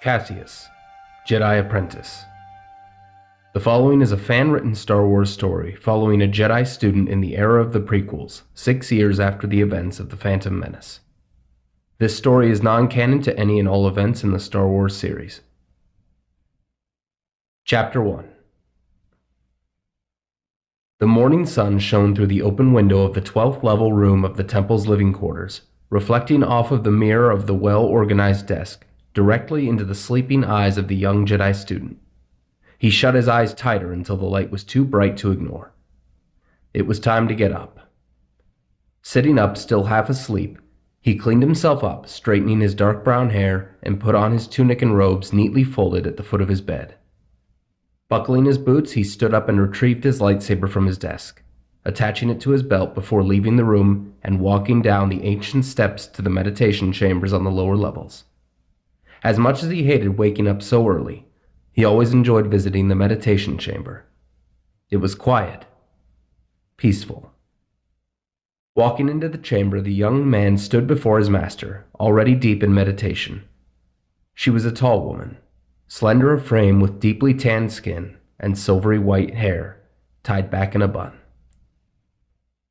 Caseus, Jedi Apprentice. The following is a fan-written Star Wars story following a Jedi student in the era of the prequels, 6 years after the events of The Phantom Menace. This story is non-canon to any and all events in the Star Wars series. Chapter 1. The morning sun shone through the open window of the 12th level room of the temple's living quarters, reflecting off of the mirror of the well-organized desk, directly into the sleeping eyes of the young Jedi student. He shut his eyes tighter until the light was too bright to ignore. It was time to get up. Sitting up, still half asleep, he cleaned himself up, straightening his dark brown hair, and put on his tunic and robes neatly folded at the foot of his bed. Buckling his boots, he stood up and retrieved his lightsaber from his desk, attaching it to his belt before leaving the room and walking down the ancient steps to the meditation chambers on the lower levels. As much as he hated waking up so early, he always enjoyed visiting the meditation chamber. It was quiet, peaceful. Walking into the chamber, the young man stood before his master, already deep in meditation. She was a tall woman, slender of frame with deeply tanned skin and silvery white hair tied back in a bun.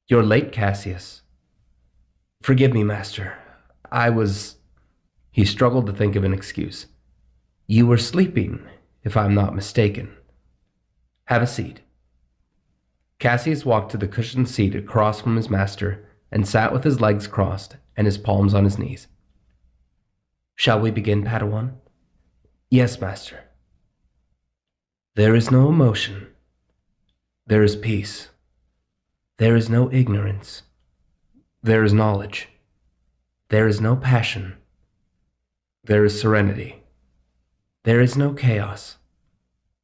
"You're late, Caseus." "Forgive me, master. He struggled to think of an excuse. "You were sleeping, if I'm not mistaken. Have a seat." Caseus walked to the cushioned seat across from his master and sat with his legs crossed and his palms on his knees. "Shall we begin, Padawan?" "Yes, master." "There is no emotion. There is peace. There is no ignorance. There is knowledge. There is no passion. There is serenity. There is no chaos.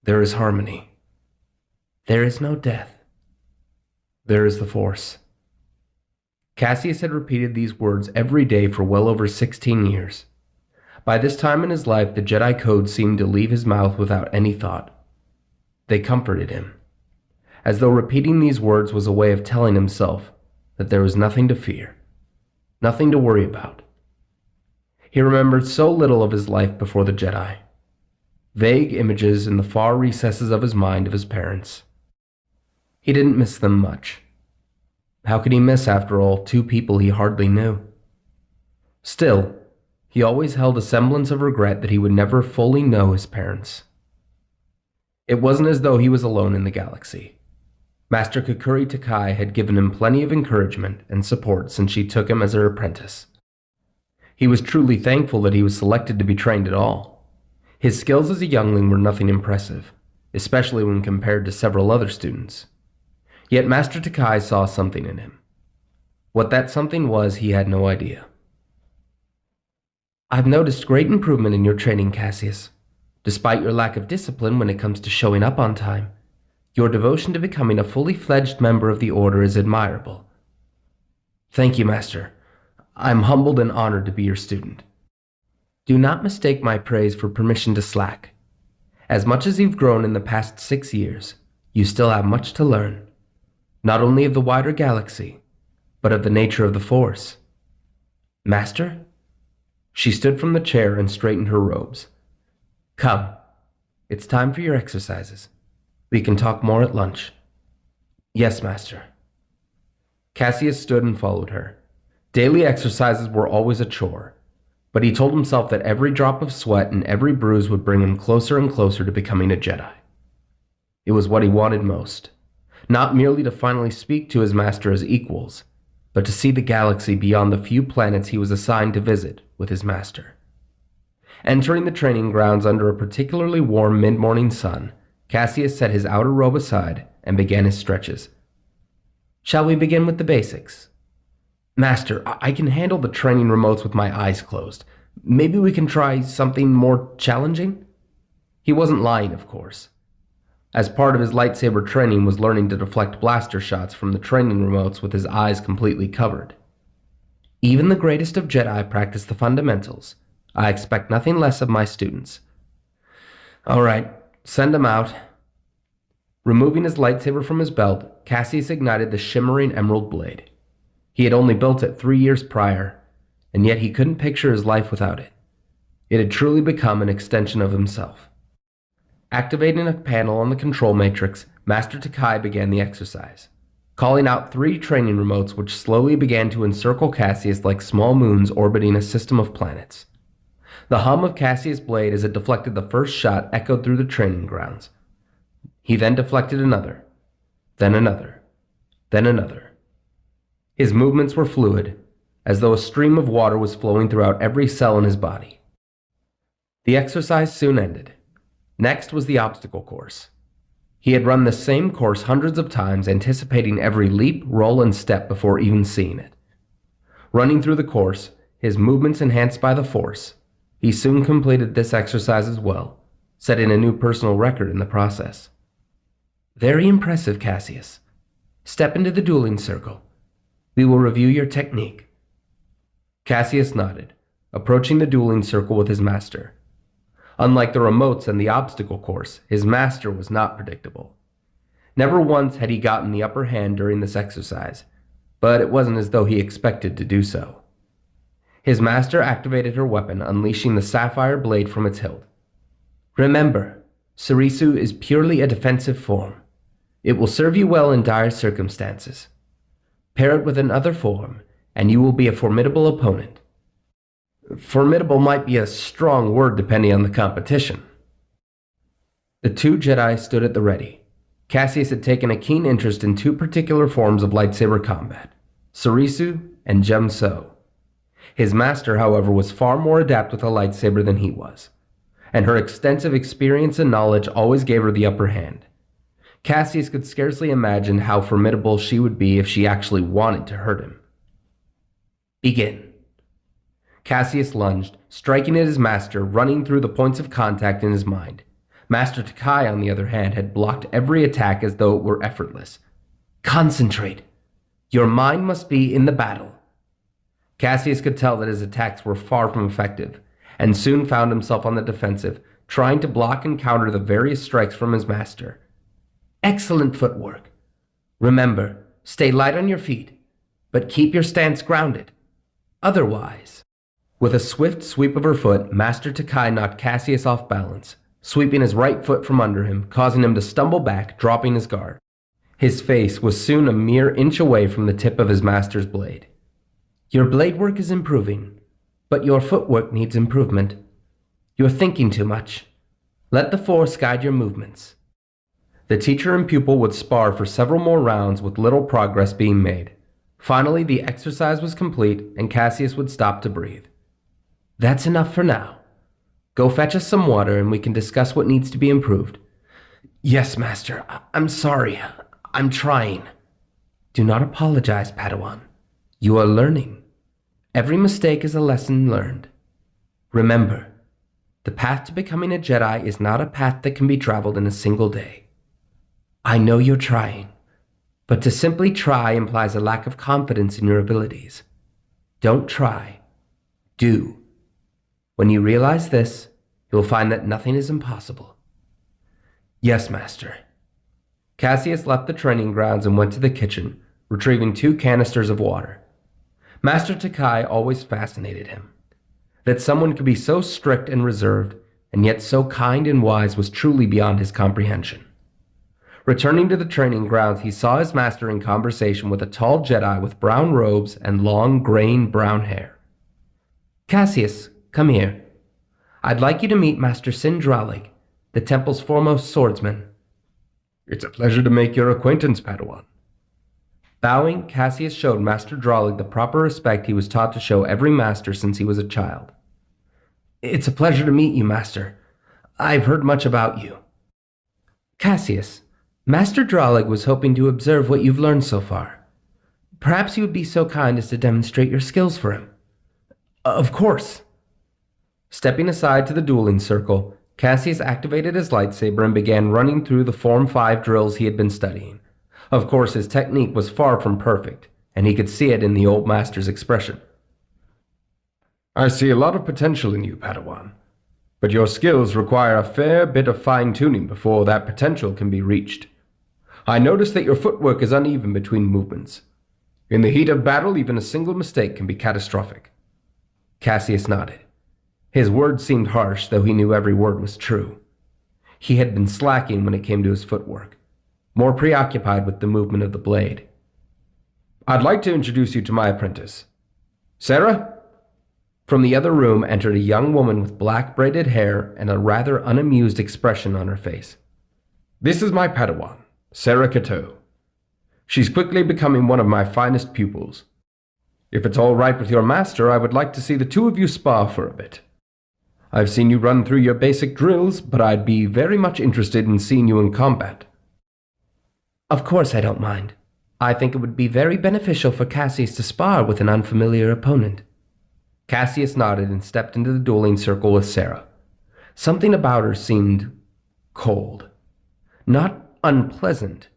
There is harmony. There is no death. There is the Force." Caseus had repeated these words every day for well over 16 years. By this time in his life, the Jedi Code seemed to leave his mouth without any thought. They comforted him, as though repeating these words was a way of telling himself that there was nothing to fear, nothing to worry about. He remembered so little of his life before the Jedi. Vague images in the far recesses of his mind of his parents. He didn't miss them much. How could he miss, after all, two people he hardly knew? Still, he always held a semblance of regret that he would never fully know his parents. It wasn't as though he was alone in the galaxy. Master Kukuri Takai had given him plenty of encouragement and support since she took him as her apprentice. He was truly thankful that he was selected to be trained at all. His skills as a youngling were nothing impressive, especially when compared to several other students. Yet Master Takai saw something in him. What that something was, he had no idea. "I've noticed great improvement in your training, Caseus. Despite your lack of discipline when it comes to showing up on time, your devotion to becoming a fully fledged member of the Order is admirable." "Thank you, Master. I'm humbled and honored to be your student." "Do not mistake my praise for permission to slack. As much as you've grown in the past 6 years, you still have much to learn, not only of the wider galaxy, but of the nature of the Force." "Master?" She stood from the chair and straightened her robes. "Come, it's time for your exercises. We can talk more at lunch." "Yes, Master." Caseus stood and followed her. Daily exercises were always a chore, but he told himself that every drop of sweat and every bruise would bring him closer and closer to becoming a Jedi. It was what he wanted most, not merely to finally speak to his master as equals, but to see the galaxy beyond the few planets he was assigned to visit with his master. Entering the training grounds under a particularly warm mid-morning sun, Caseus set his outer robe aside and began his stretches. "Shall we begin with the basics?" "Master, I can handle the training remotes with my eyes closed. Maybe we can try something more challenging?" He wasn't lying, of course. As part of his lightsaber training was learning to deflect blaster shots from the training remotes with his eyes completely covered. "Even the greatest of Jedi practice the fundamentals. I expect nothing less of my students." "All right, send them out." Removing his lightsaber from his belt, Caseus ignited the shimmering emerald blade. He had only built it 3 years prior, and yet he couldn't picture his life without it. It had truly become an extension of himself. Activating a panel on the control matrix, Master Takai began the exercise, calling out 3 training remotes which slowly began to encircle Caseus like small moons orbiting a system of planets. The hum of Caseus' blade as it deflected the first shot echoed through the training grounds. He then deflected another, then another, then another. His movements were fluid, as though a stream of water was flowing throughout every cell in his body. The exercise soon ended. Next was the obstacle course. He had run the same course hundreds of times, anticipating every leap, roll, and step before even seeing it. Running through the course, his movements enhanced by the Force, he soon completed this exercise as well, setting a new personal record in the process. Very impressive, Caseus. Step into the dueling circle. We will review your technique. Caseus nodded, approaching the dueling circle with his master. Unlike the remotes and the obstacle course, his master was not predictable. Never once had he gotten the upper hand during this exercise, but it wasn't as though he expected to do so. His master activated her weapon, unleashing the sapphire blade from its hilt. Remember, Surisu is purely a defensive form. It will serve you well in dire circumstances. Pair it with another form, and you will be a formidable opponent. Formidable might be a strong word depending on the competition. The 2 Jedi stood at the ready. Caseus had taken a keen interest in 2 particular forms of lightsaber combat, Surisu and Gemso. His master, however, was far more adept with a lightsaber than he was, and her extensive experience and knowledge always gave her the upper hand. Caseus could scarcely imagine how formidable she would be if she actually wanted to hurt him. Begin. Caseus lunged, striking at his master, running through the points of contact in his mind. Master Takai, on the other hand, had blocked every attack as though it were effortless. Concentrate. Your mind must be in the battle. Caseus could tell that his attacks were far from effective, and soon found himself on the defensive, trying to block and counter the various strikes from his master. Excellent footwork. Remember, stay light on your feet, but keep your stance grounded. Otherwise... With a swift sweep of her foot, Master Takai knocked Caseus off balance, sweeping his right foot from under him, causing him to stumble back, dropping his guard. His face was soon a mere inch away from the tip of his master's blade. Your blade work is improving, but your footwork needs improvement. You're thinking too much. Let the Force guide your movements. The teacher and pupil would spar for several more rounds with little progress being made. Finally, the exercise was complete, and Caseus would stop to breathe. That's enough for now. Go fetch us some water, and we can discuss what needs to be improved. Yes, Master. I'm sorry. I'm trying. Do not apologize, Padawan. You are learning. Every mistake is a lesson learned. Remember, the path to becoming a Jedi is not a path that can be traveled in a single day. I know you're trying, but to simply try implies a lack of confidence in your abilities. Don't try. Do. When you realize this, you'll find that nothing is impossible. Yes, Master. Caseus left the training grounds and went to the kitchen, retrieving 2 canisters of water. Master Takai always fascinated him. That someone could be so strict and reserved, and yet so kind and wise was truly beyond his comprehension. Returning to the training grounds, he saw his master in conversation with a tall Jedi with brown robes and long, graying brown hair. Caseus, come here. I'd like you to meet Master Sindralig, the temple's foremost swordsman. It's a pleasure to make your acquaintance, Padawan. Bowing, Caseus showed Master Dralig the proper respect he was taught to show every master since he was a child. It's a pleasure to meet you, Master. I've heard much about you. Caseus, Master Dralig was hoping to observe what you've learned so far. Perhaps you would be so kind as to demonstrate your skills for him. Of course. Stepping aside to the dueling circle, Caseus activated his lightsaber and began running through the Form 5 drills he had been studying. Of course, his technique was far from perfect, and he could see it in the old master's expression. I see a lot of potential in you, Padawan, but your skills require a fair bit of fine-tuning before that potential can be reached. I notice that your footwork is uneven between movements. In the heat of battle, even a single mistake can be catastrophic. Caseus nodded. His words seemed harsh, though he knew every word was true. He had been slacking when it came to his footwork, more preoccupied with the movement of the blade. "I'd like to introduce you to my apprentice. Sarah?" From the other room entered a young woman with black braided hair and a rather unamused expression on her face. "This is my Padawan, Sarah Cateau. She's quickly becoming one of my finest pupils. If it's all right with your master, I would like to see the two of you spar for a bit. I've seen you run through your basic drills, but I'd be very much interested in seeing you in combat." "Of course I don't mind. I think it would be very beneficial for Caseus to spar with an unfamiliar opponent." Caseus nodded and stepped into the dueling circle with Sarah. Something about her seemed cold. Not unpleasant,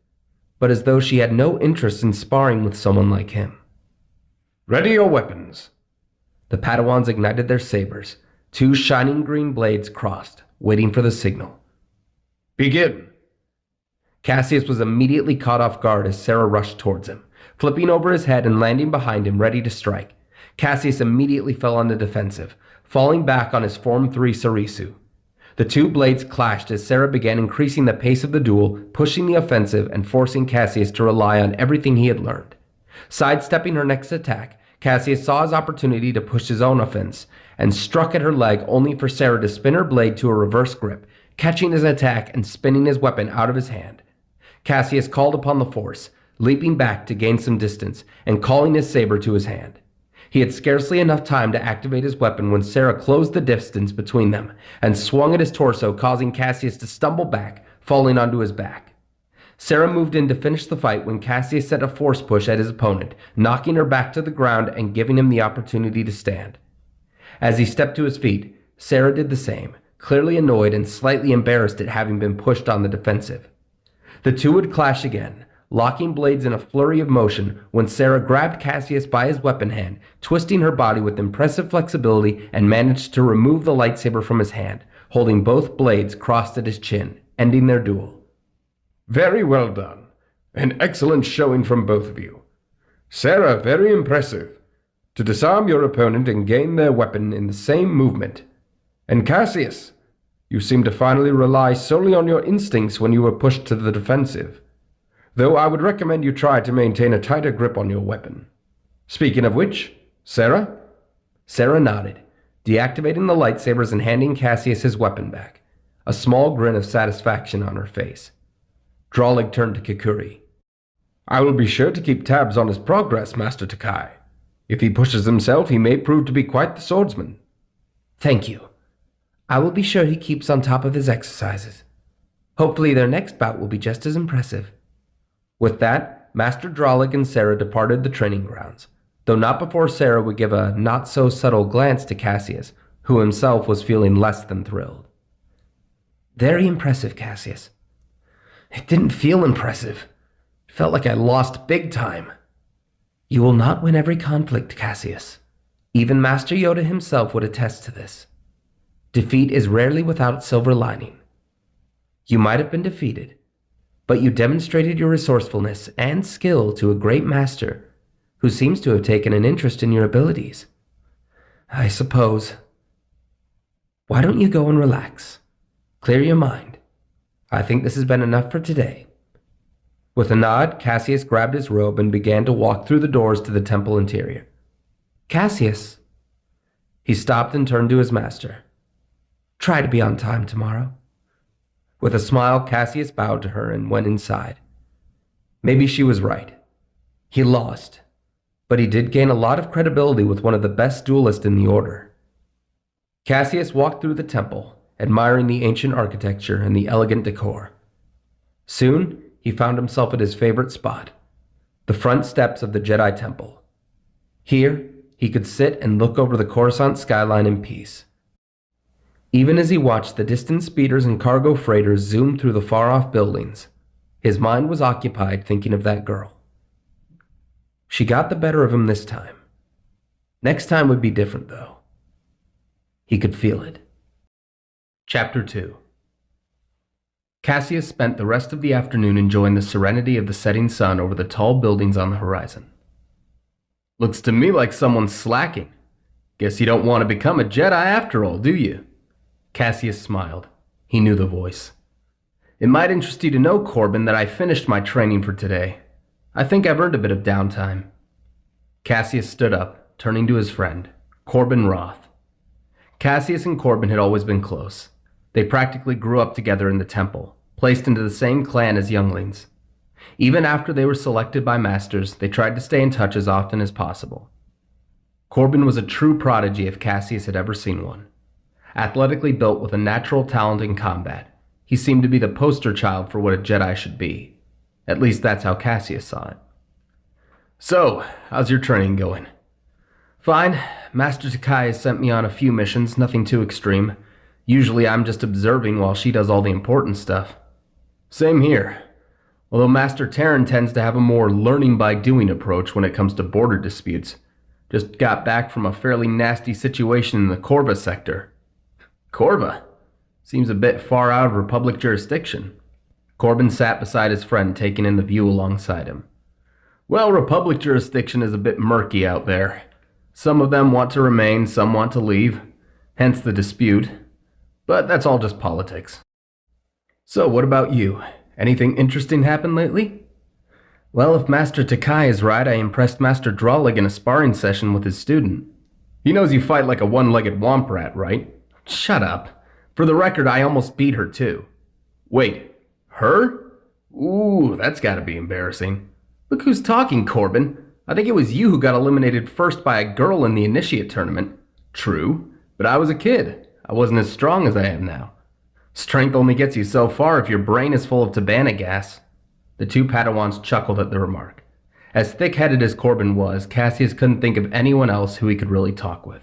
but as though she had no interest in sparring with someone like him. "Ready your weapons." The Padawans ignited their sabers. Two shining green blades crossed, waiting for the signal. "Begin." Caseus was immediately caught off guard as Sarah rushed towards him, flipping over his head and landing behind him, ready to strike. Caseus immediately fell on the defensive, falling back on his Form 3 Sarisu. The two blades clashed as Sarah began increasing the pace of the duel, pushing the offensive and forcing Caseus to rely on everything he had learned. Sidestepping her next attack, Caseus saw his opportunity to push his own offense, and struck at her leg only for Sarah to spin her blade to a reverse grip, catching his attack and spinning his weapon out of his hand. Caseus called upon the force, leaping back to gain some distance, and calling his saber to his hand. He had scarcely enough time to activate his weapon when Sarah closed the distance between them, and swung at his torso, causing Caseus to stumble back, falling onto his back. Sarah moved in to finish the fight when Caseus set a force push at his opponent, knocking her back to the ground and giving him the opportunity to stand. As he stepped to his feet, Sarah did the same, clearly annoyed and slightly embarrassed at having been pushed on the defensive. The two would clash again, locking blades in a flurry of motion when Sarah grabbed Caseus by his weapon hand, twisting her body with impressive flexibility, and managed to remove the lightsaber from his hand, holding both blades crossed at his chin, ending their duel. "Very well done. An excellent showing from both of you. Sarah, very impressive. To disarm your opponent and gain their weapon in the same movement. And Caseus, you seem to finally rely solely on your instincts when you were pushed to the defensive. Though I would recommend you try to maintain a tighter grip on your weapon. Speaking of which, Sarah?" Sarah nodded, deactivating the lightsabers and handing Caseus his weapon back, a small grin of satisfaction on her face. Drolig turned to Kikuri. "I will be sure to keep tabs on his progress, Master Takai. If he pushes himself, he may prove to be quite the swordsman." "Thank you. I will be sure he keeps on top of his exercises. Hopefully their next bout will be just as impressive." With that, Master Drolig and Sarah departed the training grounds, though not before Sarah would give a not-so-subtle glance to Caseus, who himself was feeling less than thrilled. "Very impressive, Caseus." "It didn't feel impressive. It felt like I lost big time." "You will not win every conflict, Caseus. Even Master Yoda himself would attest to this. Defeat is rarely without silver lining. You might have been defeated, but you demonstrated your resourcefulness and skill to a great master who seems to have taken an interest in your abilities." "I suppose." "Why don't you go and relax? Clear your mind. I think this has been enough for today." With a nod, Caseus grabbed his robe and began to walk through the doors to the temple interior. "Caseus." He stopped and turned to his master. "Try to be on time tomorrow." With a smile, Caseus bowed to her and went inside. Maybe she was right. He lost, but he did gain a lot of credibility with one of the best duelists in the Order. Caseus walked through the temple, admiring the ancient architecture and the elegant decor. Soon, he found himself at his favorite spot, the front steps of the Jedi Temple. Here, he could sit and look over the Coruscant skyline in peace. Even as he watched the distant speeders and cargo freighters zoom through the far-off buildings, his mind was occupied thinking of that girl. She got the better of him this time. Next time would be different, though. He could feel it. Chapter 2. Caseus spent the rest of the afternoon enjoying the serenity of the setting sun over the tall buildings on the horizon. "Looks to me like someone's slacking," Guess you don't want to become a Jedi after all, do you? Caseus smiled. He knew the voice. It might interest you to know, Corbin, that I finished my training for today. I think I've earned a bit of downtime. Caseus stood up, turning to his friend, Corbin Roth. Caseus and Corbin had always been close. They practically grew up together in the temple, placed into the same clan as younglings. Even after they were selected by masters, they tried to stay in touch as often as possible. Corbin was a true prodigy if Caseus had ever seen one. Athletically built with a natural talent in combat, he seemed to be the poster child for what a Jedi should be. At least that's how Caseus saw it. So, how's your training going? Fine. Master Takai has sent me on a few missions, nothing too extreme. Usually I'm just observing while she does all the important stuff. Same here. Although Master Terran tends to have a more learning-by-doing approach when it comes to border disputes. Just got back from a fairly nasty situation in the Corva sector. Corva? Seems a bit far out of Republic jurisdiction. Corbin sat beside his friend, taking in the view alongside him. Well, Republic jurisdiction is a bit murky out there. Some of them want to remain, some want to leave. Hence the dispute. But that's all just politics. So, what about you? Anything interesting happened lately? Well, if Master Takai is right, I impressed Master Drawlig in a sparring session with his student. He knows you fight like a one-legged womp rat, right? Shut up. For the record, I almost beat her too. Wait, her? Ooh, that's gotta be embarrassing. Look who's talking, Corbin. I think it was you who got eliminated first by a girl in the initiate tournament. True, but I was a kid. I wasn't as strong as I am now. Strength only gets you so far if your brain is full of tabana gas. The two Padawans chuckled at the remark. As thick-headed as Corbin was, Caseus couldn't think of anyone else who he could really talk with.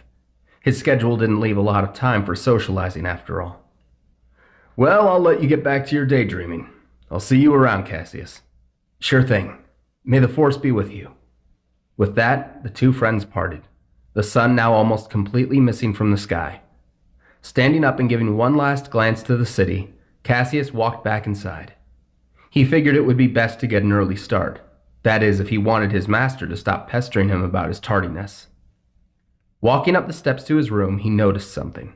His schedule didn't leave a lot of time for socializing after all. Well, I'll let you get back to your daydreaming. I'll see you around, Caseus. Sure thing. May the Force be with you. With that, the two friends parted, the sun now almost completely missing from the sky. Standing up and giving one last glance to the city, Caseus walked back inside. He figured it would be best to get an early start. That is, if he wanted his master to stop pestering him about his tardiness. Walking up the steps to his room, he noticed something.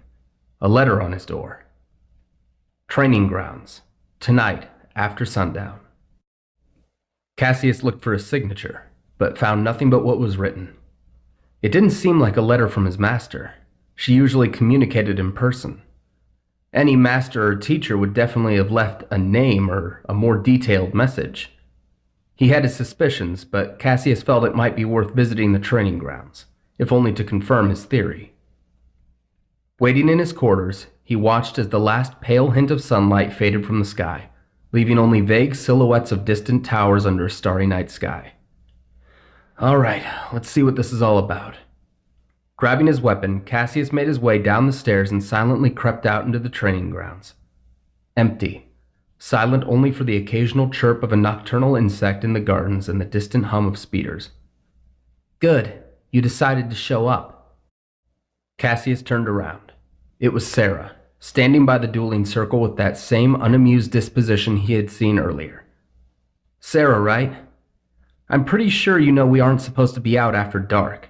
A letter on his door. Training grounds. Tonight, after sundown. Caseus looked for his signature, but found nothing but what was written. It didn't seem like a letter from his master. She usually communicated in person. Any master or teacher would definitely have left a name or a more detailed message. He had his suspicions, but Caseus felt it might be worth visiting the training grounds, if only to confirm his theory. Waiting in his quarters, he watched as the last pale hint of sunlight faded from the sky, leaving only vague silhouettes of distant towers under a starry night sky. All right, let's see what this is all about. Grabbing his weapon, Caseus made his way down the stairs and silently crept out into the training grounds. Empty, silent only for the occasional chirp of a nocturnal insect in the gardens and the distant hum of speeders. Good, you decided to show up. Caseus turned around. It was Sarah, standing by the dueling circle with that same unamused disposition he had seen earlier. Sarah, right? I'm pretty sure you know we aren't supposed to be out after dark.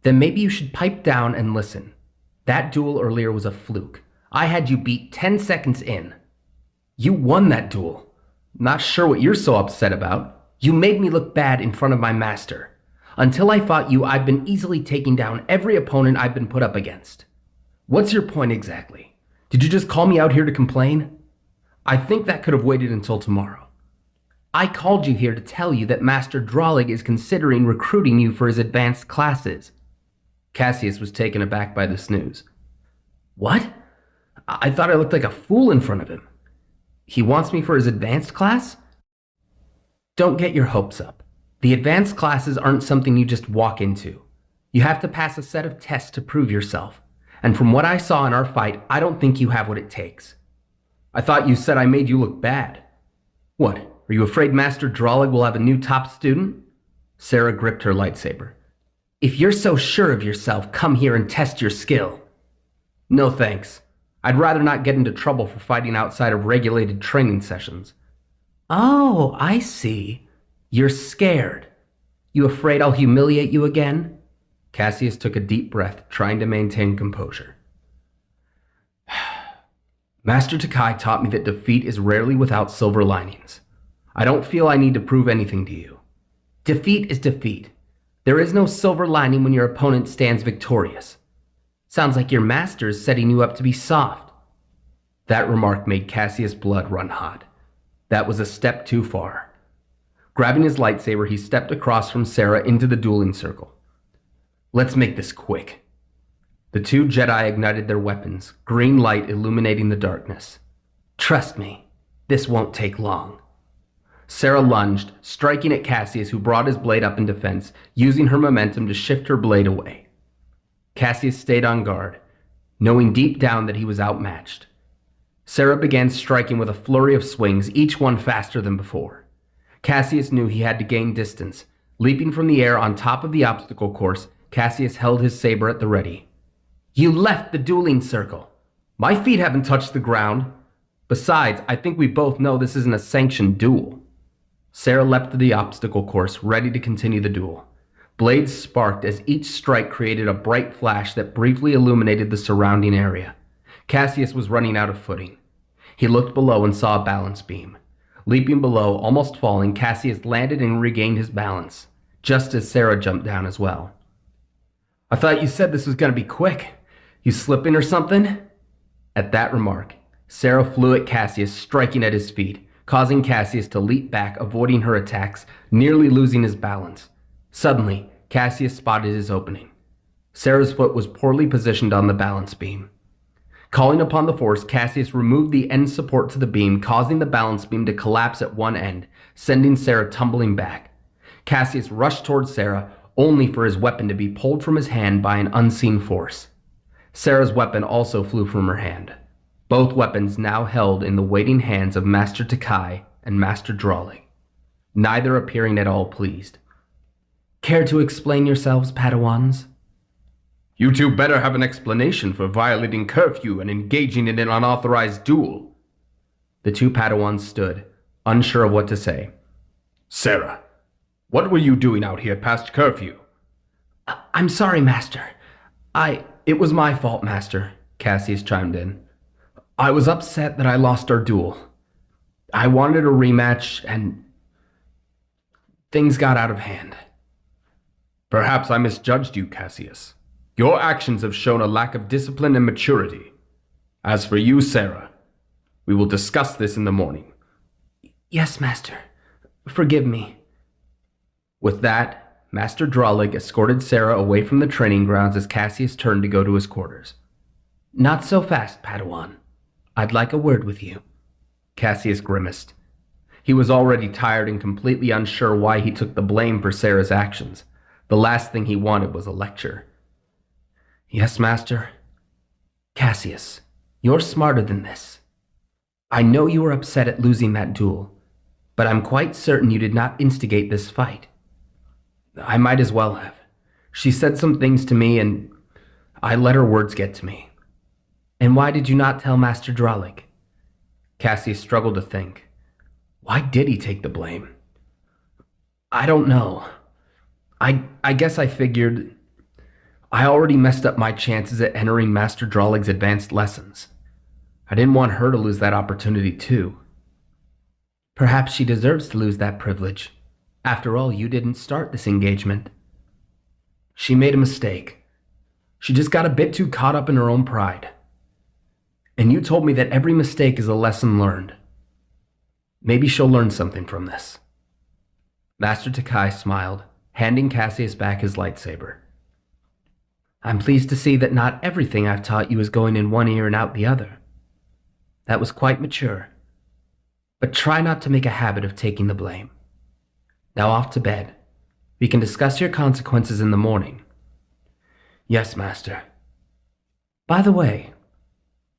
Then maybe you should pipe down and listen. That duel earlier was a fluke. I had you beat 10 seconds in. You won that duel. Not sure what you're so upset about. You made me look bad in front of my master. Until I fought you, I've been easily taking down every opponent I've been put up against. What's your point exactly? Did you just call me out here to complain? I think that could have waited until tomorrow. I called you here to tell you that Master Drawlig is considering recruiting you for his advanced classes. Caseus was taken aback by this news. What? I thought I looked like a fool in front of him. He wants me for his advanced class? Don't get your hopes up. The advanced classes aren't something you just walk into. You have to pass a set of tests to prove yourself. And from what I saw in our fight, I don't think you have what it takes. I thought you said I made you look bad. What, are you afraid Master Drawlig will have a new top student? Sarah gripped her lightsaber. If you're so sure of yourself, come here and test your skill. No thanks. I'd rather not get into trouble for fighting outside of regulated training sessions. Oh, I see. You're scared. You afraid I'll humiliate you again? Caseus took a deep breath, trying to maintain composure. Master Takai taught me that defeat is rarely without silver linings. I don't feel I need to prove anything to you. Defeat is defeat. There is no silver lining when your opponent stands victorious. Sounds like your master is setting you up to be soft. That remark made Caseus' blood run hot. That was a step too far. Grabbing his lightsaber, he stepped across from Sarah into the dueling circle. Let's make this quick. The two Jedi ignited their weapons, green light illuminating the darkness. Trust me, this won't take long. Sarah lunged, striking at Caseus, who brought his blade up in defense, using her momentum to shift her blade away. Caseus stayed on guard, knowing deep down that he was outmatched. Sarah began striking with a flurry of swings, each one faster than before. Caseus knew he had to gain distance. Leaping from the air on top of the obstacle course, Caseus held his saber at the ready. You left the dueling circle. My feet haven't touched the ground. Besides, I think we both know this isn't a sanctioned duel. Sarah leapt to the obstacle course, ready to continue the duel. Blades sparked as each strike created a bright flash that briefly illuminated the surrounding area. Caseus was running out of footing. He looked below and saw a balance beam. Leaping below, almost falling, Caseus landed and regained his balance, just as Sarah jumped down as well. I thought you said this was going to be quick. You slipping or something? At that remark, Sarah flew at Caseus, striking at his feet, causing Caseus to leap back, avoiding her attacks, nearly losing his balance. Suddenly, Caseus spotted his opening. Sarah's foot was poorly positioned on the balance beam. Calling upon the Force, Caseus removed the end support to the beam, causing the balance beam to collapse at one end, sending Sarah tumbling back. Caseus rushed towards Sarah, only for his weapon to be pulled from his hand by an unseen force. Sarah's weapon also flew from her hand. Both weapons now held in the waiting hands of Master Takai and Master Drolig, neither appearing at all pleased. Care to explain yourselves, Padawans? You two better have an explanation for violating curfew and engaging in an unauthorized duel. The two Padawans stood, unsure of what to say. Sarah, what were you doing out here past curfew? I'm sorry, Master. It was my fault, Master, Caseus chimed in. I was upset that I lost our duel. I wanted a rematch, and things got out of hand. Perhaps I misjudged you, Caseus. Your actions have shown a lack of discipline and maturity. As for you, Sarah, we will discuss this in the morning. Yes, Master. Forgive me. With that, Master Drolig escorted Sarah away from the training grounds as Caseus turned to go to his quarters. Not so fast, Padawan. I'd like a word with you. Caseus grimaced. He was already tired and completely unsure why he took the blame for Sarah's actions. The last thing he wanted was a lecture. Yes, Master. Caseus, you're smarter than this. I know you were upset at losing that duel, but I'm quite certain you did not instigate this fight. I might as well have. She said some things to me, and I let her words get to me. And why did you not tell Master Drolig? Caseus struggled to think. Why did he take the blame? I don't know. I guess I figured I already messed up my chances at entering Master Drolig's advanced lessons. I didn't want her to lose that opportunity too. Perhaps she deserves to lose that privilege. After all, you didn't start this engagement. She made a mistake. She just got a bit too caught up in her own pride. And you told me that every mistake is a lesson learned. Maybe she'll learn something from this. Master Takai smiled, handing Caseus back his lightsaber. I'm pleased to see that not everything I've taught you is going in one ear and out the other. That was quite mature. But try not to make a habit of taking the blame. Now off to bed. We can discuss your consequences in the morning. Yes, Master. By the way,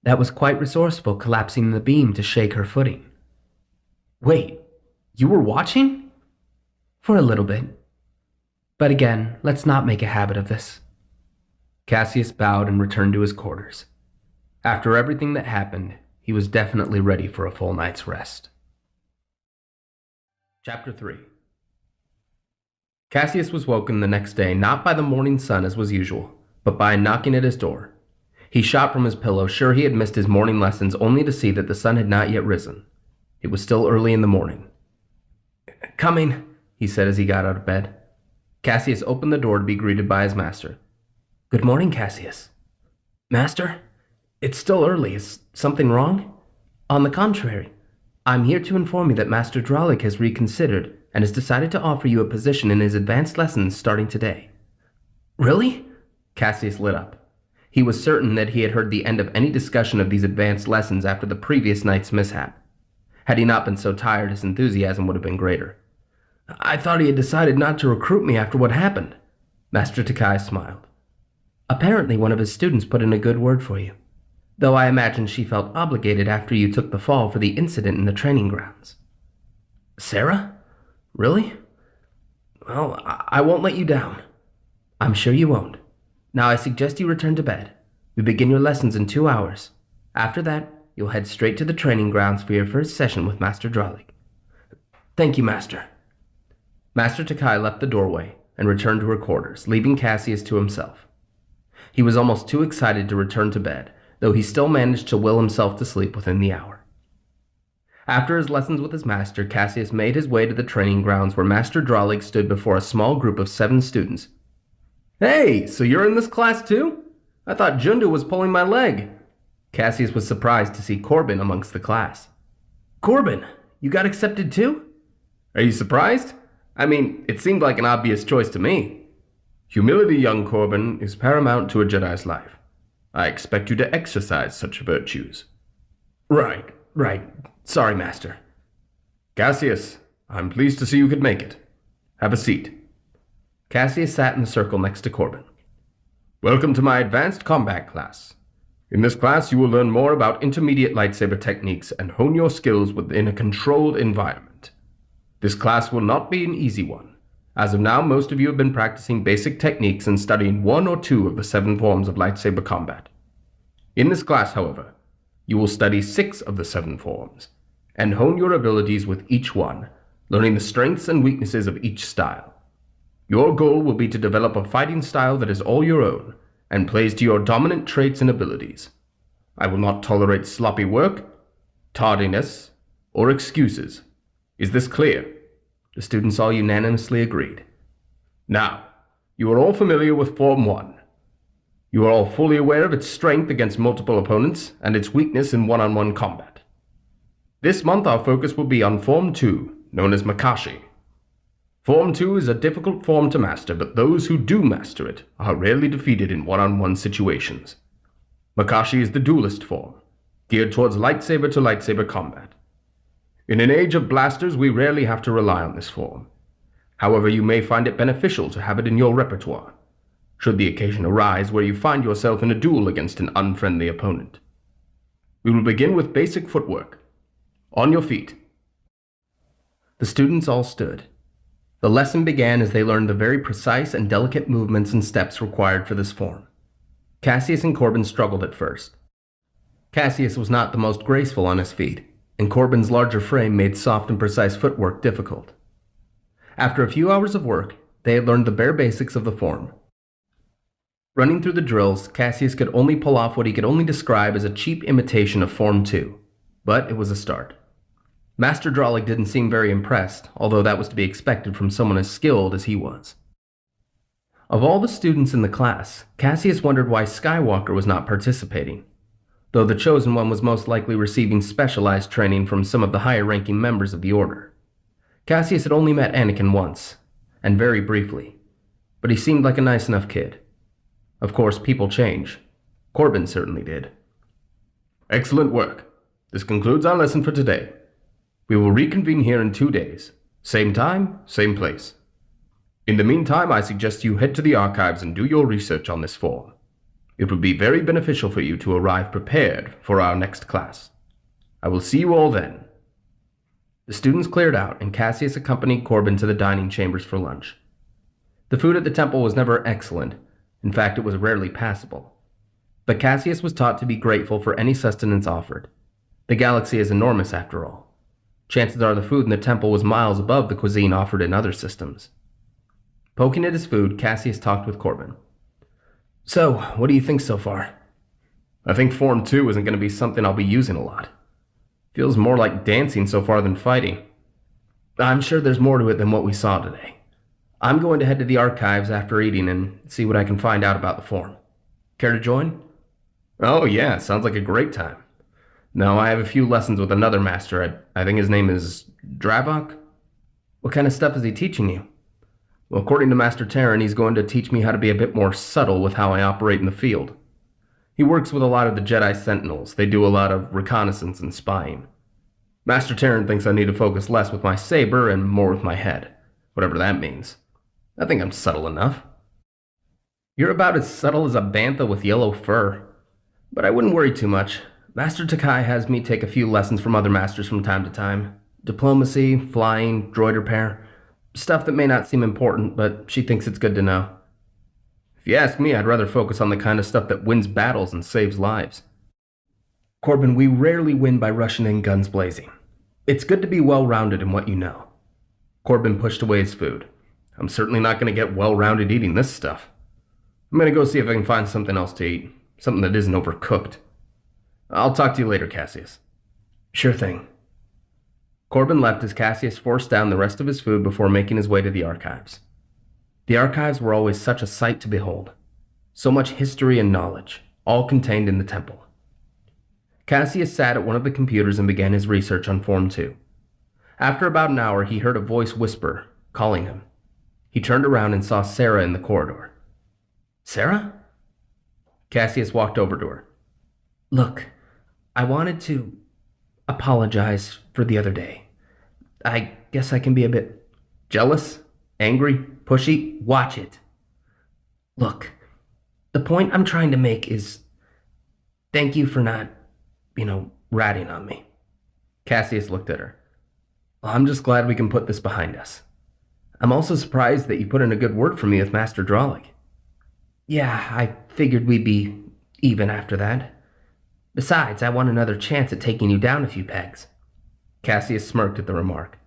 that was quite resourceful, collapsing the beam to shake her footing. Wait, you were watching? For a little bit. But again, let's not make a habit of this. Caseus bowed and returned to his quarters. After everything that happened, he was definitely ready for a full night's rest. Chapter 3. Caseus was woken the next day not by the morning sun as was usual, but by a knocking at his door. He shot from his pillow, sure he had missed his morning lessons, only to see that the sun had not yet risen. It was still early in the morning. "Coming," he said as he got out of bed. Caseus opened the door to be greeted by his master. "Good morning, Caseus." "Master, it's still early. Is something wrong?" "On the contrary, I'm here to inform you that Master Dralik has reconsidered and has decided to offer you a position in his advanced lessons starting today." "Really?" Caseus lit up. He was certain that he had heard the end of any discussion of these advanced lessons after the previous night's mishap. Had he not been so tired, his enthusiasm would have been greater. "I thought he had decided not to recruit me after what happened." Master Takai smiled. "Apparently one of his students put in a good word for you, though I imagine she felt obligated after you took the fall for the incident in the training grounds." "Sarah? Really? Well, I won't let you down." "I'm sure you won't. Now I suggest you return to bed. We begin your lessons in 2 hours. After that, you'll head straight to the training grounds for your first session with Master Dralik." "Thank you, Master." Master Takai left the doorway and returned to her quarters, leaving Caseus to himself. He was almost too excited to return to bed, though he still managed to will himself to sleep within the hour. After his lessons with his master, Caseus made his way to the training grounds where Master Dralik stood before a small group of 7 students. "Hey, so you're in this class too? I thought Jundu was pulling my leg." Caseus was surprised to see Corbin amongst the class. "Corbin, you got accepted too?" "Are you surprised? I mean, it seemed like an obvious choice to me." "Humility, young Corbin, is paramount to a Jedi's life. I expect you to exercise such virtues." Right. Sorry, Master." "Caseus, I'm pleased to see you could make it. Have a seat." Caseus sat in the circle next to Corbin. "Welcome to my advanced combat class. In this class, you will learn more about intermediate lightsaber techniques and hone your skills within a controlled environment. This class will not be an easy one. As of now, most of you have been practicing basic techniques and studying 1 or 2 of the 7 forms of lightsaber combat. In this class, however, you will study 6 of the 7 forms, and hone your abilities with each one, learning the strengths and weaknesses of each style. Your goal will be to develop a fighting style that is all your own, and plays to your dominant traits and abilities. I will not tolerate sloppy work, tardiness, or excuses. Is this clear?" The students all unanimously agreed. "Now, you are all familiar with Form 1. You are all fully aware of its strength against multiple opponents and its weakness in one-on-one combat. This month our focus will be on Form 2, known as Makashi. Form 2 is a difficult form to master, but those who do master it are rarely defeated in one-on-one situations. Makashi is the duelist form, geared towards lightsaber-to-lightsaber combat. In an age of blasters, we rarely have to rely on this form. However, you may find it beneficial to have it in your repertoire, should the occasion arise where you find yourself in a duel against an unfriendly opponent. We will begin with basic footwork. On your feet." The students all stood. The lesson began as they learned the very precise and delicate movements and steps required for this form. Caseus and Corbin struggled at first. Caseus was not the most graceful on his feet, and Corbin's larger frame made soft and precise footwork difficult. After a few hours of work, they had learned the bare basics of the form. Running through the drills, Caseus could only pull off what he could only describe as a cheap imitation of Form 2, but it was a start. Master Dralik didn't seem very impressed, although that was to be expected from someone as skilled as he was. Of all the students in the class, Caseus wondered why Skywalker was not participating, though the chosen one was most likely receiving specialized training from some of the higher-ranking members of the Order. Caseus had only met Anakin once, and very briefly, but he seemed like a nice enough kid. Of course, people change. Corbin certainly did. "Excellent work. This concludes our lesson for today. We will reconvene here in 2 days. Same time, same place. In the meantime, I suggest you head to the archives and do your research on this form. It would be very beneficial for you to arrive prepared for our next class. I will see you all then." The students cleared out, and Caseus accompanied Corbin to the dining chambers for lunch. The food at the temple was never excellent. In fact, it was rarely passable. But Caseus was taught to be grateful for any sustenance offered. The galaxy is enormous after all. Chances are the food in the temple was miles above the cuisine offered in other systems. Poking at his food, Caseus talked with Corbin. So, what do you think so far? I think Form 2 isn't going to be something I'll be using a lot. Feels more like dancing so far than fighting. I'm sure there's more to it than what we saw today. I'm going to head to the archives after eating and see what I can find out about the form. Care to join? Oh yeah, sounds like a great time. No, I have a few lessons with another master. I think his name is Dravok? What kind of stuff is he teaching you? Well, according to Master Terran, he's going to teach me how to be a bit more subtle with how I operate in the field. He works with a lot of the Jedi Sentinels. They do a lot of reconnaissance and spying. Master Terran thinks I need to focus less with my saber and more with my head, whatever that means. I think I'm subtle enough. You're about as subtle as a bantha with yellow fur. But I wouldn't worry too much. Master Takai has me take a few lessons from other masters from time to time. Diplomacy, flying, droid repair. Stuff that may not seem important, but she thinks it's good to know. If you ask me, I'd rather focus on the kind of stuff that wins battles and saves lives. Corbin, we rarely win by rushing in guns blazing. It's good to be well-rounded in what you know. Corbin pushed away his food. I'm certainly not going to get well-rounded eating this stuff. I'm going to go see if I can find something else to eat. Something that isn't overcooked. I'll talk to you later, Caseus. Sure thing. Corbin left as Caseus forced down the rest of his food before making his way to the archives. The archives were always such a sight to behold. So much history and knowledge, all contained in the temple. Caseus sat at one of the computers and began his research on Form 2. After about an hour, he heard a voice whisper, calling him. He turned around and saw Sarah in the corridor. Sarah? Caseus walked over to her. Look, I wanted to apologize for the other day. I guess I can be a bit jealous, angry, pushy. Watch it. Look, the point I'm trying to make is thank you for not, ratting on me. Caseus looked at her. Well, I'm just glad we can put this behind us. I'm also surprised that you put in a good word for me with Master Dralik. Yeah, I figured we'd be even after that. Besides, I want another chance at taking you down a few pegs. Caseus smirked at the remark.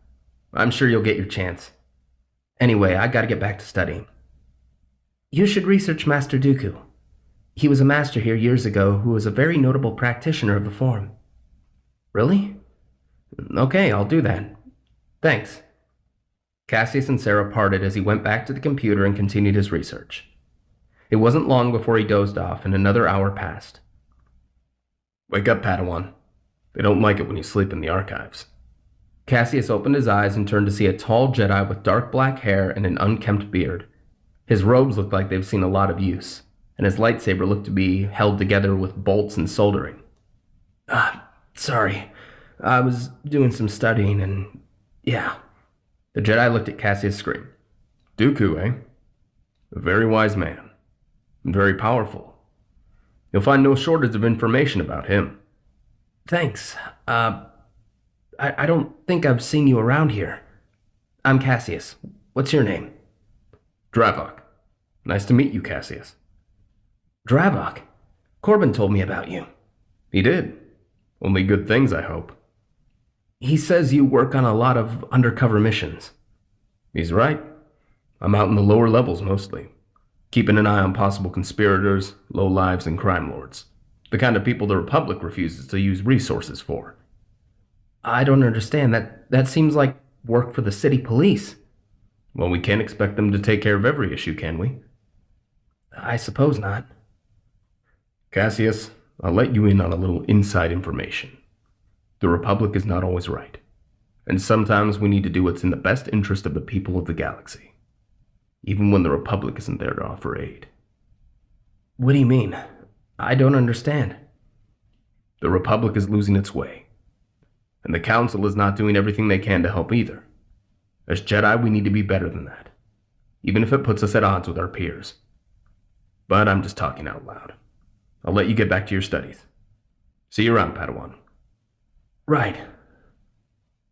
I'm sure you'll get your chance. Anyway, I gotta get back to studying. You should research Master Dooku. He was a master here years ago who was a very notable practitioner of the form. Really? Okay, I'll do that. Thanks. Caseus and Sarah parted as he went back to the computer and continued his research. It wasn't long before he dozed off, and another hour passed. Wake up, Padawan. They don't like it when you sleep in the archives. Caseus opened his eyes and turned to see a tall Jedi with dark black hair and an unkempt beard. His robes looked like they've seen a lot of use, and his lightsaber looked to be held together with bolts and soldering. Sorry. I was doing some studying and... yeah. The Jedi looked at Caseus' screen. Dooku, eh? A very wise man. And very powerful. You'll find no shortage of information about him. Thanks. I don't think I've seen you around here. I'm Caseus. What's your name? Dravok. Nice to meet you, Caseus. Dravok? Corbin told me about you. He did. Only good things, I hope. He says you work on a lot of undercover missions. He's right. I'm out in the lower levels mostly, keeping an eye on possible conspirators, lowlives, and crime lords. The kind of people the Republic refuses to use resources for. I don't understand. That seems like work for the city police. Well, we can't expect them to take care of every issue, can we? I suppose not. Caseus, I'll let you in on a little inside information. The Republic is not always right, and sometimes we need to do what's in the best interest of the people of the galaxy, even when the Republic isn't there to offer aid. What do you mean? I don't understand. The Republic is losing its way, and the Council is not doing everything they can to help either. As Jedi, we need to be better than that, even if it puts us at odds with our peers. But I'm just talking out loud. I'll let you get back to your studies. See you around, Padawan. Right.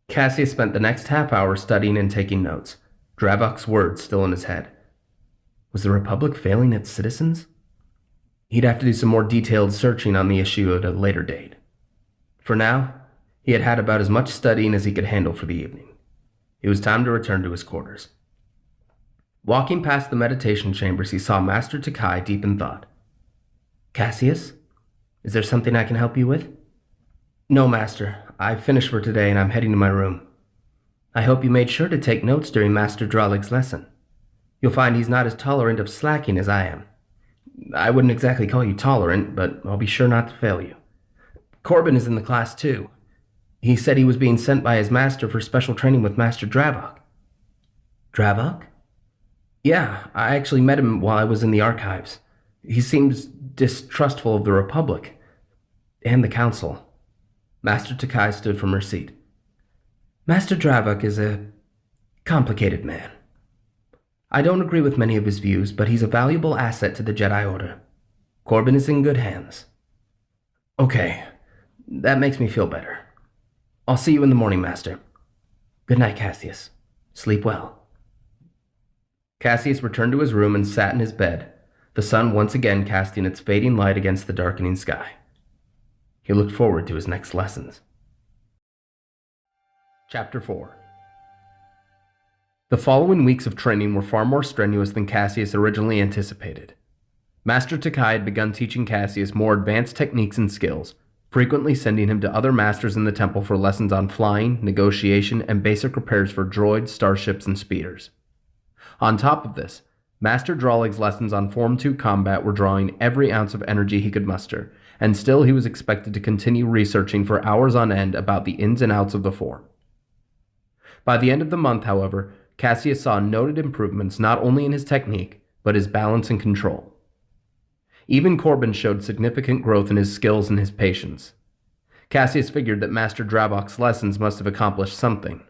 Cassius spent the next half hour studying and taking notes, Dravok's words still in his head. Was the Republic failing its citizens? He'd have to do some more detailed searching on the issue at a later date. For now, he had had about as much studying as he could handle for the evening. It was time to return to his quarters. Walking past the meditation chambers, he saw Master Takai deep in thought. Caseus, is there something I can help you with? No, Master. I've finished for today and I'm heading to my room. I hope you made sure to take notes during Master Dralig's lesson. You'll find he's not as tolerant of slacking as I am. I wouldn't exactly call you tolerant, but I'll be sure not to fail you. Corbin is in the class too. He said he was being sent by his master for special training with Master Dravok. Dravok? Yeah, I actually met him while I was in the archives. He seems distrustful of the Republic and the Council. Master Takai stood from her seat. Master Dravok is a complicated man. I don't agree with many of his views, but he's a valuable asset to the Jedi Order. Corbin is in good hands. Okay, that makes me feel better. I'll see you in the morning, Master. Good night, Caseus. Sleep well. Caseus returned to his room and sat in his bed, the sun once again casting its fading light against the darkening sky. He looked forward to his next lessons. Chapter 4. The following weeks of training were far more strenuous than Caseus originally anticipated. Master Takai had begun teaching Caseus more advanced techniques and skills, frequently sending him to other masters in the temple for lessons on flying, negotiation, and basic repairs for droids, starships, and speeders. On top of this, Master Dralig's lessons on Form 2 combat were drawing every ounce of energy he could muster, and still he was expected to continue researching for hours on end about the ins and outs of the form. By the end of the month, however, Caseus saw noted improvements not only in his technique, but his balance and control. Even Corbin showed significant growth in his skills and his patience. Caseus figured that Master Dravok's lessons must have accomplished something.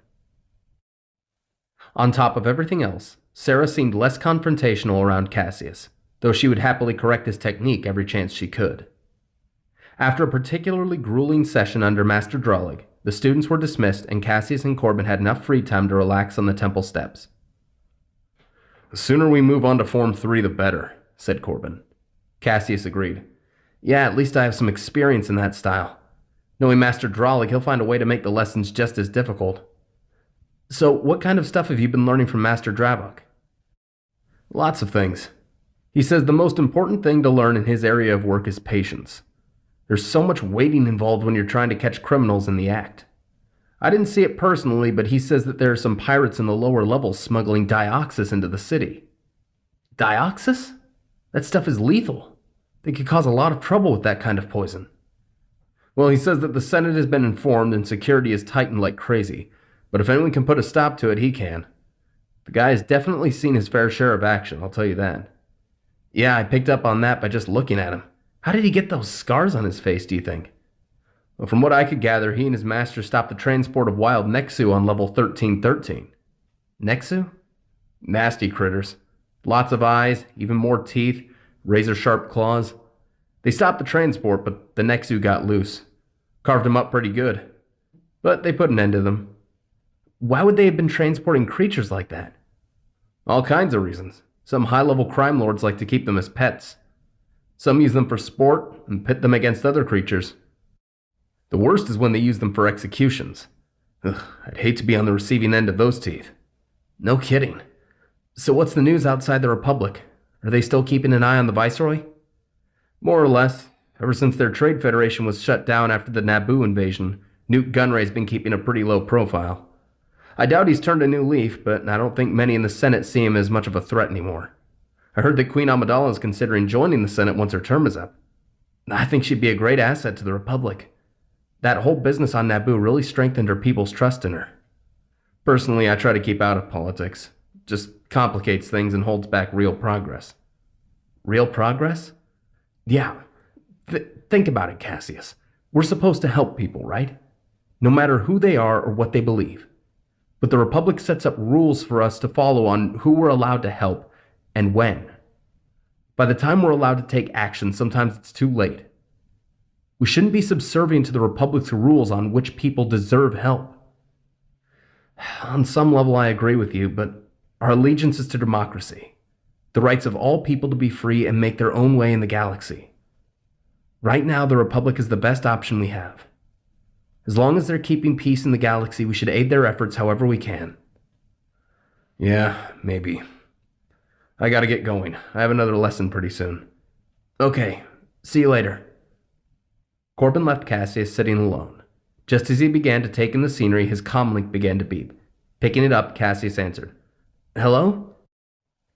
On top of everything else, Sarah seemed less confrontational around Caseus, though she would happily correct his technique every chance she could. After a particularly grueling session under Master Dralig, the students were dismissed and Caseus and Corbin had enough free time to relax on the temple steps. The sooner we move on to Form 3, the better, said Corbin. Caseus agreed. Yeah, at least I have some experience in that style. Knowing Master Dralig, he'll find a way to make the lessons just as difficult. So, what kind of stuff have you been learning from Master Dravok? Lots of things. He says the most important thing to learn in his area of work is patience. There's so much waiting involved when you're trying to catch criminals in the act. I didn't see it personally, but he says that there are some pirates in the lower levels smuggling dioxis into the city. Dioxis? That stuff is lethal. They could cause a lot of trouble with that kind of poison. Well, he says that the Senate has been informed and security is tightened like crazy, but if anyone can put a stop to it, he can. The guy has definitely seen his fair share of action, I'll tell you that. Yeah, I picked up on that by just looking at him. How did he get those scars on his face, do you think? Well, from what I could gather, he and his master stopped the transport of wild Nexu on level 1313. Nexu? Nasty critters. Lots of eyes, even more teeth, razor-sharp claws. They stopped the transport, but the Nexu got loose. Carved them up pretty good. But they put an end to them. Why would they have been transporting creatures like that? All kinds of reasons. Some high-level crime lords like to keep them as pets. Some use them for sport and pit them against other creatures. The worst is when they use them for executions. Ugh, I'd hate to be on the receiving end of those teeth. No kidding. So what's the news outside the Republic? Are they still keeping an eye on the Viceroy? More or less. Ever since their trade federation was shut down after the Naboo invasion, Newt Gunray's been keeping a pretty low profile. I doubt he's turned a new leaf, but I don't think many in the Senate see him as much of a threat anymore. I heard that Queen Amidala is considering joining the Senate once her term is up. I think she'd be a great asset to the Republic. That whole business on Naboo really strengthened her people's trust in her. Personally, I try to keep out of politics. Just complicates things and holds back real progress. Real progress? Yeah. Think about it, Caseus. We're supposed to help people, right? No matter who they are or what they believe. But the Republic sets up rules for us to follow on who we're allowed to help and when. By the time we're allowed to take action, sometimes it's too late. We shouldn't be subservient to the Republic's rules on which people deserve help. On some level, I agree with you, but our allegiance is to democracy, the rights of all people to be free and make their own way in the galaxy. Right now, the Republic is the best option we have. As long as they're keeping peace in the galaxy, we should aid their efforts however we can. Yeah, maybe. I gotta get going. I have another lesson pretty soon. Okay, see you later. Corbin left Caseus sitting alone. Just as he began to take in the scenery, his comlink began to beep. Picking it up, Caseus answered. Hello?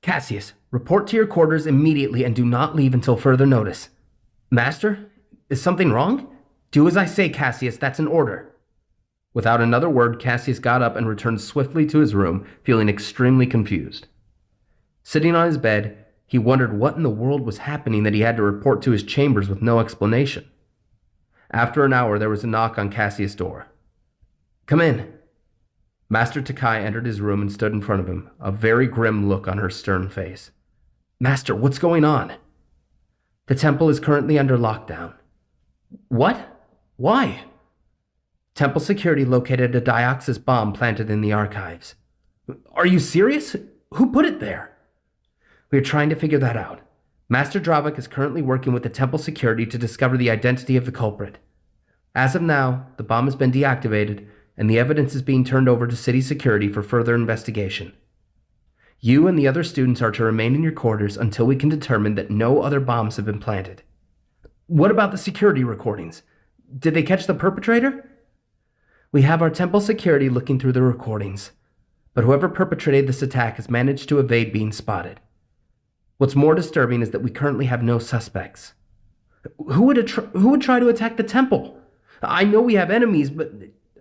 Caseus, report to your quarters immediately and do not leave until further notice. Master, is something wrong? Do as I say, Caseus, that's an order. Without another word, Caseus got up and returned swiftly to his room, feeling extremely confused. Sitting on his bed, he wondered what in the world was happening that he had to report to his chambers with no explanation. After an hour, there was a knock on Caseus' door. Come in. Master Takai entered his room and stood in front of him, a very grim look on her stern face. Master, what's going on? The temple is currently under lockdown. What? Why? Temple security located a Dioxys bomb planted in the archives. Are you serious? Who put it there? We are trying to figure that out. Master Dravok is currently working with the temple security to discover the identity of the culprit. As of now, the bomb has been deactivated, and the evidence is being turned over to city security for further investigation. You and the other students are to remain in your quarters until we can determine that no other bombs have been planted. What about the security recordings? Did they catch the perpetrator? We have our temple security looking through the recordings, but whoever perpetrated this attack has managed to evade being spotted. What's more disturbing is that we currently have no suspects. Who would try to attack the temple? I know we have enemies, but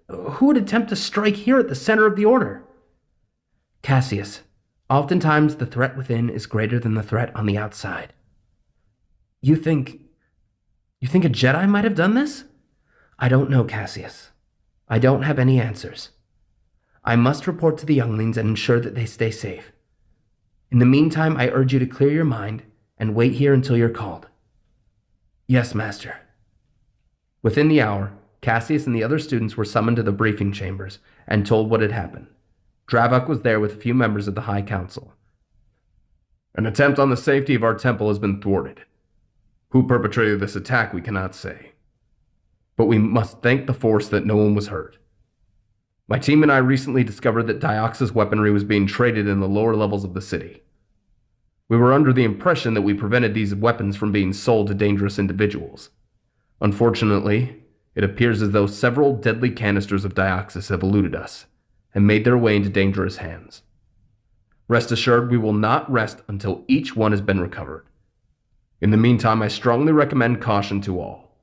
who would attempt to strike here at the center of the order? Caseus, oftentimes the threat within is greater than the threat on the outside. You think a Jedi might have done this? I don't know, Caseus. I don't have any answers. I must report to the younglings and ensure that they stay safe. In the meantime, I urge you to clear your mind and wait here until you're called. Yes, Master. Within the hour, Caseus and the other students were summoned to the briefing chambers and told what had happened. Dravok was there with a few members of the High Council. An attempt on the safety of our temple has been thwarted. Who perpetrated this attack, we cannot say. But we must thank the Force that no one was hurt. My team and I recently discovered that Dioxys weaponry was being traded in the lower levels of the city. We were under the impression that we prevented these weapons from being sold to dangerous individuals. Unfortunately, it appears as though several deadly canisters of Dioxys have eluded us and made their way into dangerous hands. Rest assured, we will not rest until each one has been recovered. In the meantime, I strongly recommend caution to all.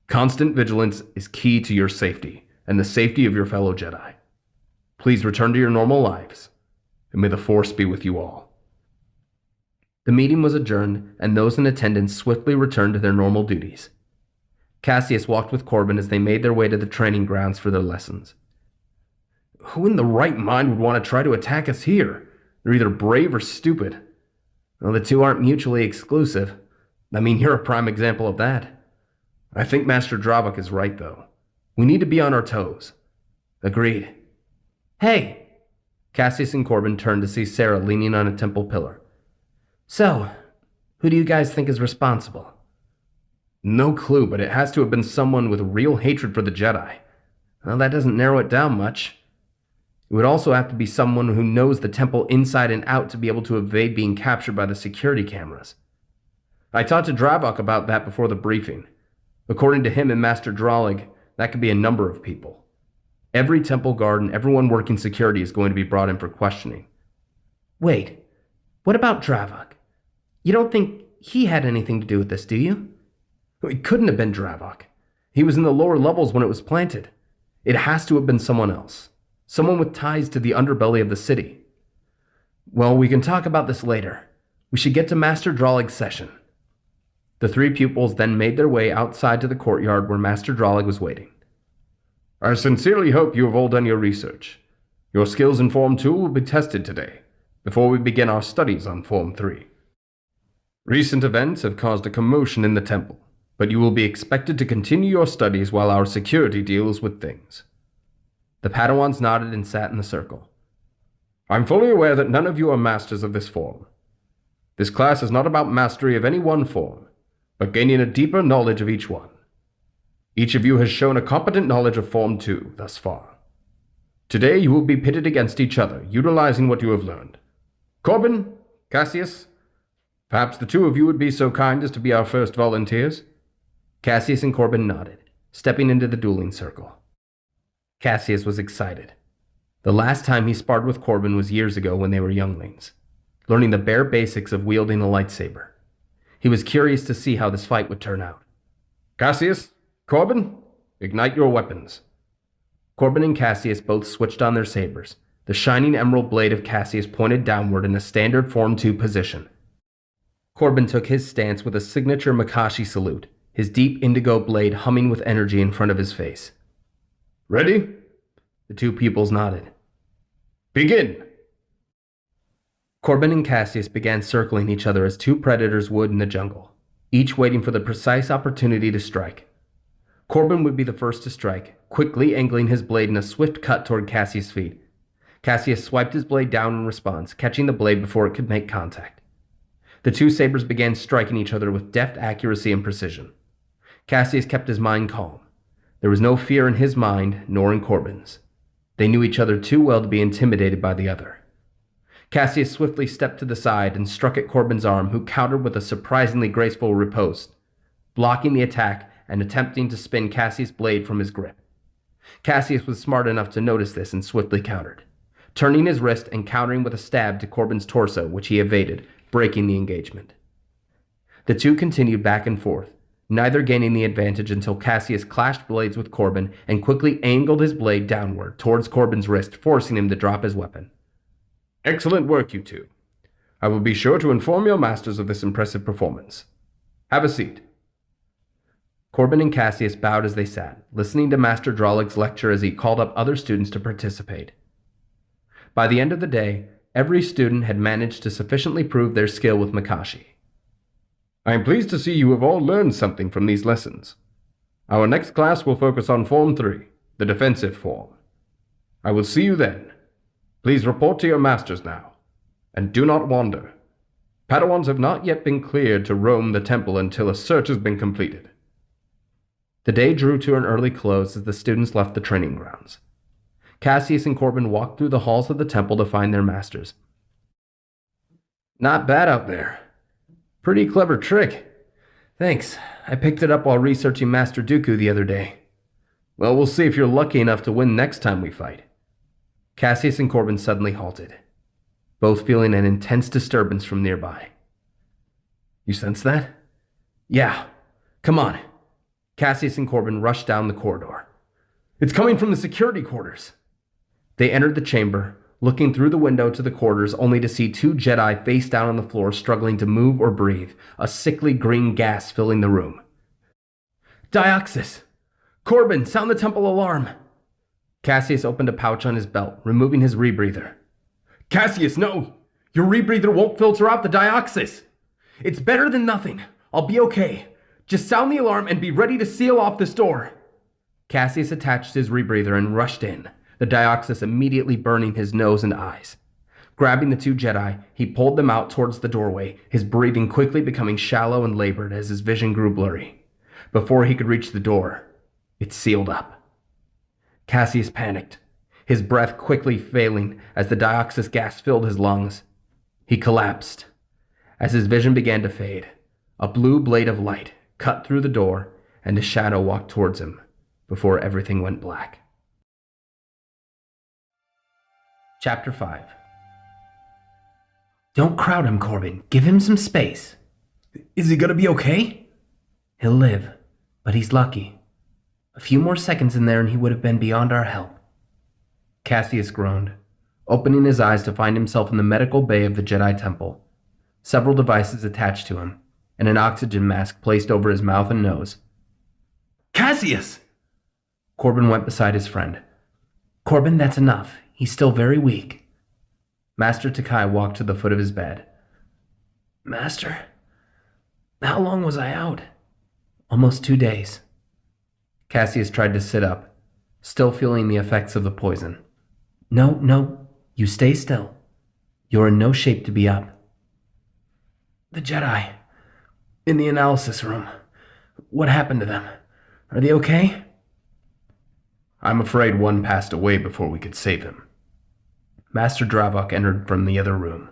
Constant vigilance is key to your safety and the safety of your fellow Jedi. Please return to your normal lives, and may the Force be with you all. The meeting was adjourned, and those in attendance swiftly returned to their normal duties. Caseus walked with Corbin as they made their way to the training grounds for their lessons. Who in the right mind would want to try to attack us here? They're either brave or stupid. Well, the two aren't mutually exclusive. I mean, you're a prime example of that. I think Master Dravok is right, though. We need to be on our toes. Agreed. Hey! Caseus and Corbin turned to see Sarah leaning on a temple pillar. So, who do you guys think is responsible? No clue, but it has to have been someone with real hatred for the Jedi. Well, that doesn't narrow it down much. It would also have to be someone who knows the temple inside and out to be able to evade being captured by the security cameras. I talked to Dravok about that before the briefing. According to him and Master Dralig, that could be a number of people. Every temple guard and everyone working security is going to be brought in for questioning. Wait, what about Dravok? You don't think he had anything to do with this, do you? It couldn't have been Dravok. He was in the lower levels when it was planted. It has to have been someone else. Someone with ties to the underbelly of the city. Well, we can talk about this later. We should get to Master Dralig's session. The three pupils then made their way outside to the courtyard where Master Dralig was waiting. I sincerely hope you have all done your research. Your skills in Form 2 will be tested today, before we begin our studies on Form 3. Recent events have caused a commotion in the temple, but you will be expected to continue your studies while our security deals with things. The Padawans nodded and sat in the circle. I'm fully aware that none of you are masters of this form. This class is not about mastery of any one form, but gaining a deeper knowledge of each one. Each of you has shown a competent knowledge of Form 2 thus far. Today you will be pitted against each other, utilizing what you have learned. Corbin, Caseus, perhaps the two of you would be so kind as to be our first volunteers? Caseus and Corbin nodded, stepping into the dueling circle. Caseus was excited. The last time he sparred with Corbin was years ago when they were younglings, learning the bare basics of wielding a lightsaber. He was curious to see how this fight would turn out. Caseus, Corbin, ignite your weapons. Corbin and Caseus both switched on their sabers. The shining emerald blade of Caseus pointed downward in a standard Form 2 position. Corbin took his stance with a signature Makashi salute, his deep indigo blade humming with energy in front of his face. Ready? The two pupils nodded. Begin! Corbin and Caseus began circling each other as two predators would in the jungle, each waiting for the precise opportunity to strike. Corbin would be the first to strike, quickly angling his blade in a swift cut toward Caseus' feet. Caseus swiped his blade down in response, catching the blade before it could make contact. The two sabers began striking each other with deft accuracy and precision. Caseus kept his mind calm. There was no fear in his mind, nor in Corbin's. They knew each other too well to be intimidated by the other. Caseus swiftly stepped to the side and struck at Corbin's arm, who countered with a surprisingly graceful riposte, blocking the attack and attempting to spin Caseus' blade from his grip. Caseus was smart enough to notice this and swiftly countered, turning his wrist and countering with a stab to Corbin's torso, which he evaded, breaking the engagement. The two continued back and forth, neither gaining the advantage until Caseus clashed blades with Corbin and quickly angled his blade downward towards Corbin's wrist, forcing him to drop his weapon. Excellent work, you two. I will be sure to inform your masters of this impressive performance. Have a seat. Corbin and Caseus bowed as they sat, listening to Master Dralig's lecture as he called up other students to participate. By the end of the day, every student had managed to sufficiently prove their skill with Makashi. I am pleased to see you have all learned something from these lessons. Our next class will focus on Form 3, the defensive form. I will see you then. Please report to your masters now, and do not wander. Padawans have not yet been cleared to roam the temple until a search has been completed. The day drew to an early close as the students left the training grounds. Caseus and Corbin walked through the halls of the temple to find their masters. Not bad out there. Pretty clever trick. Thanks. I picked it up while researching Master Dooku the other day. Well, we'll see if you're lucky enough to win next time we fight. Caseus and Corbin suddenly halted, both feeling an intense disturbance from nearby. You sense that? Yeah. Come on. Caseus and Corbin rushed down the corridor. It's coming from the security quarters. They entered the chamber, looking through the window to the quarters only to see two Jedi face down on the floor struggling to move or breathe, a sickly green gas filling the room. Dioxis! Corbin, sound the temple alarm! Caseus opened a pouch on his belt, removing his rebreather. Caseus, no! Your rebreather won't filter out the Dioxis! It's better than nothing. I'll be okay. Just sound the alarm and be ready to seal off this door. Caseus attached his rebreather and rushed in, the Dioxis immediately burning his nose and eyes. Grabbing the two Jedi, he pulled them out towards the doorway, his breathing quickly becoming shallow and labored as his vision grew blurry. Before he could reach the door, it sealed up. Caseus panicked, his breath quickly failing as the Dioxis gas filled his lungs. He collapsed. As his vision began to fade, a blue blade of light cut through the door and a shadow walked towards him before everything went black. Chapter 5. Don't crowd him, Corbin. Give him some space. Is he gonna be okay? He'll live, but he's lucky. A few more seconds in there and he would have been beyond our help. Caseus groaned, opening his eyes to find himself in the medical bay of the Jedi Temple. Several devices attached to him, and an oxygen mask placed over his mouth and nose. Caseus! Corbin went beside his friend. Corbin, that's enough. He's still very weak. Master Takai walked to the foot of his bed. Master, how long was I out? Almost 2 days. Caseus tried to sit up, still feeling the effects of the poison. No, you stay still. You're in no shape to be up. The Jedi, in the analysis room. What happened to them? Are they okay? I'm afraid one passed away before we could save him. Master Dravok entered from the other room.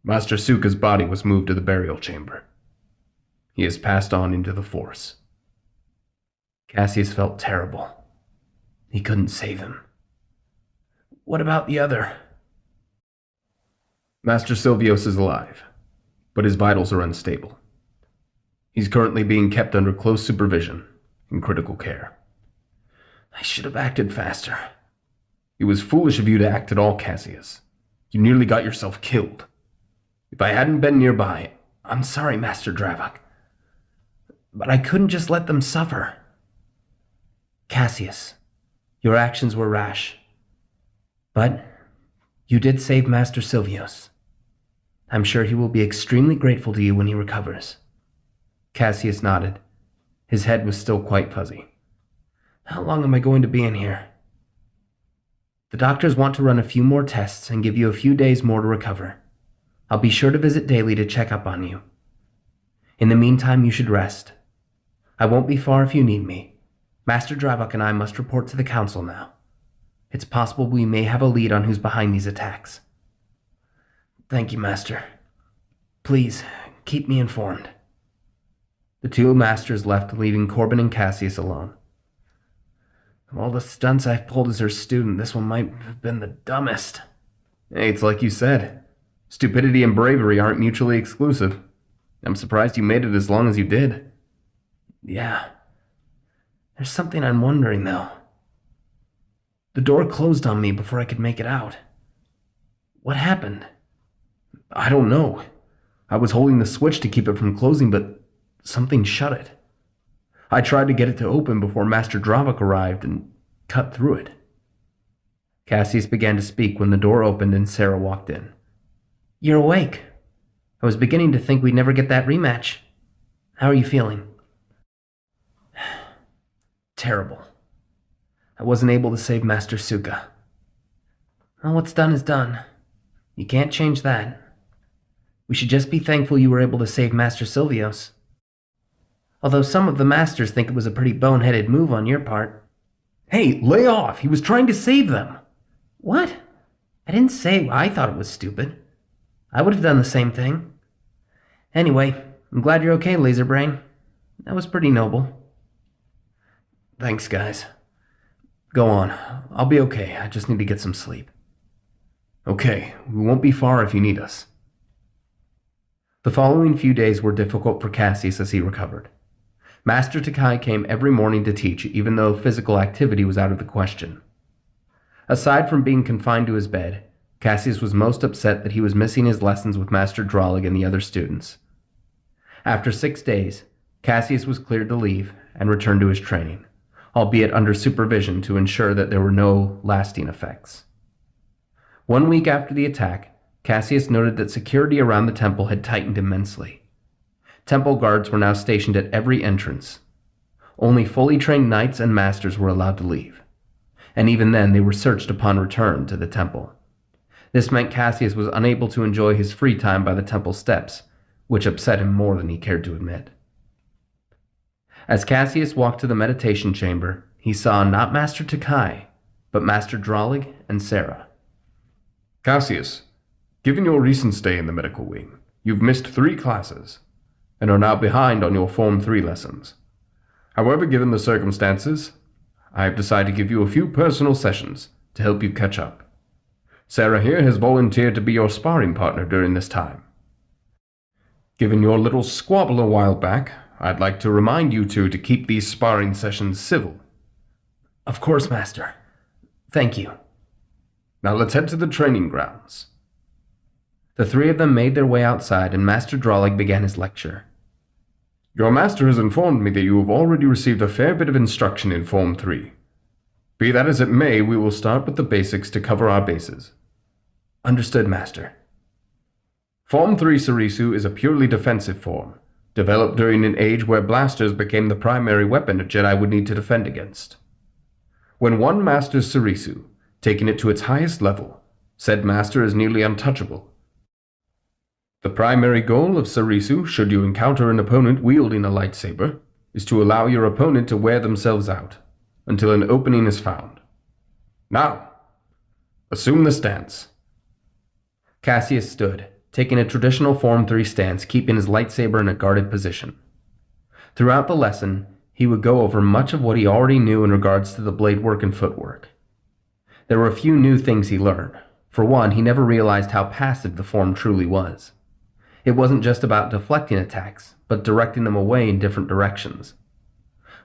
Master Suka's body was moved to the burial chamber. He has passed on into the Force. Caseus felt terrible. He couldn't save him. What about the other? Master Silvios is alive, but his vitals are unstable. He's currently being kept under close supervision in critical care. I should have acted faster. It was foolish of you to act at all, Caseus. You nearly got yourself killed. If I hadn't been nearby, I'm sorry, Master Dravok. But I couldn't just let them suffer. Caseus, your actions were rash. But you did save Master Silvios. I'm sure he will be extremely grateful to you when he recovers. Caseus nodded. His head was still quite fuzzy. How long am I going to be in here? The doctors want to run a few more tests and give you a few days more to recover. I'll be sure to visit daily to check up on you. In the meantime, you should rest. I won't be far if you need me. Master Dravok and I must report to the council now. It's possible we may have a lead on who's behind these attacks. Thank you, Master. Please, keep me informed. The two masters left, leaving Corbin and Caseus alone. Of all the stunts I've pulled as her student, this one might have been the dumbest. Hey, it's like you said. Stupidity and bravery aren't mutually exclusive. I'm surprised you made it as long as you did. Yeah. There's something I'm wondering, though. The door closed on me before I could make it out. What happened? I don't know. I was holding the switch to keep it from closing, but something shut it. I tried to get it to open before Master Dravok arrived and cut through it. Caseus began to speak when the door opened and Sarah walked in. You're awake. I was beginning to think we'd never get that rematch. How are you feeling? Terrible. I wasn't able to save Master Suka. Well, what's done is done. You can't change that. We should just be thankful you were able to save Master Silvios. Although some of the masters think it was a pretty boneheaded move on your part. Hey, lay off! He was trying to save them! What? I didn't say I thought it was stupid. I would have done the same thing. Anyway, I'm glad you're okay, Laserbrain. That was pretty noble. Thanks, guys. Go on. I'll be okay. I just need to get some sleep. Okay, we won't be far if you need us. The following few days were difficult for Caseus as he recovered. Master Takai came every morning to teach, even though physical activity was out of the question. Aside from being confined to his bed, Caseus was most upset that he was missing his lessons with Master Dralig and the other students. After 6 days, Caseus was cleared to leave and return to his training, albeit under supervision to ensure that there were no lasting effects. 1 week after the attack, Caseus noted that security around the temple had tightened immensely. Temple guards were now stationed at every entrance. Only fully trained knights and masters were allowed to leave, and even then they were searched upon return to the temple. This meant Caseus was unable to enjoy his free time by the temple steps, which upset him more than he cared to admit. As Caseus walked to the meditation chamber, he saw not Master Takai, but Master Dralig and Sarah. Caseus, given your recent stay in the medical wing, you've missed 3 classes, and are now behind on your Form 3 lessons. However, given the circumstances, I have decided to give you a few personal sessions to help you catch up. Sarah here has volunteered to be your sparring partner during this time. Given your little squabble a while back, I'd like to remind you two to keep these sparring sessions civil. Of course, Master. Thank you. Now let's head to the training grounds. The 3 of them made their way outside, and Master Dralig began his lecture. Your master has informed me that you have already received a fair bit of instruction in Form 3. Be that as it may, we will start with the basics to cover our bases. Understood, Master. Form 3 Sarisu is a purely defensive form, developed during an age where blasters became the primary weapon a Jedi would need to defend against. When one masters Sarisu, taking it to its highest level, said master is nearly untouchable. The primary goal of Sarisu, should you encounter an opponent wielding a lightsaber, is to allow your opponent to wear themselves out, until an opening is found. Now, assume the stance. Caseus stood, taking a traditional Form 3 stance, keeping his lightsaber in a guarded position. Throughout the lesson, he would go over much of what he already knew in regards to the blade work and footwork. There were a few new things he learned. For one, he never realized how passive the form truly was. It wasn't just about deflecting attacks, but directing them away in different directions.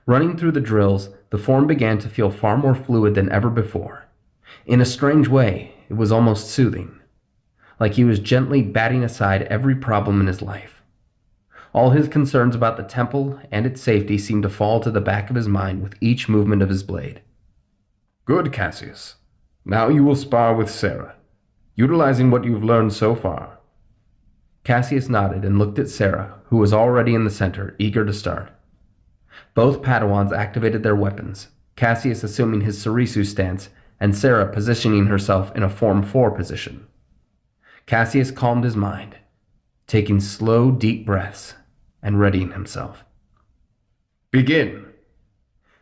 Running through the drills, the form began to feel far more fluid than ever before. In a strange way, it was almost soothing, like he was gently batting aside every problem in his life. All his concerns about the temple and its safety seemed to fall to the back of his mind with each movement of his blade. Good, Caseus. Now you will spar with Sarah, utilizing what you've learned so far. Caseus nodded and looked at Sarah, who was already in the center, eager to start. Both Padawans activated their weapons, Caseus assuming his Sarisu stance and Sarah positioning herself in a Form 4 position. Caseus calmed his mind, taking slow, deep breaths and readying himself. Begin!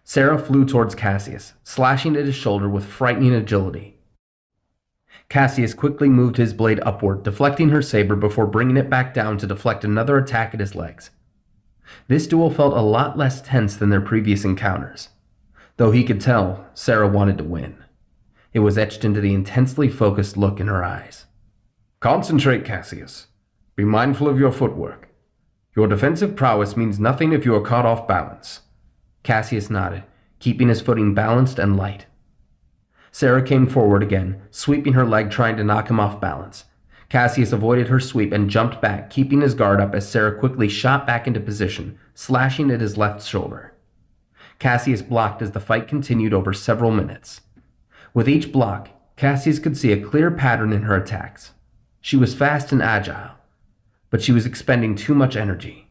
Sarah flew towards Caseus, slashing at his shoulder with frightening agility. Caseus quickly moved his blade upward, deflecting her saber before bringing it back down to deflect another attack at his legs. This duel felt a lot less tense than their previous encounters, though he could tell Sarah wanted to win. It was etched into the intensely focused look in her eyes. Concentrate, Caseus. Be mindful of your footwork. Your defensive prowess means nothing if you are caught off balance. Caseus nodded, keeping his footing balanced and light. Sarah came forward again, sweeping her leg trying to knock him off balance. Caseus avoided her sweep and jumped back, keeping his guard up as Sarah quickly shot back into position, slashing at his left shoulder. Caseus blocked as the fight continued over several minutes. With each block, Caseus could see a clear pattern in her attacks. She was fast and agile, but she was expending too much energy.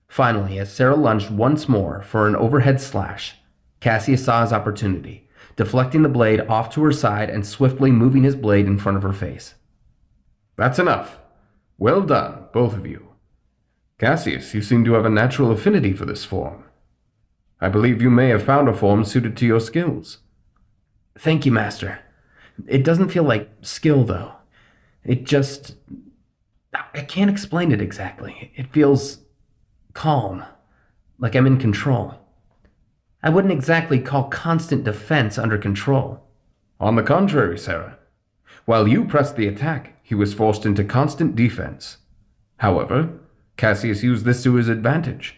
Finally, as Sarah lunged once more for an overhead slash, Caseus saw his opportunity, deflecting the blade off to her side and swiftly moving his blade in front of her face. That's enough. Well done, both of you. Caseus, you seem to have a natural affinity for this form. I believe you may have found a form suited to your skills. Thank you, Master. It doesn't feel like skill, though. I can't explain it exactly. It feels calm, like I'm in control. I wouldn't exactly call constant defense under control. On the contrary, Sarah. While you pressed the attack, he was forced into constant defense. However, Caseus used this to his advantage,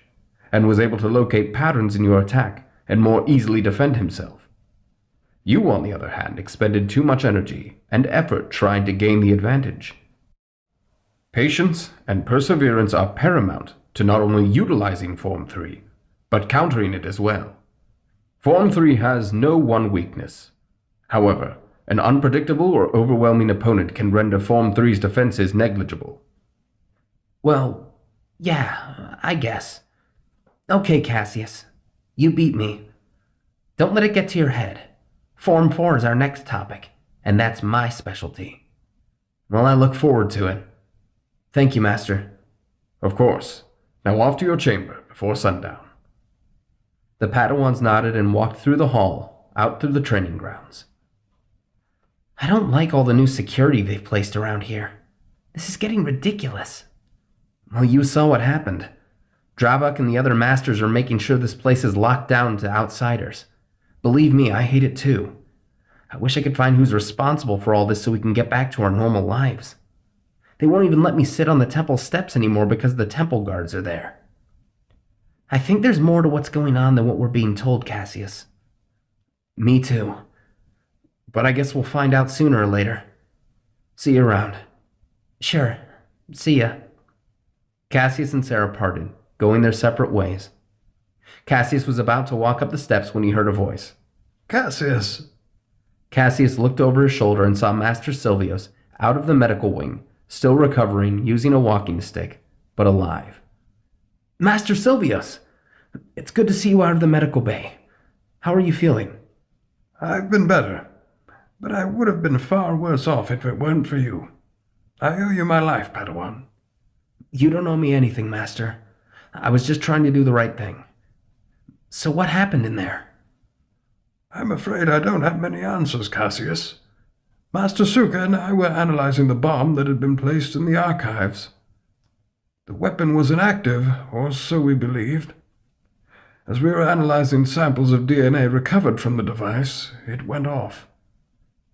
and was able to locate patterns in your attack and more easily defend himself. You, on the other hand, expended too much energy and effort trying to gain the advantage. Patience and perseverance are paramount to not only utilizing Form 3, but countering it as well. Form 3 has no one weakness. However, an unpredictable or overwhelming opponent can render Form 3's defenses negligible. Well, yeah, I guess. Okay, Caseus. You beat me. Don't let it get to your head. Form 4 is our next topic, and that's my specialty. Well, I look forward to it. Thank you, Master. Of course. Now off to your chamber before sundown. The Padawans nodded and walked through the hall, out through the training grounds. I don't like all the new security they've placed around here. This is getting ridiculous. Well, you saw what happened. Dravok and the other masters are making sure this place is locked down to outsiders. Believe me, I hate it too. I wish I could find who's responsible for all this so we can get back to our normal lives. They won't even let me sit on the temple steps anymore because the temple guards are there. I think there's more to what's going on than what we're being told, Caseus. Me too. But I guess we'll find out sooner or later. See you around. Sure. See ya. Caseus and Sarah parted, going their separate ways. Caseus was about to walk up the steps when he heard a voice. Caseus! Caseus looked over his shoulder and saw Master Silvios out of the medical wing, still recovering, using a walking stick, but alive. Master Silvios! It's good to see you out of the medical bay. How are you feeling? I've been better, but I would have been far worse off if it weren't for you. I owe you my life, Padawan. You don't owe me anything, Master. I was just trying to do the right thing. So what happened in there? I'm afraid I don't have many answers, Caseus. Master Suka and I were analyzing the bomb that had been placed in the archives. The weapon was inactive, or so we believed. As we were analyzing samples of DNA recovered from the device, it went off.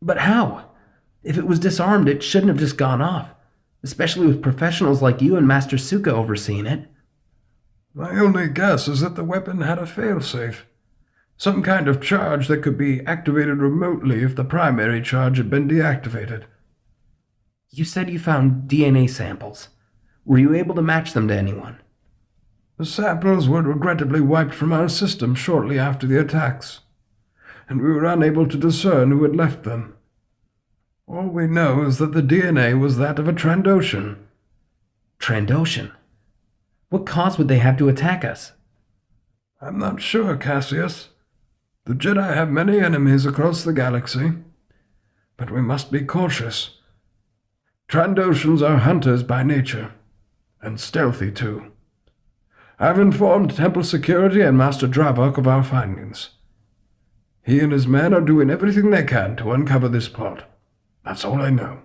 But how? If it was disarmed, it shouldn't have just gone off, especially with professionals like you and Master Suka overseeing it. My only guess is that the weapon had a failsafe. Some kind of charge that could be activated remotely if the primary charge had been deactivated. You said you found DNA samples. Were you able to match them to anyone? The samples were regrettably wiped from our system shortly after the attacks, and we were unable to discern who had left them. All we know is that the DNA was that of a Trandoshan. Trandoshan? What cause would they have to attack us? I'm not sure, Caseus. The Jedi have many enemies across the galaxy, but we must be cautious. Trandoshans are hunters by nature, and stealthy too. I've informed Temple Security and Master Dravok of our findings. He and his men are doing everything they can to uncover this plot. That's all I know.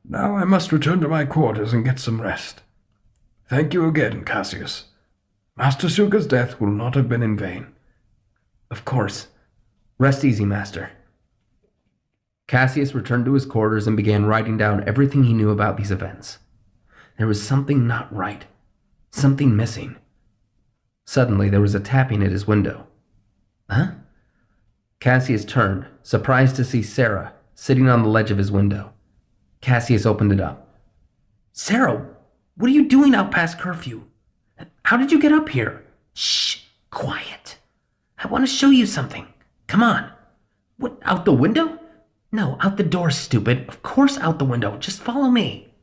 Now I must return to my quarters and get some rest. Thank you again, Caseus. Master Suka's death will not have been in vain. Of course. Rest easy, Master. Caseus returned to his quarters and began writing down everything he knew about these events. There was something not right. Something missing. Suddenly, there was a tapping at his window. Huh? Caseus turned, surprised to see Sarah sitting on the ledge of his window. Caseus opened it up. Sarah, what are you doing out past curfew? How did you get up here? Shh, quiet. I want to show you something. Come on. What, out the window? No, out the door, stupid. Of course out the window. Just follow me.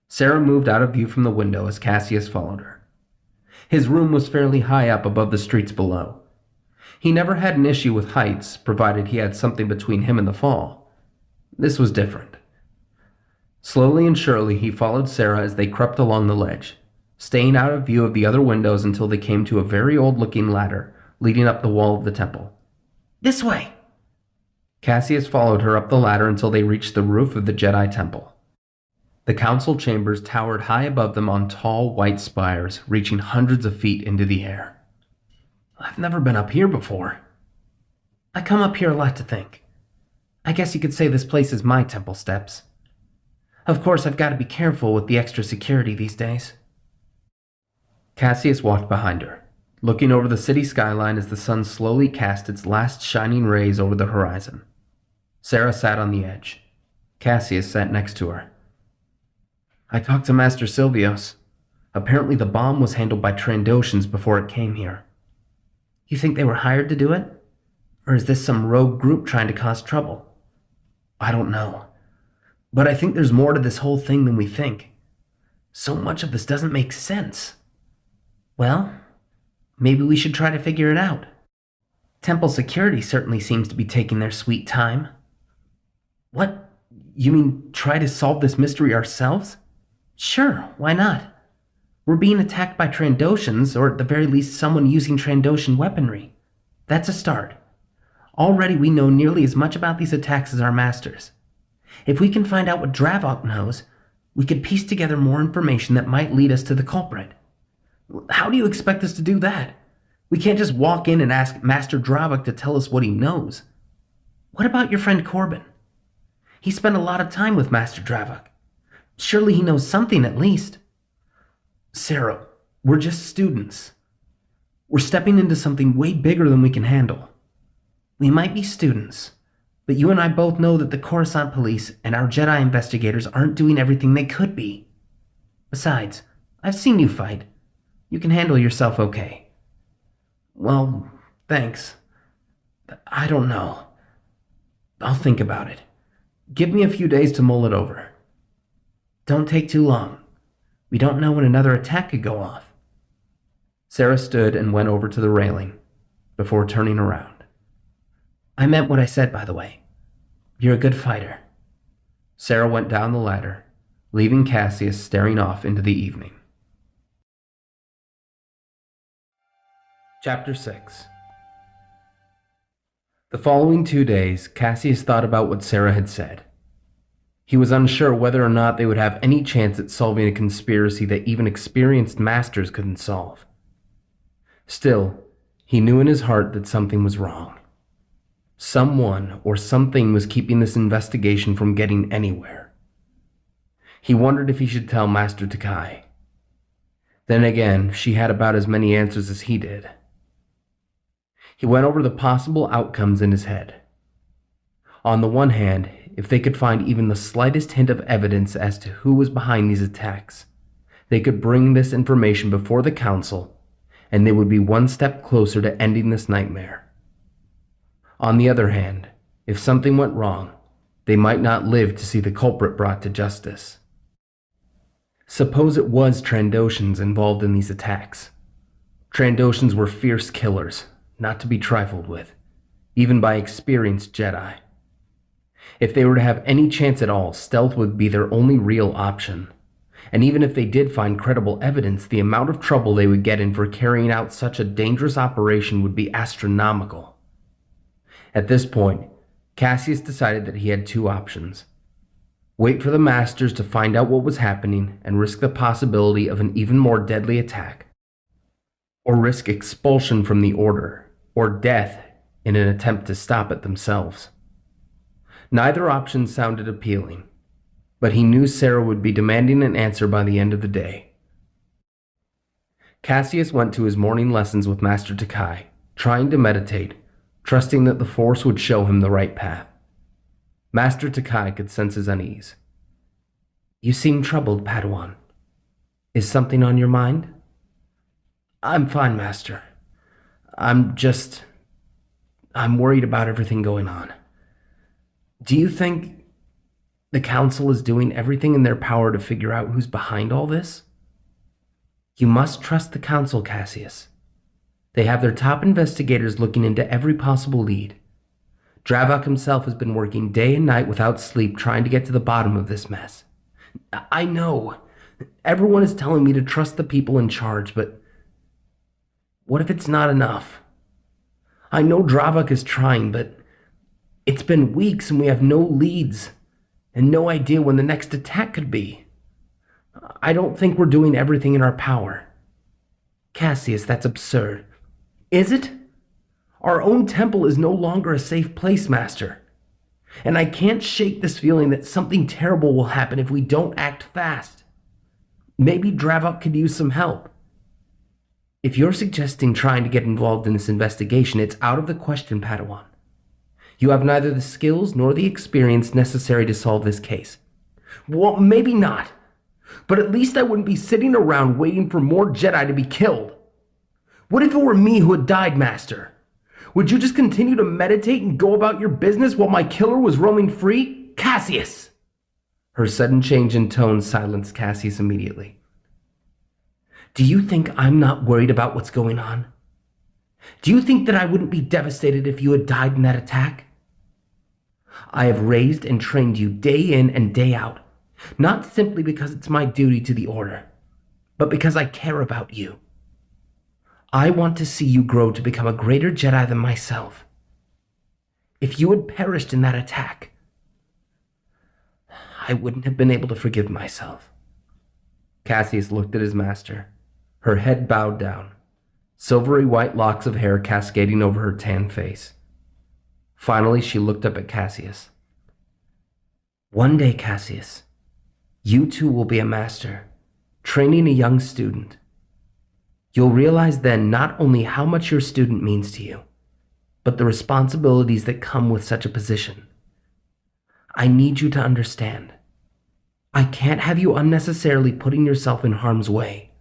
Sarah moved out of view from the window as Caseus followed her. His room was fairly high up above the streets below. He never had an issue with heights, provided he had something between him and the fall. This was different. Slowly and surely he followed Sarah as they crept along the ledge, staying out of view of the other windows until they came to a very old-looking ladder leading up the wall of the temple. This way! Caseus followed her up the ladder until they reached the roof of the Jedi temple. The council chambers towered high above them on tall, white spires, reaching hundreds of feet into the air. I've never been up here before. I come up here a lot to think. I guess you could say this place is my temple steps. Of course, I've got to be careful with the extra security these days. Caseus walked behind her, looking over the city skyline as the sun slowly cast its last shining rays over the horizon. Sarah sat on the edge. Caseus sat next to her. I talked to Master Silvios. Apparently the bomb was handled by Trandoshans before it came here. You think they were hired to do it? Or is this some rogue group trying to cause trouble? I don't know. But I think there's more to this whole thing than we think. So much of this doesn't make sense. Well, maybe we should try to figure it out. Temple security certainly seems to be taking their sweet time. What? You mean try to solve this mystery ourselves? Sure, why not? We're being attacked by Trandoshans, or at the very least someone using Trandoshan weaponry. That's a start. Already we know nearly as much about these attacks as our masters. If we can find out what Dravok knows, we could piece together more information that might lead us to the culprit. How do you expect us to do that? We can't just walk in and ask Master Dravok to tell us what he knows. What about your friend Corbin? He spent a lot of time with Master Dravok. Surely he knows something at least. Sarah, we're just students. We're stepping into something way bigger than we can handle. We might be students, but you and I both know that the Coruscant police and our Jedi investigators aren't doing everything they could be. Besides, I've seen you fight. You can handle yourself okay. Well, thanks. I don't know. I'll think about it. Give me a few days to mull it over. Don't take too long. We don't know when another attack could go off. Sarah stood and went over to the railing before turning around. I meant what I said, by the way. You're a good fighter. Sarah went down the ladder, leaving Caseus staring off into the evening. Chapter 6. The following 2 days, Caseus thought about what Sarah had said. He was unsure whether or not they would have any chance at solving a conspiracy that even experienced masters couldn't solve. Still, he knew in his heart that something was wrong. Someone or something was keeping this investigation from getting anywhere. He wondered if he should tell Master Takai. Then again, she had about as many answers as he did. He went over the possible outcomes in his head. On the one hand, if they could find even the slightest hint of evidence as to who was behind these attacks, they could bring this information before the council, and they would be one step closer to ending this nightmare. On the other hand, if something went wrong, they might not live to see the culprit brought to justice. Suppose it was Trandoshans involved in these attacks. Trandoshans were fierce killers, not to be trifled with, even by experienced Jedi. If they were to have any chance at all, stealth would be their only real option. And even if they did find credible evidence, the amount of trouble they would get in for carrying out such a dangerous operation would be astronomical. At this point, Caseus decided that he had 2 options. Wait for the masters to find out what was happening and risk the possibility of an even more deadly attack, or risk expulsion from the Order, or death in an attempt to stop it themselves. Neither option sounded appealing, but he knew Sarah would be demanding an answer by the end of the day. Caseus went to his morning lessons with Master Takai, trying to meditate, trusting that the Force would show him the right path. Master Takai could sense his unease. You seem troubled, Padawan. Is something on your mind? I'm fine, Master. I'm worried about everything going on. Do you think the Council is doing everything in their power to figure out who's behind all this? You must trust the Council, Caseus. They have their top investigators looking into every possible lead. Dravok himself has been working day and night without sleep trying to get to the bottom of this mess. I know. Everyone is telling me to trust the people in charge, but what if it's not enough? I know Dravok is trying, but it's been weeks and we have no leads and no idea when the next attack could be. I don't think we're doing everything in our power. Caseus, that's absurd. Is it? Our own temple is no longer a safe place, Master. And I can't shake this feeling that something terrible will happen if we don't act fast. Maybe Dravok could use some help. If you're suggesting trying to get involved in this investigation, it's out of the question, Padawan. You have neither the skills nor the experience necessary to solve this case. Well, maybe not. But at least I wouldn't be sitting around waiting for more Jedi to be killed. What if it were me who had died, Master? Would you just continue to meditate and go about your business while my killer was roaming free? Caseus! Her sudden change in tone silenced Caseus immediately. Do you think I'm not worried about what's going on? Do you think that I wouldn't be devastated if you had died in that attack? I have raised and trained you day in and day out, not simply because it's my duty to the Order, but because I care about you. I want to see you grow to become a greater Jedi than myself. If you had perished in that attack, I wouldn't have been able to forgive myself. Caseus looked at his master, her head bowed down, silvery white locks of hair cascading over her tan face. Finally, she looked up at Caseus. One day, Caseus, you too will be a master, training a young student. You'll realize then not only how much your student means to you, but the responsibilities that come with such a position. I need you to understand. I can't have you unnecessarily putting yourself in harm's way.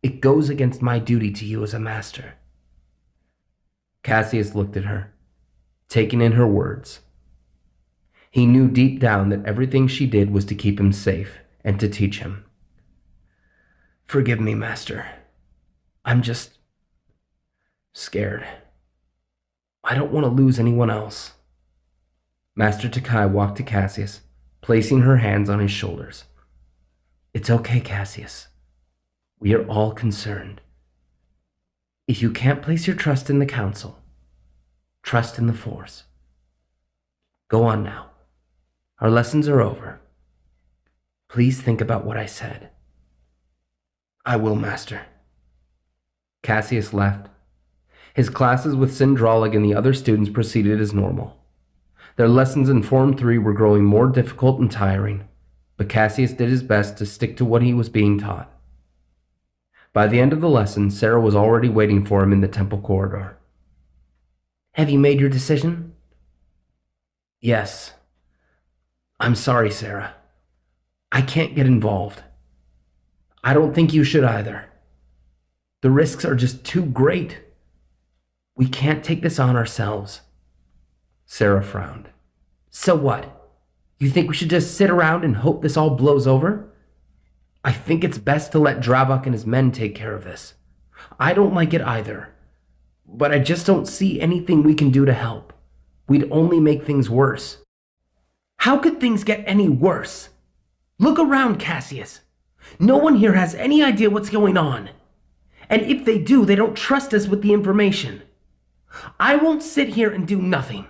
It goes against my duty to you as a master. Caseus looked at her, taking in her words. He knew deep down that everything she did was to keep him safe and to teach him. Forgive me, Master. I'm just scared. I don't want to lose anyone else. Master Takai walked to Caseus, placing her hands on his shoulders. It's okay, Caseus. We are all concerned. If you can't place your trust in the Council, Trust in the Force. Go on now. Our lessons are over. Please think about what I said. I will, Master. Caseus left. His classes with Sindralig and the other students proceeded as normal. Their lessons in Form 3 were growing more difficult and tiring, but Caseus did his best to stick to what he was being taught. By the end of the lesson, Sarah was already waiting for him in the temple corridor. Have you made your decision? Yes. I'm sorry, Sarah. I can't get involved. I don't think you should either. The risks are just too great. We can't take this on ourselves. Sarah frowned. So what? You think we should just sit around and hope this all blows over? I think it's best to let Dravok and his men take care of this. I don't like it either. But I just don't see anything we can do to help. We'd only make things worse. How could things get any worse? Look around, Caseus. No one here has any idea what's going on. And if they do, they don't trust us with the information. I won't sit here and do nothing.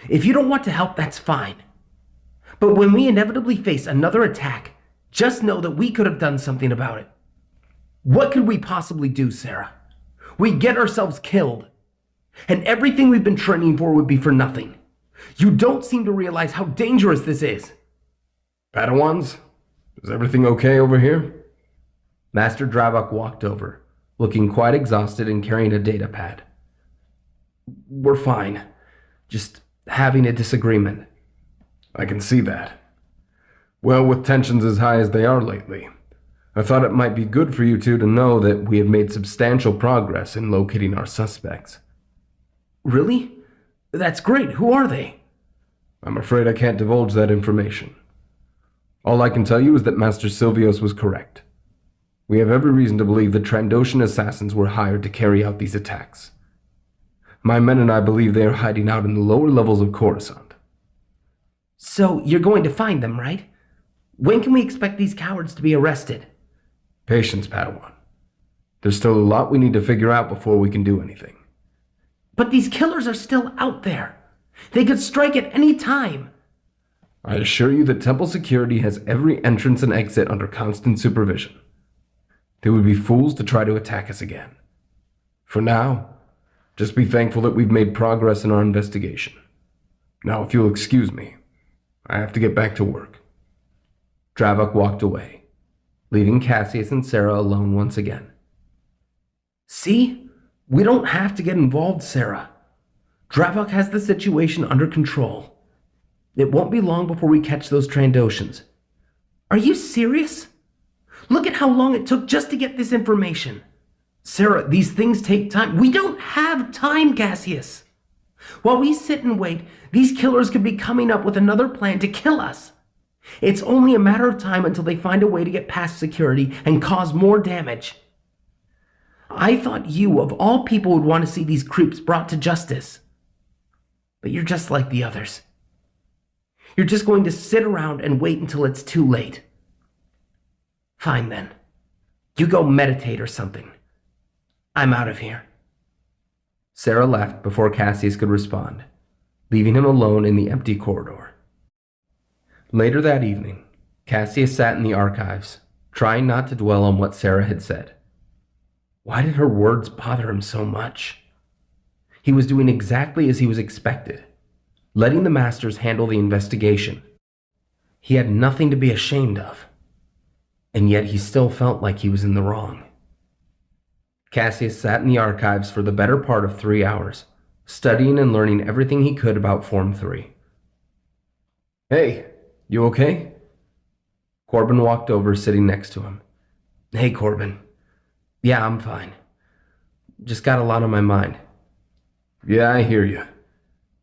If you don't want to help, that's fine. But when we inevitably face another attack, just know that we could have done something about it. What could we possibly do, Sarah? We get ourselves killed. And everything we've been training for would be for nothing. You don't seem to realize how dangerous this is. Padawans, is everything okay over here? Master Dravok walked over, looking quite exhausted and carrying a data pad. We're fine. Just having a disagreement. I can see that. Well, with tensions as high as they are lately, I thought it might be good for you two to know that we have made substantial progress in locating our suspects. Really? That's great. Who are they? I'm afraid I can't divulge that information. All I can tell you is that Master Silvios was correct. We have every reason to believe that Trandoshan assassins were hired to carry out these attacks. My men and I believe they are hiding out in the lower levels of Coruscant. So you're going to find them, right? When can we expect these cowards to be arrested? Patience, Padawan. There's still a lot we need to figure out before we can do anything. But these killers are still out there. They could strike at any time. I assure you that Temple Security has every entrance and exit under constant supervision. They would be fools to try to attack us again. For now, just be thankful that we've made progress in our investigation. Now, if you'll excuse me, I have to get back to work. Dravok walked away, leaving Caseus and Sarah alone once again. See? We don't have to get involved, Sarah. Dravok has the situation under control. It won't be long before we catch those Trandoshans. Are you serious? Look at how long it took just to get this information. Sarah, these things take time. We don't have time, Caseus. While we sit and wait, these killers could be coming up with another plan to kill us. It's only a matter of time until they find a way to get past security and cause more damage. I thought you, of all people, would want to see these creeps brought to justice. But you're just like the others. You're just going to sit around and wait until it's too late. Fine then. You go meditate or something. I'm out of here. Sarah left before Caseus could respond, leaving him alone in the empty corridor. Later that evening, Caseus sat in the archives, trying not to dwell on what Sarah had said. Why did her words bother him so much? He was doing exactly as he was expected, letting the masters handle the investigation. He had nothing to be ashamed of, and yet he still felt like he was in the wrong. Caseus sat in the archives for the better part of 3 hours, studying and learning everything he could about Form 3. Hey, you okay? Corbin walked over, sitting next to him. Hey, Corbin. Yeah, I'm fine. Just got a lot on my mind. Yeah, I hear you.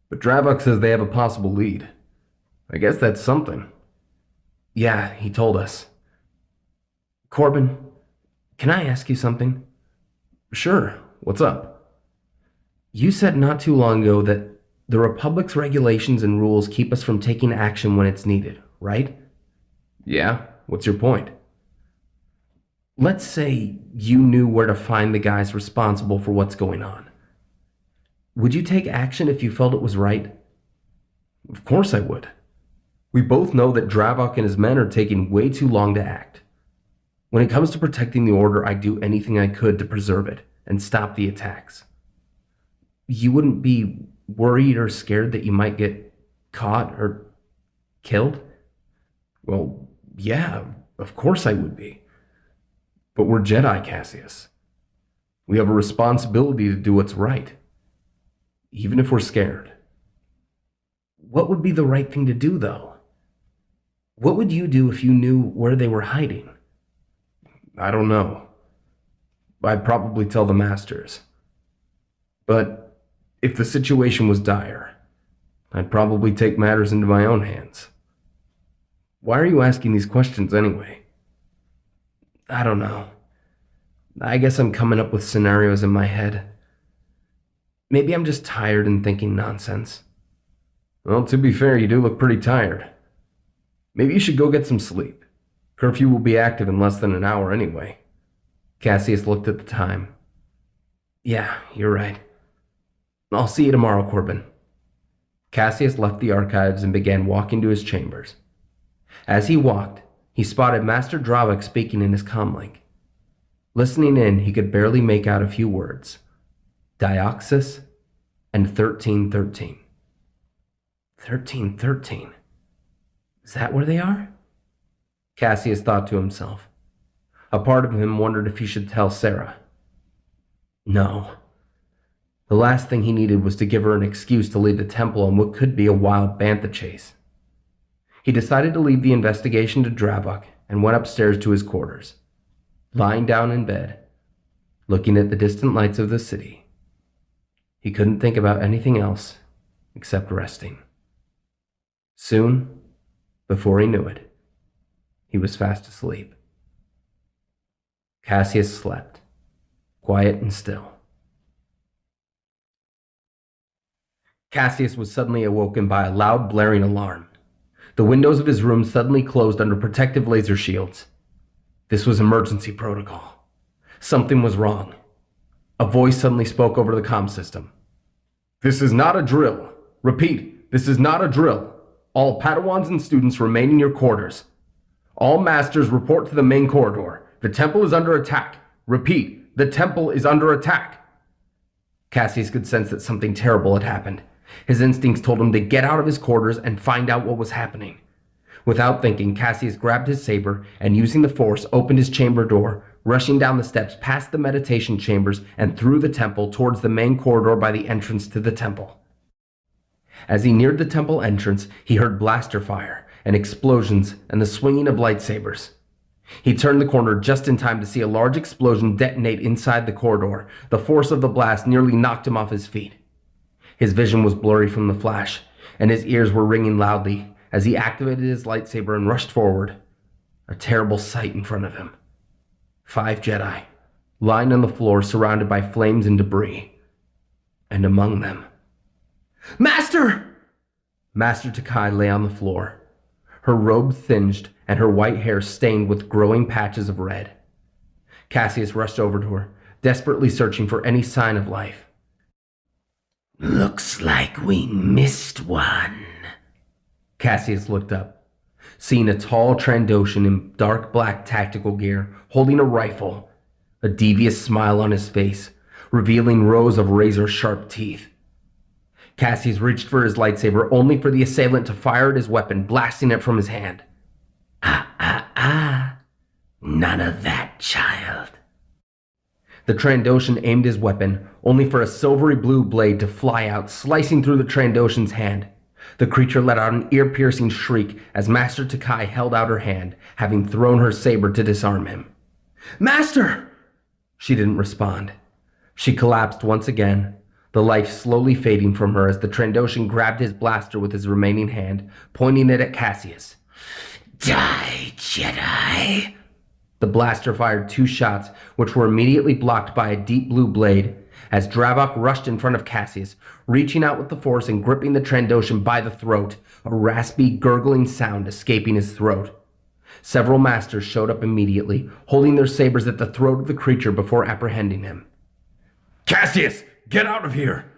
But Dravok says they have a possible lead. I guess that's something. Yeah, he told us. Corbin, can I ask you something? Sure, what's up? You said not too long ago that the Republic's regulations and rules keep us from taking action when it's needed, right? Yeah, what's your point? Let's say you knew where to find the guys responsible for what's going on. Would you take action if you felt it was right? Of course I would. We both know that Dravok and his men are taking way too long to act. When it comes to protecting the Order, I'd do anything I could to preserve it and stop the attacks. You wouldn't be worried or scared that you might get caught or killed? Well, yeah, of course I would be. But we're Jedi, Caseus. We have a responsibility to do what's right, even if we're scared. What would be the right thing to do, though? What would you do if you knew where they were hiding? I don't know. I'd probably tell the Masters. But if the situation was dire, I'd probably take matters into my own hands. Why are you asking these questions anyway? I don't know. I guess I'm coming up with scenarios in my head. Maybe I'm just tired and thinking nonsense. Well, to be fair, you do look pretty tired. Maybe you should go get some sleep. Curfew will be active in less than an hour anyway. Caseus looked at the time. Yeah, you're right. I'll see you tomorrow, Corbin. Caseus left the archives and began walking to his chambers. As he walked, he spotted Master Dravok speaking in his comlink. Listening in, he could barely make out a few words. Dioxys and 1313. 1313. Is that where they are? Caseus thought to himself. A part of him wondered if he should tell Sarah. No. The last thing he needed was to give her an excuse to leave the temple on what could be a wild bantha chase. He decided to leave the investigation to Dravok and went upstairs to his quarters. Lying down in bed, looking at the distant lights of the city, he couldn't think about anything else except resting. Soon, before he knew it, he was fast asleep. Caseus slept, quiet and still. Caseus was suddenly awoken by a loud blaring alarm. The windows of his room suddenly closed under protective laser shields. This was emergency protocol. Something was wrong. A voice suddenly spoke over the comm system. This is not a drill. Repeat, this is not a drill. All Padawans and students remain in your quarters. All masters report to the main corridor. The temple is under attack. Repeat, the temple is under attack. Cassius could sense that something terrible had happened. His instincts told him to get out of his quarters and find out what was happening. Without thinking, Cassius grabbed his saber and, using the force, opened his chamber door, rushing down the steps past the meditation chambers and through the temple towards the main corridor by the entrance to the temple. As he neared the temple entrance, he heard blaster fire and explosions and the swinging of lightsabers. He turned the corner just in time to see a large explosion detonate inside the corridor. The force of the blast nearly knocked him off his feet. His vision was blurry from the flash, and his ears were ringing loudly as he activated his lightsaber and rushed forward. A terrible sight in front of him. 5 Jedi, lying on the floor surrounded by flames and debris. And among them, Master! Master Takai lay on the floor, her robe singed and her white hair stained with growing patches of red. Cassius rushed over to her, desperately searching for any sign of life. Looks like we missed one. Cassius looked up, seeing a tall Trandoshan in dark black tactical gear, holding a rifle, a devious smile on his face, revealing rows of razor-sharp teeth. Cassius reached for his lightsaber, only for the assailant to fire at his weapon, blasting it from his hand. None of that, child. The Trandoshan aimed his weapon, only for a silvery blue blade to fly out, slicing through the Trandoshan's hand. The creature let out an ear-piercing shriek as Master Takai held out her hand, having thrown her saber to disarm him. Master! She didn't respond. She collapsed once again, the life slowly fading from her as the Trandoshan grabbed his blaster with his remaining hand, pointing it at Cassius. Die, Jedi! The blaster fired 2 shots, which were immediately blocked by a deep blue blade, as Dravok rushed in front of Cassius, reaching out with the force and gripping the Trandoshan by the throat, a raspy, gurgling sound escaping his throat. Several masters showed up immediately, holding their sabers at the throat of the creature before apprehending him. Cassius, get out of here!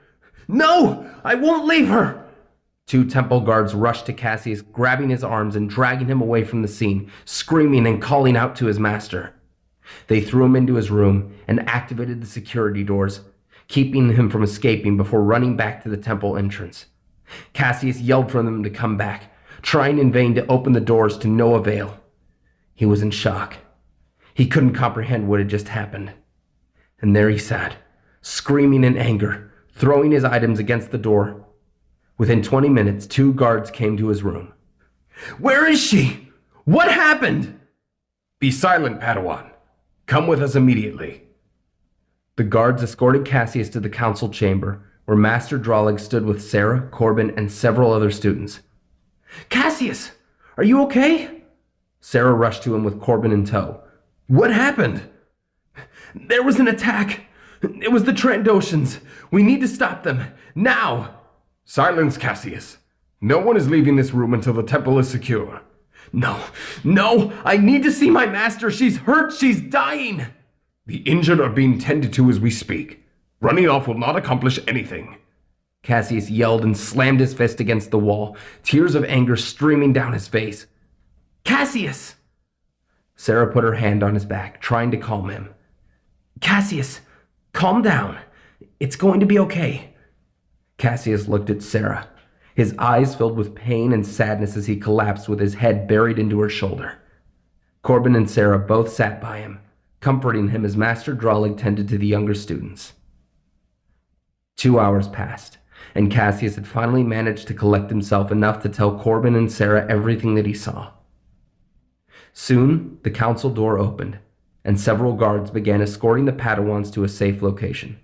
No! I won't leave her! Two temple guards rushed to Caseus, grabbing his arms and dragging him away from the scene, screaming and calling out to his master. They threw him into his room and activated the security doors, keeping him from escaping before running back to the temple entrance. Caseus yelled for them to come back, trying in vain to open the doors to no avail. He was in shock. He couldn't comprehend what had just happened. And there he sat, screaming in anger, throwing his items against the door. Within 20 minutes, two guards came to his room. "Where is she? What happened?" "Be silent, Padawan. Come with us immediately." The guards escorted Caseus to the council chamber, where Master Drollig stood with Sarah, Corbin, and several other students. "Caseus, are you okay?" Sarah rushed to him with Corbin in tow. "What happened?" "There was an attack. It was the Trandoshans. We need to stop them. Now!" "Silence, Caseus. No one is leaving this room until the temple is secure." No! I need to see my master. She's hurt. She's dying." "The injured are being tended to as we speak. Running off will not accomplish anything." Caseus yelled and slammed his fist against the wall, tears of anger streaming down his face. "Caseus!" Sarah put her hand on his back, trying to calm him. "Caseus, calm down. It's going to be okay." Caseus looked at Sarah, his eyes filled with pain and sadness as he collapsed with his head buried into her shoulder. Corbin and Sarah both sat by him, comforting him as Master Drollig tended to the younger students. 2 hours passed, and Caseus had finally managed to collect himself enough to tell Corbin and Sarah everything that he saw. Soon, the council door opened, and several guards began escorting the Padawans to a safe location.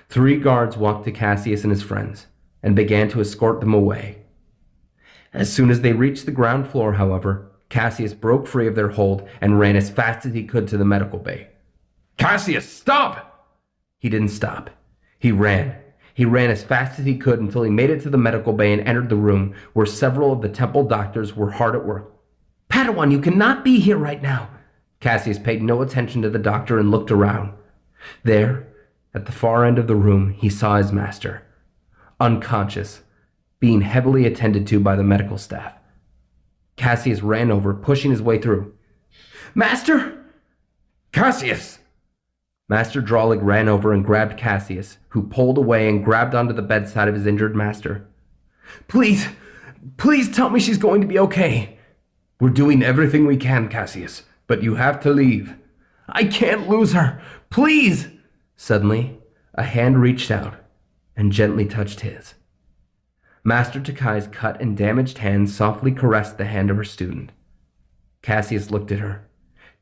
3 guards walked to Caseus and his friends, and began to escort them away. As soon as they reached the ground floor, however, Caseus broke free of their hold and ran as fast as he could to the medical bay. "Caseus, stop!" He didn't stop. He ran. He ran as fast as he could until he made it to the medical bay and entered the room where several of the temple doctors were hard at work. "Padawan, you cannot be here right now." Caseus paid no attention to the doctor and looked around. There, at the far end of the room, he saw his master, unconscious, being heavily attended to by the medical staff. Caseus ran over, pushing his way through. "Master!" "Caseus!" Master Drollig ran over and grabbed Caseus, who pulled away and grabbed onto the bedside of his injured master. Please tell me she's going to be okay." "We're doing everything we can, Caseus, but you have to leave." "I can't lose her. Please!" Suddenly, a hand reached out and gently touched his. Master Takai's cut and damaged hand softly caressed the hand of her student. Caseus looked at her,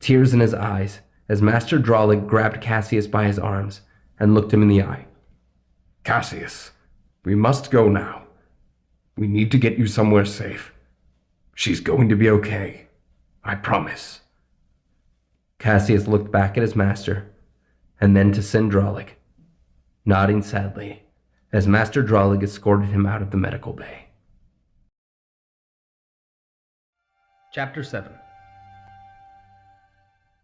tears in his eyes, as Master Drollig grabbed Caseus by his arms and looked him in the eye. "Caseus, we must go now. We need to get you somewhere safe. She's going to be okay. I promise." Caseus looked back at his master, and then to Sin Drollig, nodding sadly as Master Drollig escorted him out of the medical bay. Chapter 7.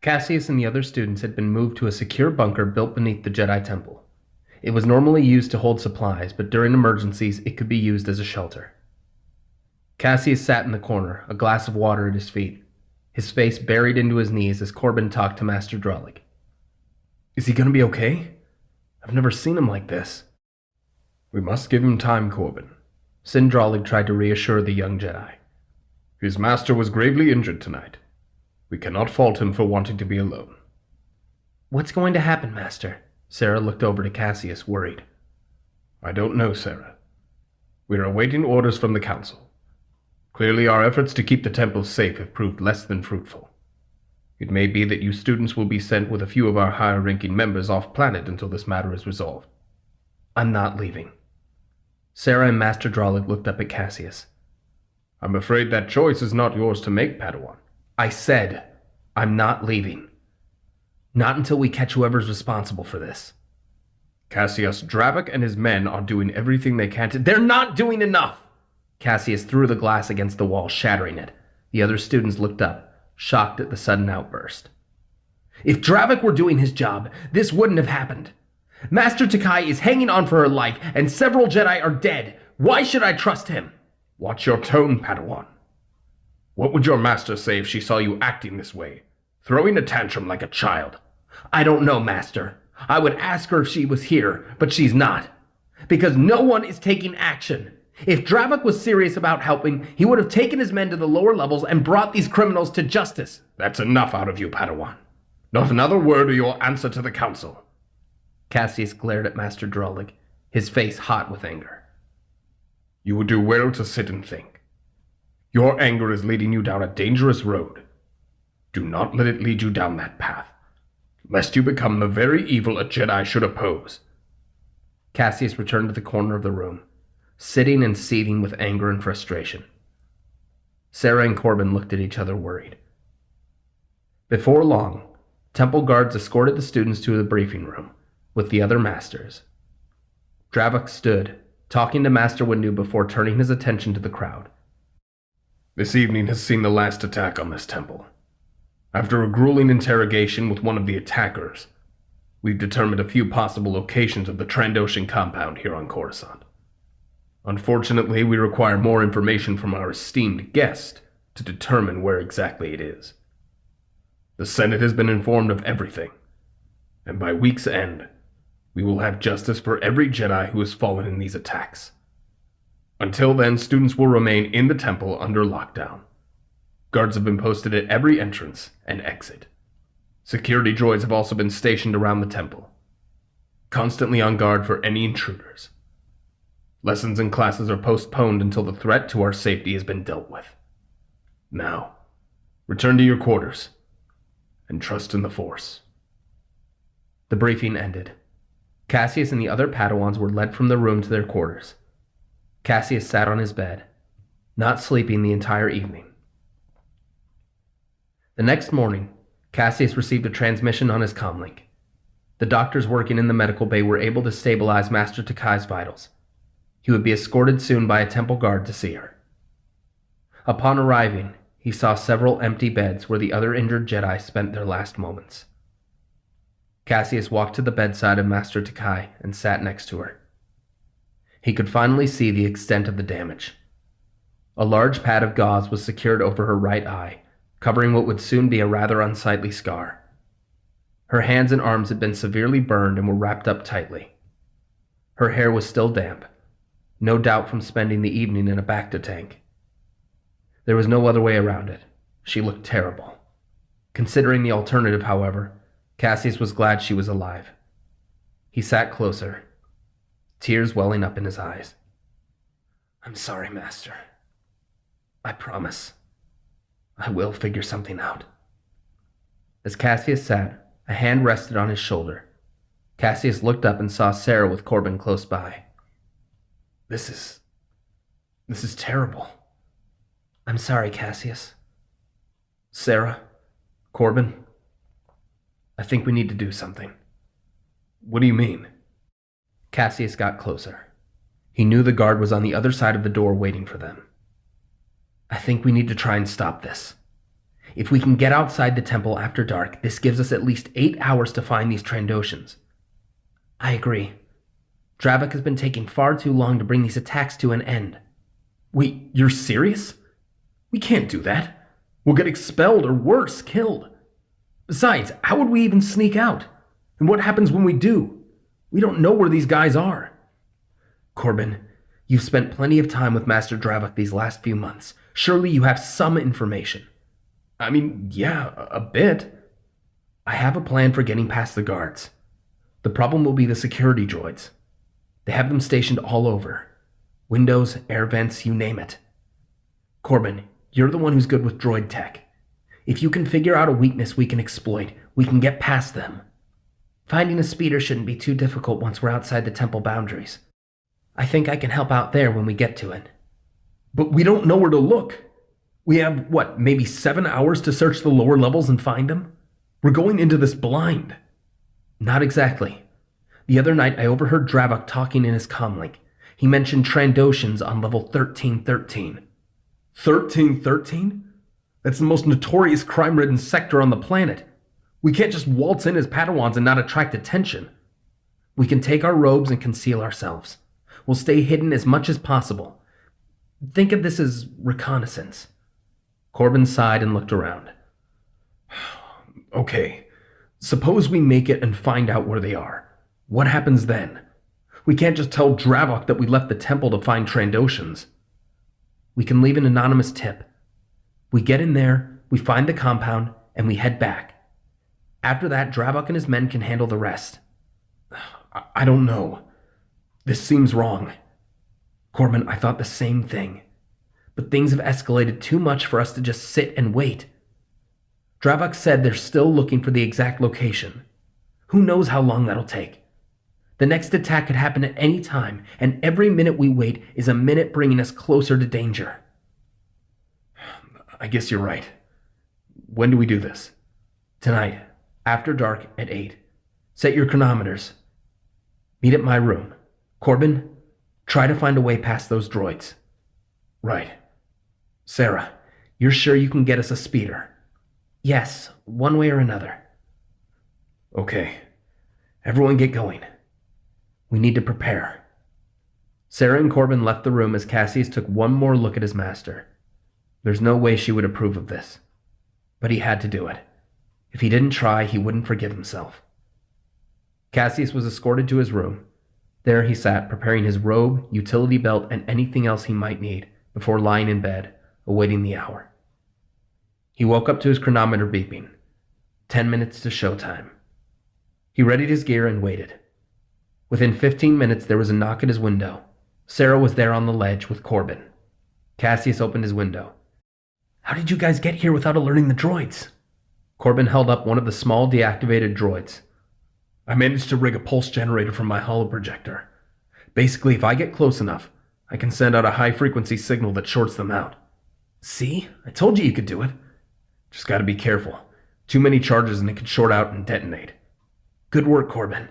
Caseus and the other students had been moved to a secure bunker built beneath the Jedi Temple. It was normally used to hold supplies, but during emergencies it could be used as a shelter. Caseus sat in the corner, a glass of water at his feet, his face buried into his knees as Corbin talked to Master Drollig. "Is he going to be okay? I've never seen him like this." "We must give him time, Corbin." Sin Drollig tried to reassure the young Jedi. "His master was gravely injured tonight. We cannot fault him for wanting to be alone." "What's going to happen, Master?" Sarah looked over to Caseus, worried. "I don't know, Sarah. We are awaiting orders from the council. Clearly our efforts to keep the temple safe have proved less than fruitful. It may be that you students will be sent with a few of our higher-ranking members off-planet until this matter is resolved." "I'm not leaving." Sarah and Master Drollig looked up at Caseus. "I'm afraid that choice is not yours to make, Padawan." "I said, I'm not leaving. Not until we catch whoever's responsible for this." "Caseus, Dravik and his men are doing everything they can to—" "They're not doing enough!" Caseus threw the glass against the wall, shattering it. The other students looked up, shocked at the sudden outburst. "If Dravik were doing his job, this wouldn't have happened. Master Takai is hanging on for her life, and several Jedi are dead. Why should I trust him? Watch your tone, Padawan. What would your master say if she saw you acting this way, throwing a tantrum like a child? I don't know, Master. I would ask her if she was here, but she's not. Because no one is taking action. If Dravok was serious about helping, he would have taken his men to the lower levels and brought these criminals to justice. That's enough out of you, Padawan. Not another word or you'll answer to the council. Caseus glared at Master Drollig, his face hot with anger. You would do well to sit and think. Your anger is leading you down a dangerous road. Do not let it lead you down that path, lest you become the very evil a Jedi should oppose. Caseus returned to the corner of the room, sitting and seething with anger and frustration. Sarah and Corbin looked at each other worried. Before long, temple guards escorted the students to the briefing room with the other masters. Dravok stood, talking to Master Windu before turning his attention to the crowd. This evening has seen the last attack on this temple. After a grueling interrogation with one of the attackers, we've determined a few possible locations of the Trandoshan compound here on Coruscant. Unfortunately, we require more information from our esteemed guest to determine where exactly it is. The Senate has been informed of everything, and by week's end, we will have justice for every Jedi who has fallen in these attacks. Until then, students will remain in the temple under lockdown. Guards have been posted at every entrance and exit. Security droids have also been stationed around the temple, constantly on guard for any intruders. Lessons and classes are postponed until the threat to our safety has been dealt with. Now, return to your quarters and trust in the Force. The briefing ended. Caseus and the other Padawans were led from the room to their quarters. Caseus sat on his bed, not sleeping the entire evening. The next morning, Caseus received a transmission on his comlink. The doctors working in the medical bay were able to stabilize Master Takai's vitals. He would be escorted soon by a temple guard to see her. Upon arriving, he saw several empty beds where the other injured Jedi spent their last moments. Caseus walked to the bedside of Master Takai and sat next to her. He could finally see the extent of the damage. A large pad of gauze was secured over her right eye, covering what would soon be a rather unsightly scar. Her hands and arms had been severely burned and were wrapped up tightly. Her hair was still damp, no doubt from spending the evening in a Bacta tank. There was no other way around it. She looked terrible. Considering the alternative, however, Caseus was glad she was alive. He sat closer, tears welling up in his eyes. "I'm sorry, Master. I promise. I will figure something out." As Caseus sat, a hand rested on his shoulder. Caseus looked up and saw Sarah with Corbin close by. This is terrible." "I'm sorry, Caseus." "Sarah, Corbin, I think we need to do something." What do you mean? Caseus got closer. He knew the guard was on the other side of the door waiting for them. "I think we need to try and stop this. If we can get outside the temple after dark, this gives us at least 8 hours to find these Trandoshans." "I agree. Dravok has been taking far too long to bring these attacks to an end." Wait, you're serious? We can't do that. We'll get expelled or worse, killed. Besides, how would we even sneak out? And what happens when we do? We don't know where these guys are. "Corbin, you've spent plenty of time with Master Dravok these last few months. Surely you have some information." I mean, yeah, a bit. "I have a plan for getting past the guards. The problem will be the security droids. They have them stationed all over. Windows, air vents, you name it. Corbin, you're the one who's good with droid tech. If you can figure out a weakness we can exploit, we can get past them. Finding a speeder shouldn't be too difficult once we're outside the temple boundaries. I think I can help out there when we get to it." But we don't know where to look. We have, maybe 7 hours to search the lower levels and find them? We're going into this blind. "Not exactly. The other night I overheard Dravok talking in his comlink. He mentioned Trandoshans on level 1313. 1313? That's the most notorious crime-ridden sector on the planet. We can't just waltz in as Padawans and not attract attention. We can take our robes and conceal ourselves. We'll stay hidden as much as possible. Think of this as reconnaissance." Corbin sighed and looked around. "Okay, suppose we make it and find out where they are. What happens then? We can't just tell Dravok that we left the temple to find Trandoshans." "We can leave an anonymous tip. We get in there, we find the compound, and we head back. After that, Dravok and his men can handle the rest." "I don't know. This seems wrong." "Corbin, I thought the same thing. But things have escalated too much for us to just sit and wait. Dravok said they're still looking for the exact location. Who knows how long that'll take? The next attack could happen at any time, and every minute we wait is a minute bringing us closer to danger." "I guess you're right. When do we do this?" "Tonight, after dark at 8. Set your chronometers. Meet at my room. Corbin, try to find a way past those droids." "Right. Sarah, you're sure you can get us a speeder?" "Yes, one way or another." "Okay. Everyone get going. We need to prepare." Sarah and Corbin left the room as Caseus took one more look at his master. There's no way she would approve of this. But he had to do it. If he didn't try, he wouldn't forgive himself. Caseus was escorted to his room. There he sat, preparing his robe, utility belt, and anything else he might need before lying in bed, awaiting the hour. He woke up to his chronometer beeping. 10 minutes to showtime. He readied his gear and waited. Within 15 minutes, there was a knock at his window. Sarah was there on the ledge with Corbin. Caseus opened his window. "How did you guys get here without alerting the droids?" Corbin held up one of the small deactivated droids. "I managed to rig a pulse generator from my holoprojector. Basically, if I get close enough, I can send out a high-frequency signal that shorts them out." "See? I told you could do it. Just gotta be careful. Too many charges and it could short out and detonate." "Good work, Corbin."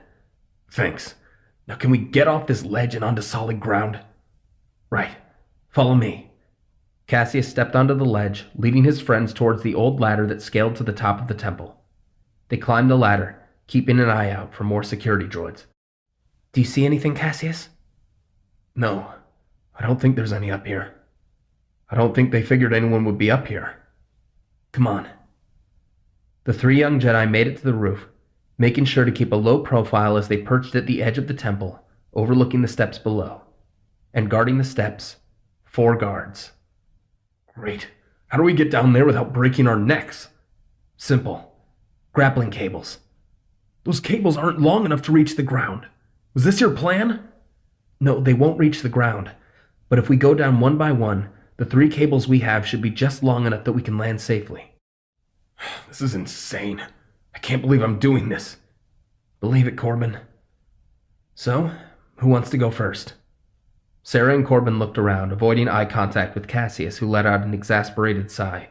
"Thanks. Now can we get off this ledge and onto solid ground?" "Right. Follow me." Caseus stepped onto the ledge, leading his friends towards the old ladder that scaled to the top of the temple. They climbed the ladder, keeping an eye out for more security droids. "Do you see anything, Caseus?" "No. I don't think there's any up here. I don't think they figured anyone would be up here. Come on." The three young Jedi made it to the roof, making sure to keep a low profile as they perched at the edge of the temple, overlooking the steps below. And guarding the steps, 4 guards. "Great. How do we get down there without breaking our necks?" "Simple. Grappling cables." "Those cables aren't long enough to reach the ground. Was this your plan?" "No, they won't reach the ground. But if we go down one by one, the 3 cables we have should be just long enough that we can land safely." "This is insane. I can't believe I'm doing this." "Believe it, Corbin." "So, who wants to go first?" Sarah and Corbin looked around, avoiding eye contact with Caseus, who let out an exasperated sigh.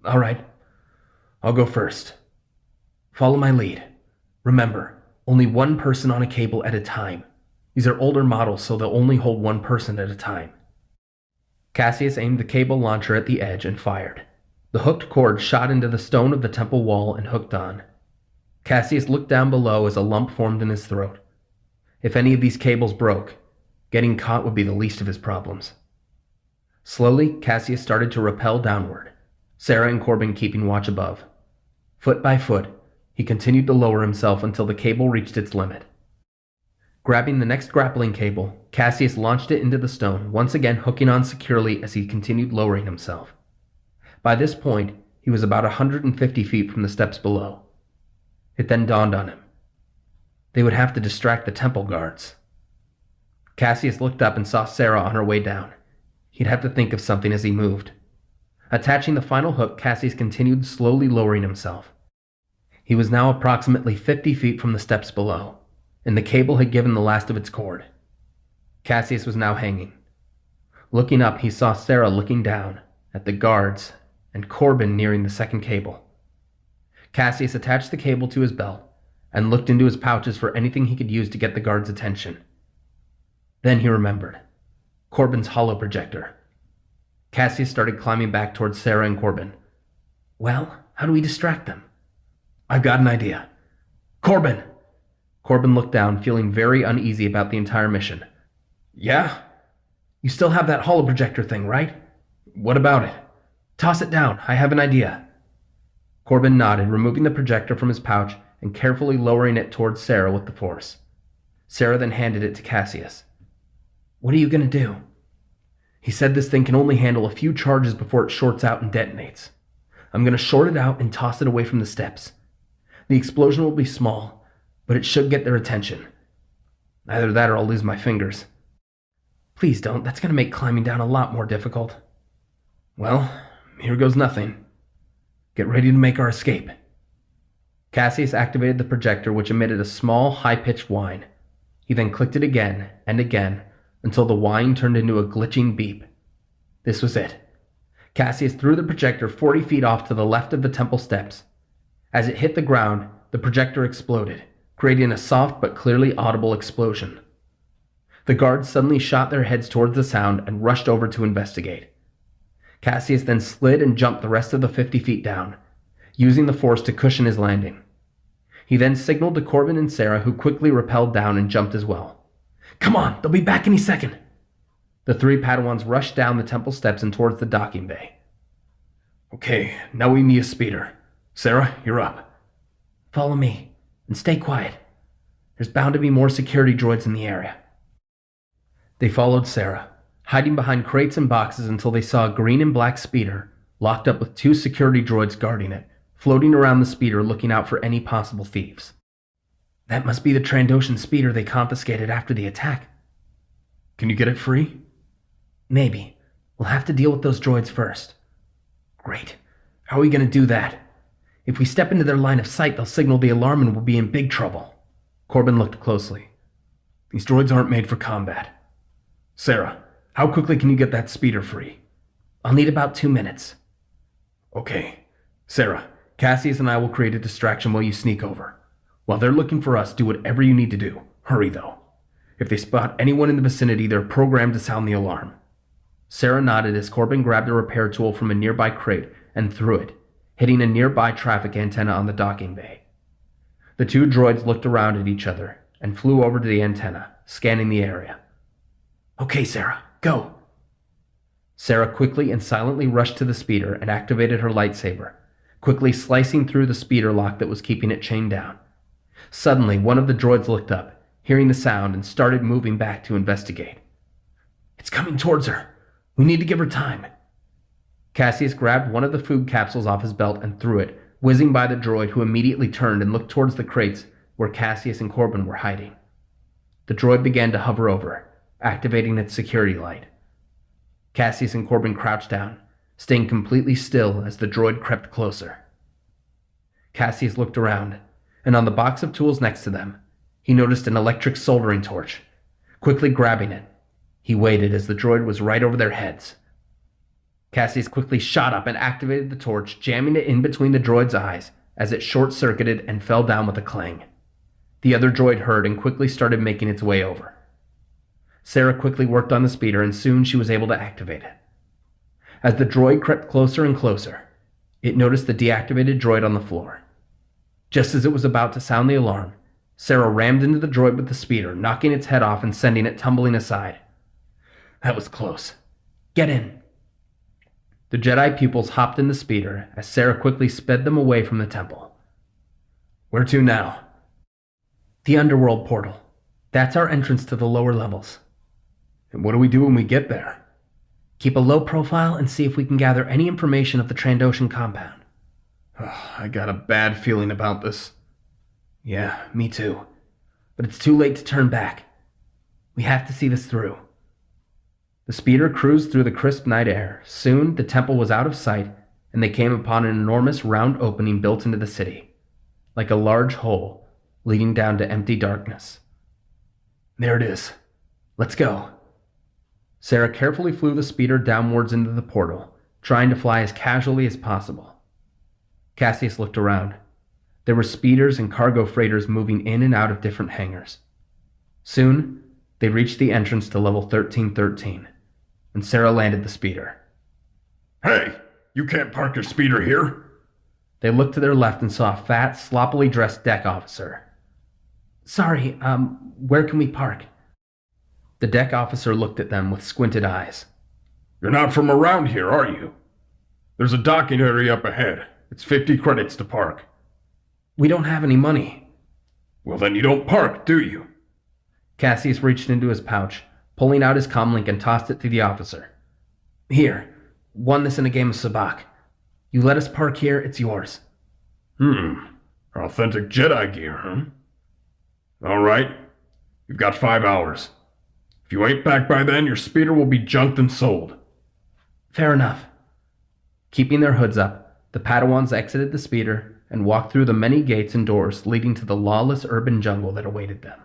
"All right. I'll go first. Follow my lead. Remember, only one person on a cable at a time. These are older models, so they'll only hold one person at a time." Caseus aimed the cable launcher at the edge and fired. The hooked cord shot into the stone of the temple wall and hooked on. Caseus looked down below as a lump formed in his throat. If any of these cables broke, getting caught would be the least of his problems. Slowly, Caseus started to rappel downward, Sarah and Corbin keeping watch above. Foot by foot, he continued to lower himself until the cable reached its limit. Grabbing the next grappling cable, Caseus launched it into the stone, once again hooking on securely as he continued lowering himself. By this point, he was about 150 feet from the steps below. It then dawned on him. They would have to distract the temple guards. Caseus looked up and saw Sarah on her way down. He'd have to think of something as he moved. Attaching the final hook, Caseus continued slowly lowering himself. He was now approximately 50 feet from the steps below, and the cable had given the last of its cord. Caseus was now hanging. Looking up, he saw Sarah looking down at the guards and Corbin nearing the second cable. Caseus attached the cable to his belt and looked into his pouches for anything he could use to get the guards' attention. Then he remembered. Corbin's holoprojector. Caseus started climbing back towards Sarah and Corbin. "Well, how do we distract them?" "I've got an idea. Corbin, Corbin looked down, feeling very uneasy about the entire mission. Yeah? You still have that holoprojector thing, right? What about it? Toss it down. I have an idea. Corbin nodded, removing the projector from his pouch and carefully lowering it towards Sarah with the force. Sarah then handed it to Caseus. What are you going to do? He said this thing can only handle a few charges before it shorts out and detonates. I'm going to short it out and toss it away from the steps. The explosion will be small, but it should get their attention. Either that or I'll lose my fingers. Please don't. That's going to make climbing down a lot more difficult. Well, here goes nothing. Get ready to make our escape. Caseus activated the projector, which emitted a small, high-pitched whine. He then clicked it again and again until the whine turned into a glitching beep. This was it. Caseus threw the projector 40 feet off to the left of the temple steps. As it hit the ground, the projector exploded, creating a soft but clearly audible explosion. The guards suddenly shot their heads towards the sound and rushed over to investigate. Caseus then slid and jumped the rest of the 50 feet down, using the force to cushion his landing. He then signaled to Corbin and Sarah, who quickly rappelled down and jumped as well. Come on, they'll be back any second. The three Padawans rushed down the temple steps and towards the docking bay. Okay, now we need a speeder. Sarah, you're up. Follow me, and stay quiet. There's bound to be more security droids in the area. They followed Sarah, hiding behind crates and boxes until they saw a green and black speeder, locked up with 2 security droids guarding it, floating around the speeder looking out for any possible thieves. That must be the Trandoshan speeder they confiscated after the attack. Can you get it free? Maybe. We'll have to deal with those droids first. Great. How are we going to do that? If we step into their line of sight, they'll signal the alarm and we'll be in big trouble. Corbin looked closely. These droids aren't made for combat. Sarah, how quickly can you get that speeder free? I'll need about 2 minutes. Okay. Sarah, Caseus and I will create a distraction while you sneak over. While they're looking for us, do whatever you need to do. Hurry, though. If they spot anyone in the vicinity, they're programmed to sound the alarm. Sarah nodded as Corbin grabbed a repair tool from a nearby crate and threw it, hitting a nearby traffic antenna on the docking bay. The 2 droids looked around at each other and flew over to the antenna, scanning the area. Okay, Sarah, go. Sarah quickly and silently rushed to the speeder and activated her lightsaber, quickly slicing through the speeder lock that was keeping it chained down. Suddenly, one of the droids looked up, hearing the sound, and started moving back to investigate. It's coming towards her. We need to give her time. Caseus grabbed one of the food capsules off his belt and threw it, whizzing by the droid, who immediately turned and looked towards the crates where Caseus and Corbin were hiding. The droid began to hover over, activating its security light. Caseus and Corbin crouched down, staying completely still as the droid crept closer. Caseus looked around, and on the box of tools next to them, he noticed an electric soldering torch. Quickly grabbing it, he waited as the droid was right over their heads. Caseus quickly shot up and activated the torch, jamming it in between the droid's eyes as it short-circuited and fell down with a clang. The other droid heard and quickly started making its way over. Sarah quickly worked on the speeder and soon she was able to activate it. As the droid crept closer and closer, it noticed the deactivated droid on the floor. Just as it was about to sound the alarm, Sarah rammed into the droid with the speeder, knocking its head off and sending it tumbling aside. That was close. Get in. The Jedi pupils hopped in the speeder as Sarah quickly sped them away from the temple. Where to now? The underworld portal. That's our entrance to the lower levels. And what do we do when we get there? Keep a low profile and see if we can gather any information of the Trandoshan compound. I got a bad feeling about this. Yeah, me too. But it's too late to turn back. We have to see this through. The speeder cruised through the crisp night air. Soon, the temple was out of sight, and they came upon an enormous round opening built into the city, like a large hole leading down to empty darkness. There it is. Let's go. Sarah carefully flew the speeder downwards into the portal, trying to fly as casually as possible. Caseus looked around. There were speeders and cargo freighters moving in and out of different hangars. Soon, they reached the entrance to level 1313, and Sarah landed the speeder. Hey, you can't park your speeder here. They looked to their left and saw a fat, sloppily dressed deck officer. Sorry, where can we park? The deck officer looked at them with squinted eyes. You're not from around here, are you? There's a docking area up ahead. It's 50 credits to park. We don't have any money. Well, then you don't park, do you? Caseus reached into his pouch, pulling out his comlink and tossed it to the officer. Here, won this in a game of sabacc. You let us park here, it's yours. Authentic Jedi gear, huh? All right. You've got 5 hours. If you ain't back by then, your speeder will be junked and sold. Fair enough. Keeping their hoods up, the Padawans exited the speeder and walked through the many gates and doors leading to the lawless urban jungle that awaited them.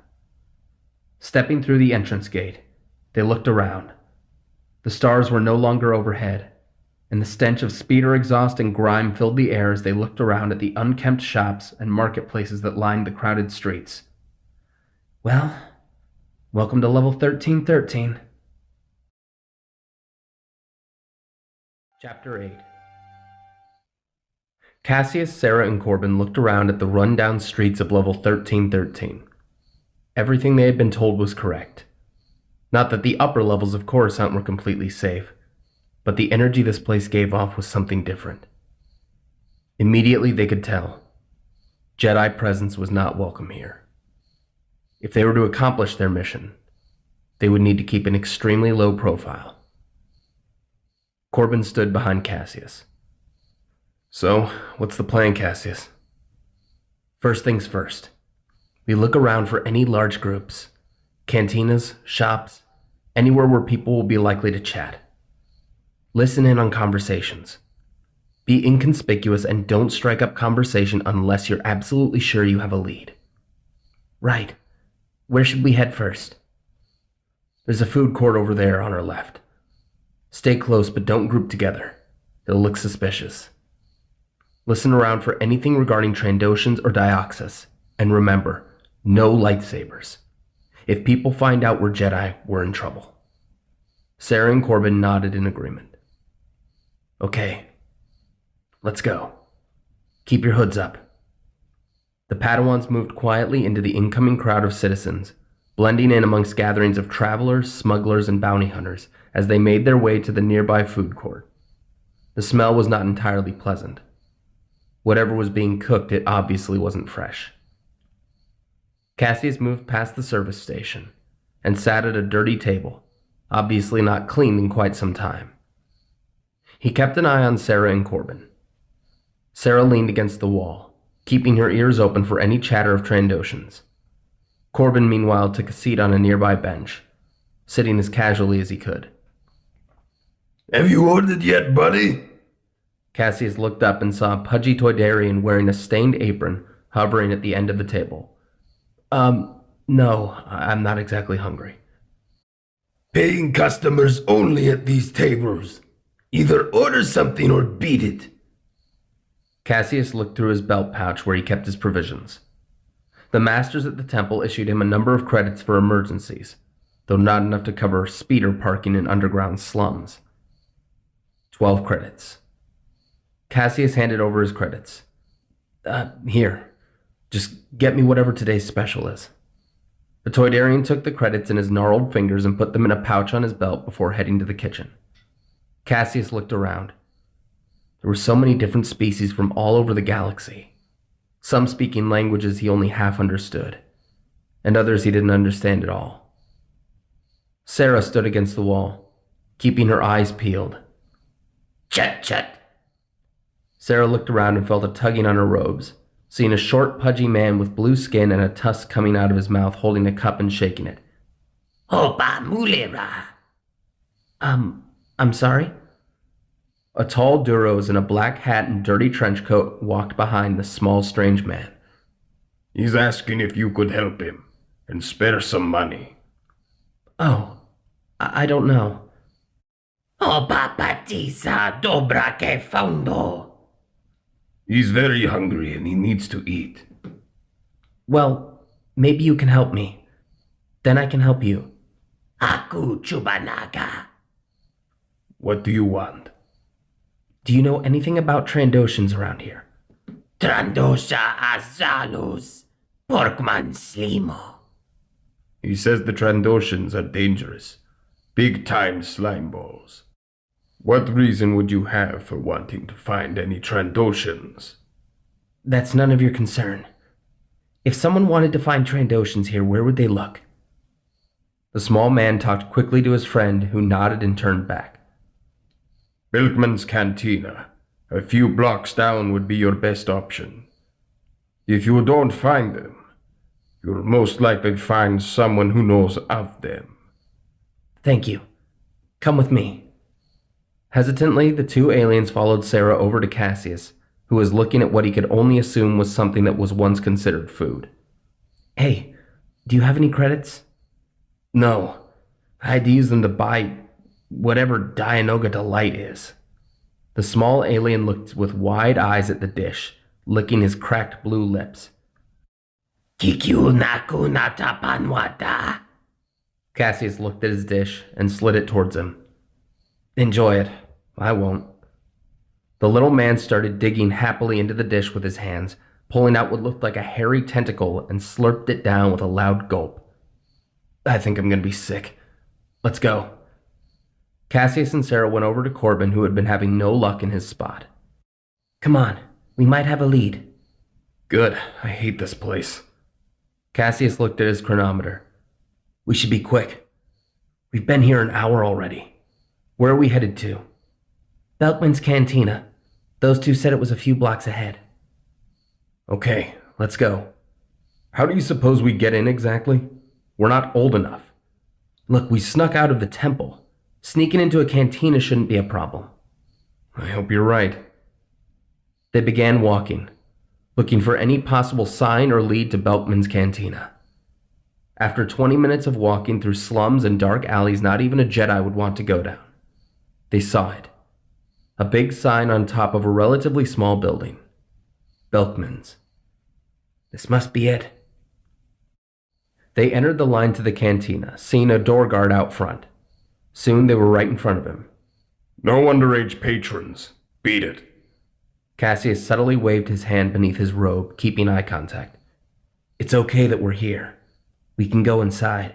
Stepping through the entrance gate, they looked around. The stars were no longer overhead, and the stench of speeder exhaust and grime filled the air as they looked around at the unkempt shops and marketplaces that lined the crowded streets. Well, welcome to level 1313. Chapter 8. Caseus, Sarah, and Corbin looked around at the run-down streets of level 1313. Everything they had been told was correct. Not that the upper levels of Coruscant were completely safe, but the energy this place gave off was something different. Immediately they could tell. Jedi presence was not welcome here. If they were to accomplish their mission, they would need to keep an extremely low profile. Corbin stood behind Caseus. So, what's the plan, Caseus? First things first. We look around for any large groups. Cantinas, shops, anywhere where people will be likely to chat. Listen in on conversations. Be inconspicuous and don't strike up conversation unless you're absolutely sure you have a lead. Right. Where should we head first? There's a food court over there on our left. Stay close, but don't group together. It'll look suspicious. Listen around for anything regarding Trandoshans or Dioxys, and remember, no lightsabers. If people find out we're Jedi, we're in trouble. Sarah and Corbin nodded in agreement. Okay, let's go. Keep your hoods up. The Padawans moved quietly into the incoming crowd of citizens, blending in amongst gatherings of travelers, smugglers, and bounty hunters as they made their way to the nearby food court. The smell was not entirely pleasant. Whatever was being cooked, it obviously wasn't fresh. Caseus moved past the service station and sat at a dirty table, obviously not cleaned in quite some time. He kept an eye on Sarah and Corbin. Sarah leaned against the wall, keeping her ears open for any chatter of Trandoshans. Corbin, meanwhile, took a seat on a nearby bench, sitting as casually as he could. Have you ordered yet, buddy? Caseus looked up and saw a pudgy Toydarian wearing a stained apron hovering at the end of the table. No, I'm not exactly hungry. Paying customers only at these tables. Either order something or beat it. Caseus looked through his belt pouch where he kept his provisions. The masters at the temple issued him a number of credits for emergencies, though not enough to cover speeder parking in underground slums. 12 credits. Caseus handed over his credits. Here. Just get me whatever today's special is. The Toydarian took the credits in his gnarled fingers and put them in a pouch on his belt before heading to the kitchen. Caseus looked around. There were so many different species from all over the galaxy, some speaking languages he only half understood, and others he didn't understand at all. Sarah stood against the wall, keeping her eyes peeled. Chut, chut. Sarah looked around and felt a tugging on her robes, seeing a short, pudgy man with blue skin and a tusk coming out of his mouth holding a cup and shaking it. Opa mulera. I'm sorry? A tall Duros in a black hat and dirty trench coat walked behind the small, strange man. He's asking if you could help him and spare some money. Oh, I don't know. Opa patisa dobra que fondo. He's very hungry and he needs to eat. Well, maybe you can help me. Then I can help you. Aku chubanaga. What do you want? Do you know anything about Trandoshans around here? Trandosha azalus. Porkman Slimo. He says the Trandoshans are dangerous. Big-time slime balls. What reason would you have for wanting to find any Trandoshans? That's none of your concern. If someone wanted to find Trandoshans here, where would they look? The small man talked quickly to his friend, who nodded and turned back. Bilkman's Cantina. A few blocks down would be your best option. If you don't find them, you'll most likely find someone who knows of them. Thank you. Come with me. Hesitantly, the two aliens followed Sarah over to Caseus, who was looking at what he could only assume was something that was once considered food. Hey, do you have any credits? No. I had to use them to buy whatever Dianoga Delight is. The small alien looked with wide eyes at the dish, licking his cracked blue lips. Kikyu naku natapanwata. Cassius looked at his dish and slid it towards him. Enjoy it. I won't. The little man started digging happily into the dish with his hands, pulling out what looked like a hairy tentacle and slurped it down with a loud gulp. I think I'm going to be sick. Let's go. Cassius and Sarah went over to Corbin, who had been having no luck in his spot. Come on, we might have a lead. Good. I hate this place. Cassius looked at his chronometer. We should be quick. We've been here an hour already. Where are we headed to? Belkman's Cantina. Those two said it was a few blocks ahead. Okay, let's go. How do you suppose we get in exactly? We're not old enough. Look, we snuck out of the temple. Sneaking into a cantina shouldn't be a problem. I hope you're right. They began walking, looking for any possible sign or lead to Belkman's Cantina. After 20 minutes of walking through slums and dark alleys not even a Jedi would want to go down, they saw it. A big sign on top of a relatively small building. Belkman's. This must be it. They entered the line to the cantina, seeing a door guard out front. Soon they were right in front of him. No underage patrons. Beat it. Cassius subtly waved his hand beneath his robe, keeping eye contact. It's okay that we're here. We can go inside.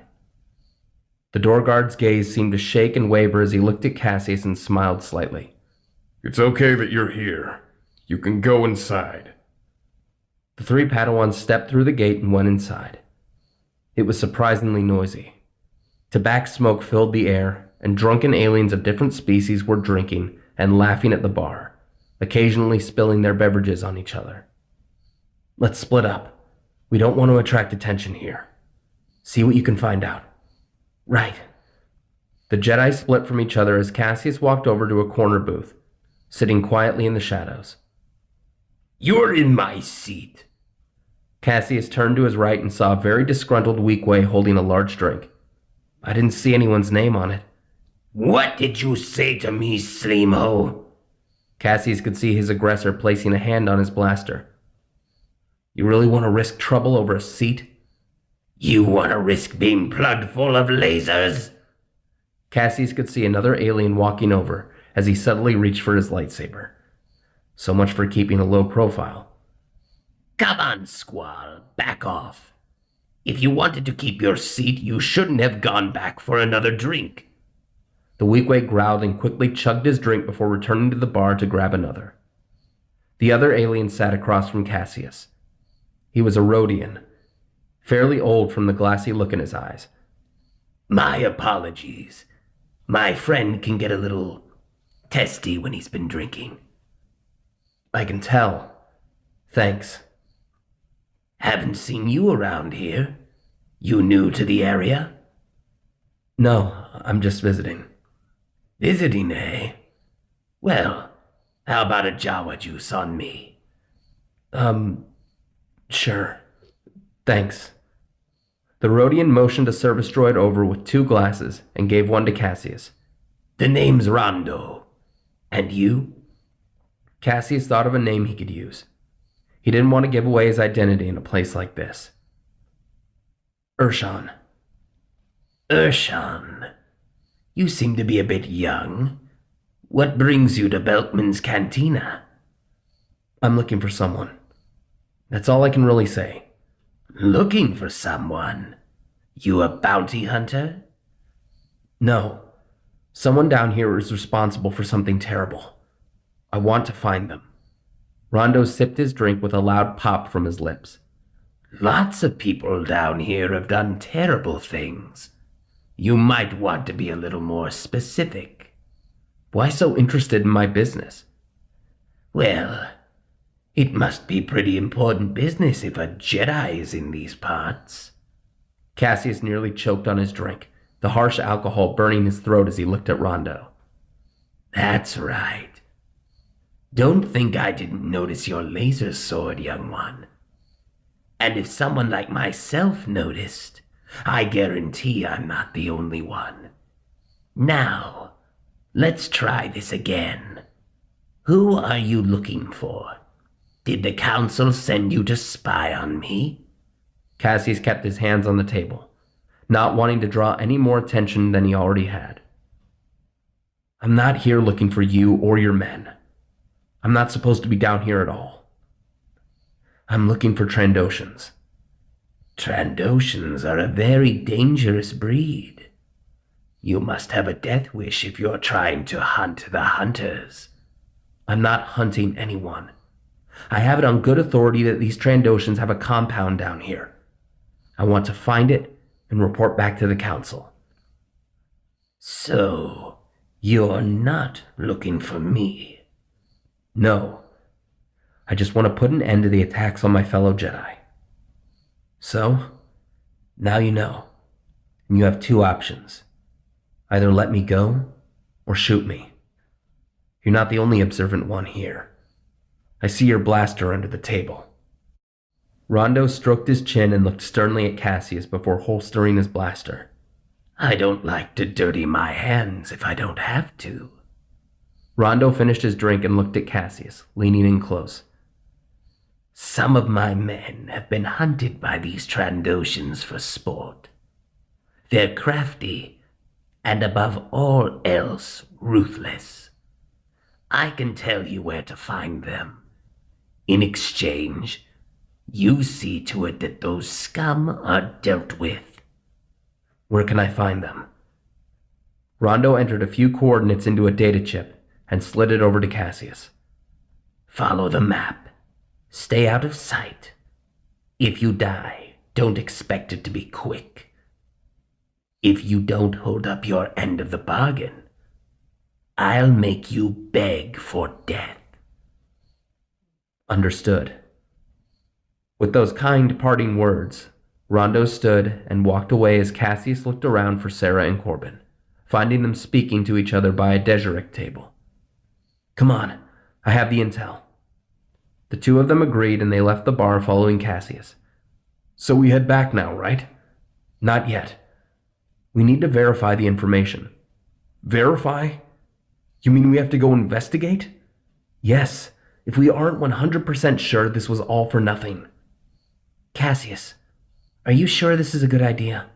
The door guard's gaze seemed to shake and waver as he looked at Cassius and smiled slightly. It's okay that you're here. You can go inside. The three Padawans stepped through the gate and went inside. It was surprisingly noisy. Tobacco smoke filled the air, and drunken aliens of different species were drinking and laughing at the bar, occasionally spilling their beverages on each other. Let's split up. We don't want to attract attention here. See what you can find out. Right. The Jedi split from each other as Cassius walked over to a corner booth, sitting quietly in the shadows. You're in my seat. Cassius turned to his right and saw a very disgruntled Weequay holding a large drink. I didn't see anyone's name on it. What did you say to me, Slimo? Cassius could see his aggressor placing a hand on his blaster. You really want to risk trouble over a seat? You want to risk being plugged full of lasers? Cassius could see another alien walking over as he suddenly reached for his lightsaber. So much for keeping a low profile. Come on, Squall, back off. If you wanted to keep your seat, you shouldn't have gone back for another drink. The Weequay growled and quickly chugged his drink before returning to the bar to grab another. The other alien sat across from Cassius. He was a Rhodian, fairly old from the glassy look in his eyes. My apologies. My friend can get a little testy when he's been drinking. I can tell. Thanks. Haven't seen you around here. You new to the area? No, I'm just visiting. Visiting, eh? Well, how about a Jawa juice on me? Sure. Thanks. The Rhodian motioned a service droid over with 2 glasses and gave one to Cassius. The name's Rondo. And you? Cassius thought of a name he could use. He didn't want to give away his identity in a place like this. Urshan. Urshan. You seem to be a bit young. What brings you to Belkman's Cantina? I'm looking for someone. That's all I can really say. Looking for someone? You a bounty hunter? No. Someone down here is responsible for something terrible. I want to find them. Rondo sipped his drink with a loud pop from his lips. Lots of people down here have done terrible things. You might want to be a little more specific. Why so interested in my business? Well, it must be pretty important business if a Jedi is in these parts. Caseus nearly choked on his drink, the harsh alcohol burning his throat as he looked at Rondo. That's right. Don't think I didn't notice your laser sword, young one. And if someone like myself noticed, I guarantee I'm not the only one. Now, let's try this again. Who are you looking for? Did the council send you to spy on me? Cassius kept his hands on the table, not wanting to draw any more attention than he already had. I'm not here looking for you or your men. I'm not supposed to be down here at all. I'm looking for Trandoshans. Trandoshans are a very dangerous breed. You must have a death wish if you're trying to hunt the hunters. I'm not hunting anyone. I have it on good authority that these Trandoshans have a compound down here. I want to find it and report back to the council. So, you're not looking for me? No. I just want to put an end to the attacks on my fellow Jedi. So, now you know. And you have two options. Either let me go, or shoot me. You're not the only observant one here. I see your blaster under the table. Rondo stroked his chin and looked sternly at Cassius before holstering his blaster. I don't like to dirty my hands if I don't have to. Rondo finished his drink and looked at Cassius, leaning in close. Some of my men have been hunted by these Trandoshans for sport. They're crafty, and above all else, ruthless. I can tell you where to find them. In exchange, you see to it that those scum are dealt with. Where can I find them? Rondo entered a few coordinates into a data chip and slid it over to Cassius. Follow the map. Stay out of sight. If you die, don't expect it to be quick. If you don't hold up your end of the bargain, I'll make you beg for death. Understood. With those kind parting words, Rondo stood and walked away as Cassius looked around for Sarah and Corbin, finding them speaking to each other by a Deseret table. Come on, I have the intel. The two of them agreed and they left the bar following Cassius. So we head back now, right? Not yet. We need to verify the information. Verify? You mean we have to go investigate? Yes, if we aren't 100% sure this was all for nothing. Cassius, are you sure this is a good idea?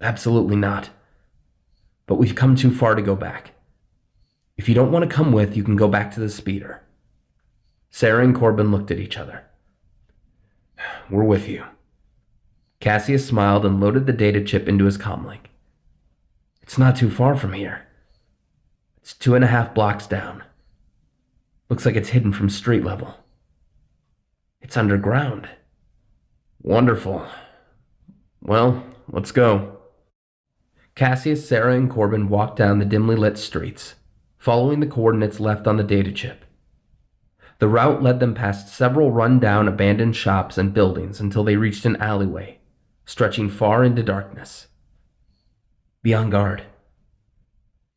Absolutely not. But we've come too far to go back. If you don't want to come with, you can go back to the speeder. Sarah and Corbin looked at each other. We're with you. Cassius smiled and loaded the data chip into his comlink. It's not too far from here. It's 2.5 blocks down. Looks like it's hidden from street level. It's underground. Wonderful. Well, let's go. Cassius, Sarah, and Corbin walked down the dimly lit streets, following the coordinates left on the data chip. The route led them past several run-down abandoned shops and buildings until they reached an alleyway, stretching far into darkness. Be on guard.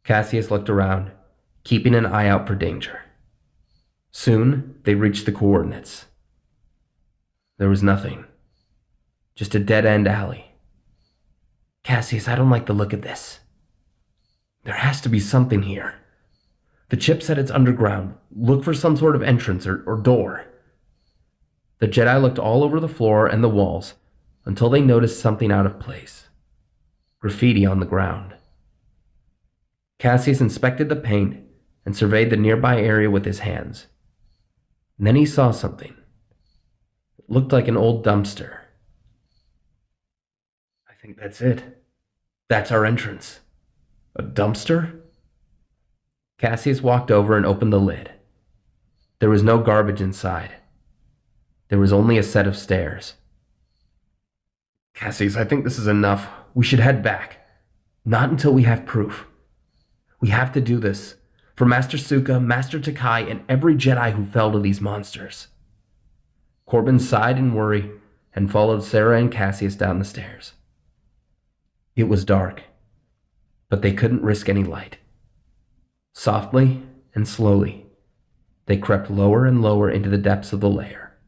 Cassius looked around, keeping an eye out for danger. Soon, they reached the coordinates. There was nothing. Just a dead-end alley. Cassius, I don't like the look of this. There has to be something here. The chip said it's underground. Look for some sort of entrance or door. The Jedi looked all over the floor and the walls until they noticed something out of place. Graffiti on the ground. Cassius inspected the paint and surveyed the nearby area with his hands. And then he saw something. It looked like an old dumpster, think that's it. That's our entrance. A dumpster? Cassius walked over and opened the lid. There was no garbage inside. There was only a set of stairs. Caseus, I think this is enough. We should head back. Not until we have proof. We have to do this. For Master Suka, Master Takai, and every Jedi who fell to these monsters. Corbin sighed in worry and followed Sarah and Cassius down the stairs. It was dark, but they couldn't risk any light. Softly and slowly, they crept lower and lower into the depths of the lair.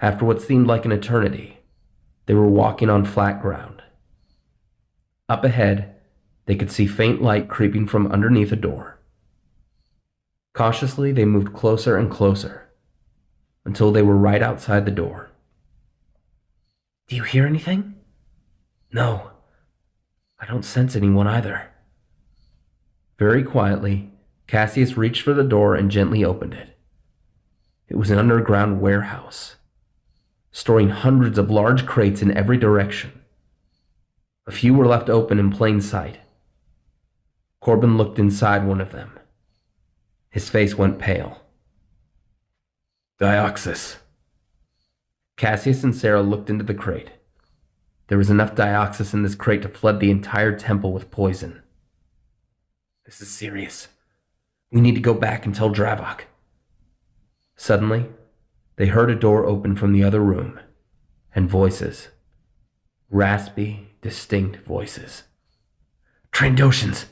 After what seemed like an eternity, they were walking on flat ground. Up ahead, they could see faint light creeping from underneath a door. Cautiously, they moved closer and closer, until they were right outside the door. Do you hear anything? No. I don't sense anyone either. Very quietly, Cassius reached for the door and gently opened it. It was an underground warehouse, storing hundreds of large crates in every direction. A few were left open in plain sight. Corbin looked inside one of them. His face went pale. Dioxis. Cassius and Sarah looked into the crate. There was enough dioxis in this crate to flood the entire temple with poison. This is serious. We need to go back and tell Dravok. Suddenly, they heard a door open from the other room, and voices. Raspy, distinct voices. Trandoshans!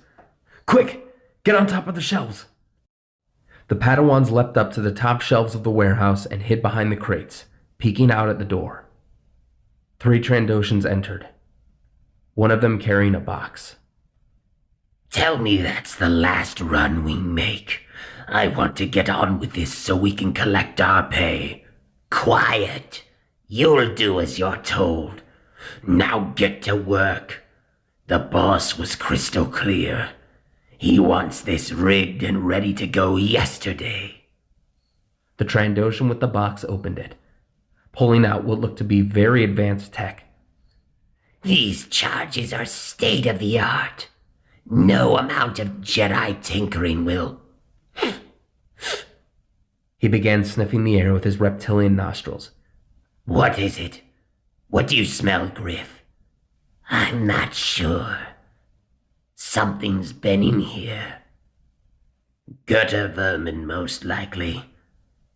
Quick! Get on top of the shelves! The Padawans leapt up to the top shelves of the warehouse and hid behind the crates, peeking out at the door. 3 Trandoshans entered, one of them carrying a box. Tell me that's the last run we make. I want to get on with this so we can collect our pay. Quiet. You'll do as you're told. Now get to work. The boss was crystal clear. He wants this rigged and ready to go yesterday. The Trandoshan with the box opened it, pulling out what looked to be very advanced tech. These charges are state-of-the-art. No amount of Jedi tinkering will... He began sniffing the air with his reptilian nostrils. What is it? What do you smell, Griff? I'm not sure. Something's been in here. Gutter vermin, most likely.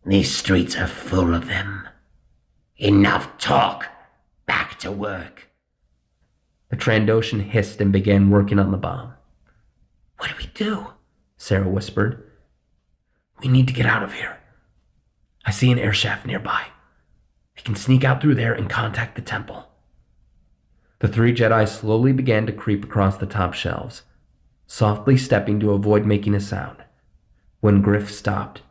These streets are full of them. Enough talk. Back to work. The Trandoshan hissed and began working on the bomb. What do we do? Sarah whispered. We need to get out of here. I see an air shaft nearby. We can sneak out through there and contact the temple. The 3 Jedi slowly began to creep across the top shelves, softly stepping to avoid making a sound, when Griff stopped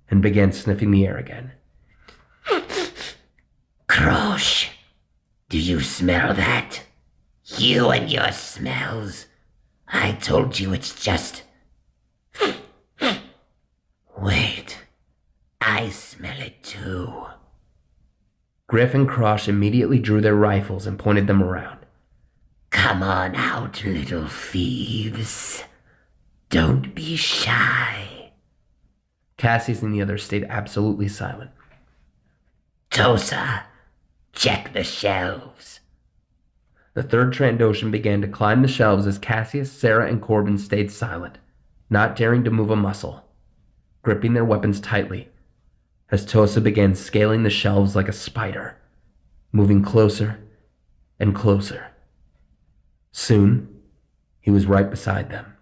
and began sniffing the air again. Krosh, do you smell that? You and your smells. I told you it's just... Wait, I smell it too. Griff and Krosh immediately drew their rifles and pointed them around. Come on out, little thieves. Don't be shy. Cassius and the others stayed absolutely silent. Tosa, check the shelves. The 3rd Trandoshan began to climb the shelves as Cassius, Sarah, and Corbin stayed silent, not daring to move a muscle, gripping their weapons tightly, as Tosa began scaling the shelves like a spider, moving closer and closer. Soon, he was right beside them.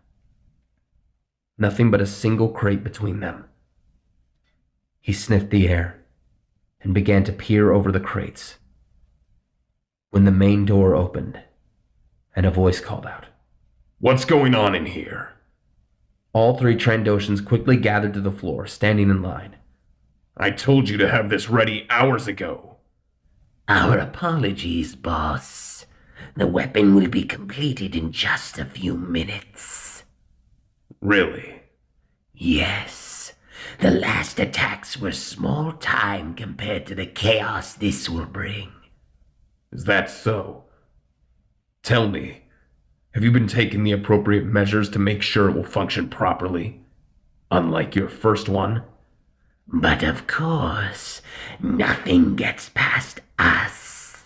Nothing but a single crate between them. He sniffed the air and began to peer over the crates, when the main door opened and a voice called out, What's going on in here? All 3 Trandoshans quickly gathered to the floor, standing in line. I told you to have this ready hours ago. Our apologies, boss. The weapon will be completed in just a few minutes. Really? Yes. The last attacks were small time compared to the chaos this will bring. Is that so? Tell me, have you been taking the appropriate measures to make sure it will function properly? Unlike your first one? But of course, nothing gets past us.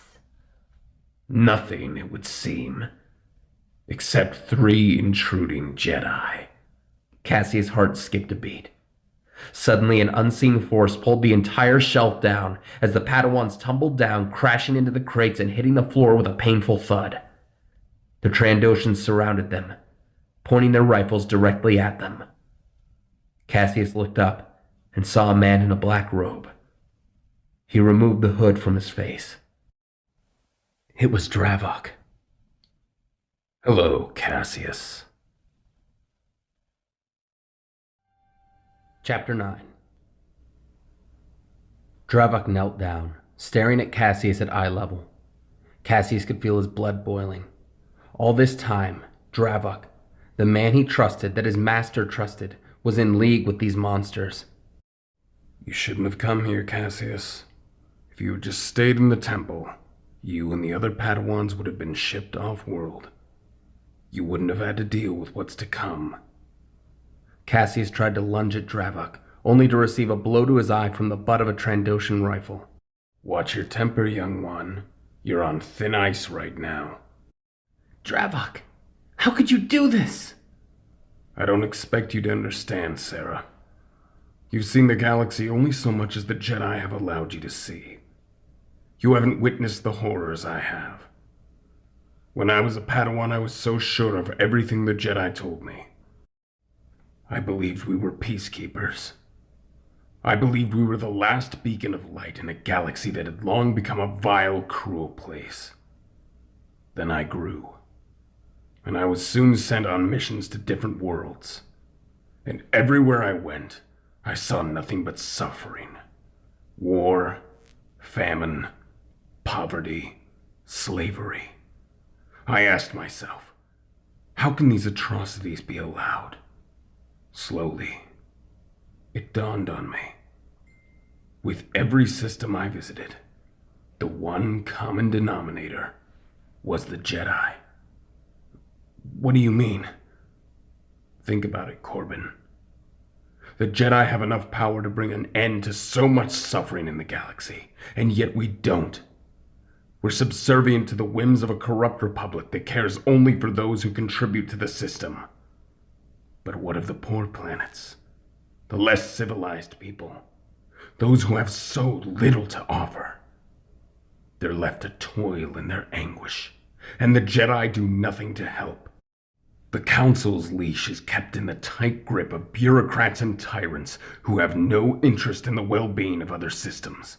Nothing, it would seem. Except 3 intruding Jedi. Cassius' heart skipped a beat. Suddenly, an unseen force pulled the entire shelf down as the Padawans tumbled down, crashing into the crates and hitting the floor with a painful thud. The Trandoshans surrounded them, pointing their rifles directly at them. Cassius looked up and saw a man in a black robe. He removed the hood from his face. It was Dravok. Hello, Caseus. Chapter 9. Dravok knelt down, staring at Cassius at eye level. Cassius could feel his blood boiling. All this time, Dravok, the man he trusted, that his master trusted, was in league with these monsters. You shouldn't have come here, Caseus. If you had just stayed in the temple, you and the other Padawans would have been shipped off-world. You wouldn't have had to deal with what's to come. Cassius tried to lunge at Dravok, only to receive a blow to his eye from the butt of a Trandoshan rifle. Watch your temper, young one. You're on thin ice right now. Dravok, how could you do this? I don't expect you to understand, Sarah. You've seen the galaxy only so much as the Jedi have allowed you to see. You haven't witnessed the horrors I have. When I was a Padawan, I was so sure of everything the Jedi told me. I believed we were peacekeepers. I believed we were the last beacon of light in a galaxy that had long become a vile, cruel place. Then I grew, and I was soon sent on missions to different worlds. And everywhere I went, I saw nothing but suffering. War, famine, poverty, slavery. I asked myself, how can these atrocities be allowed? Slowly, it dawned on me. With every system I visited, the one common denominator was the Jedi. What do you mean? Think about it, Corbin. The Jedi have enough power to bring an end to so much suffering in the galaxy, and yet we don't. We're subservient to the whims of a corrupt republic that cares only for those who contribute to the system. But what of the poor planets? The less civilized people? Those who have so little to offer? They're left to toil in their anguish, and the Jedi do nothing to help. The Council's leash is kept in the tight grip of bureaucrats and tyrants who have no interest in the well-being of other systems.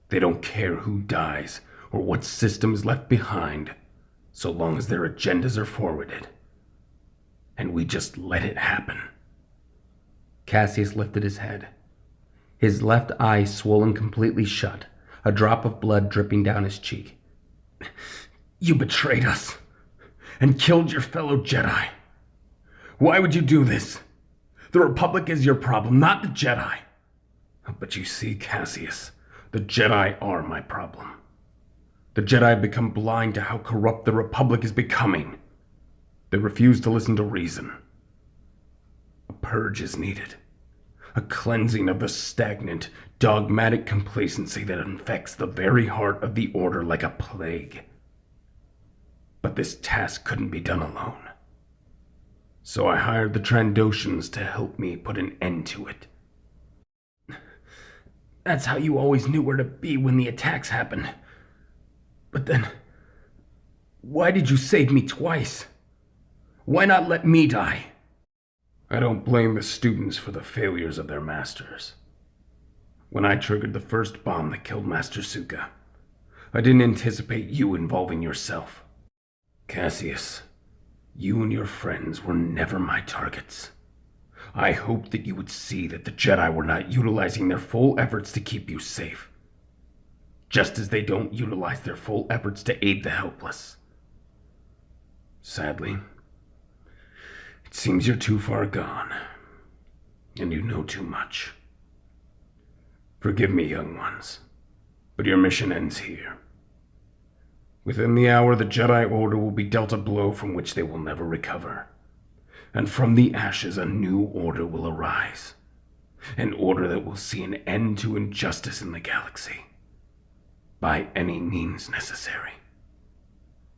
They don't care who dies or what system is left behind, so long as their agendas are forwarded. And we just let it happen. Cassius lifted his head. His left eye swollen completely shut, a drop of blood dripping down his cheek. You betrayed us, and killed your fellow Jedi. Why would you do this? The Republic is your problem, not the Jedi. But you see, Cassius, the Jedi are my problem. The Jedi have become blind to how corrupt the Republic is becoming. They refuse to listen to reason. A purge is needed. A cleansing of the stagnant, dogmatic complacency that infects the very heart of the Order like a plague. But this task couldn't be done alone. So I hired the Trandoshans to help me put an end to it. That's how you always knew where to be when the attacks happened. But then, why did you save me twice? Why not let me die? I don't blame the students for the failures of their masters. When I triggered the first bomb that killed Master Suka, I didn't anticipate you involving yourself. Cassius, you and your friends were never my targets. I hoped that you would see that the Jedi were not utilizing their full efforts to keep you safe. Just as they don't utilize their full efforts to aid the helpless. Sadly, it seems you're too far gone, and you know too much. Forgive me, young ones, but your mission ends here. Within the hour, the Jedi Order will be dealt a blow from which they will never recover. And from the ashes, a new order will arise. An order that will see an end to injustice in the galaxy. By any means necessary.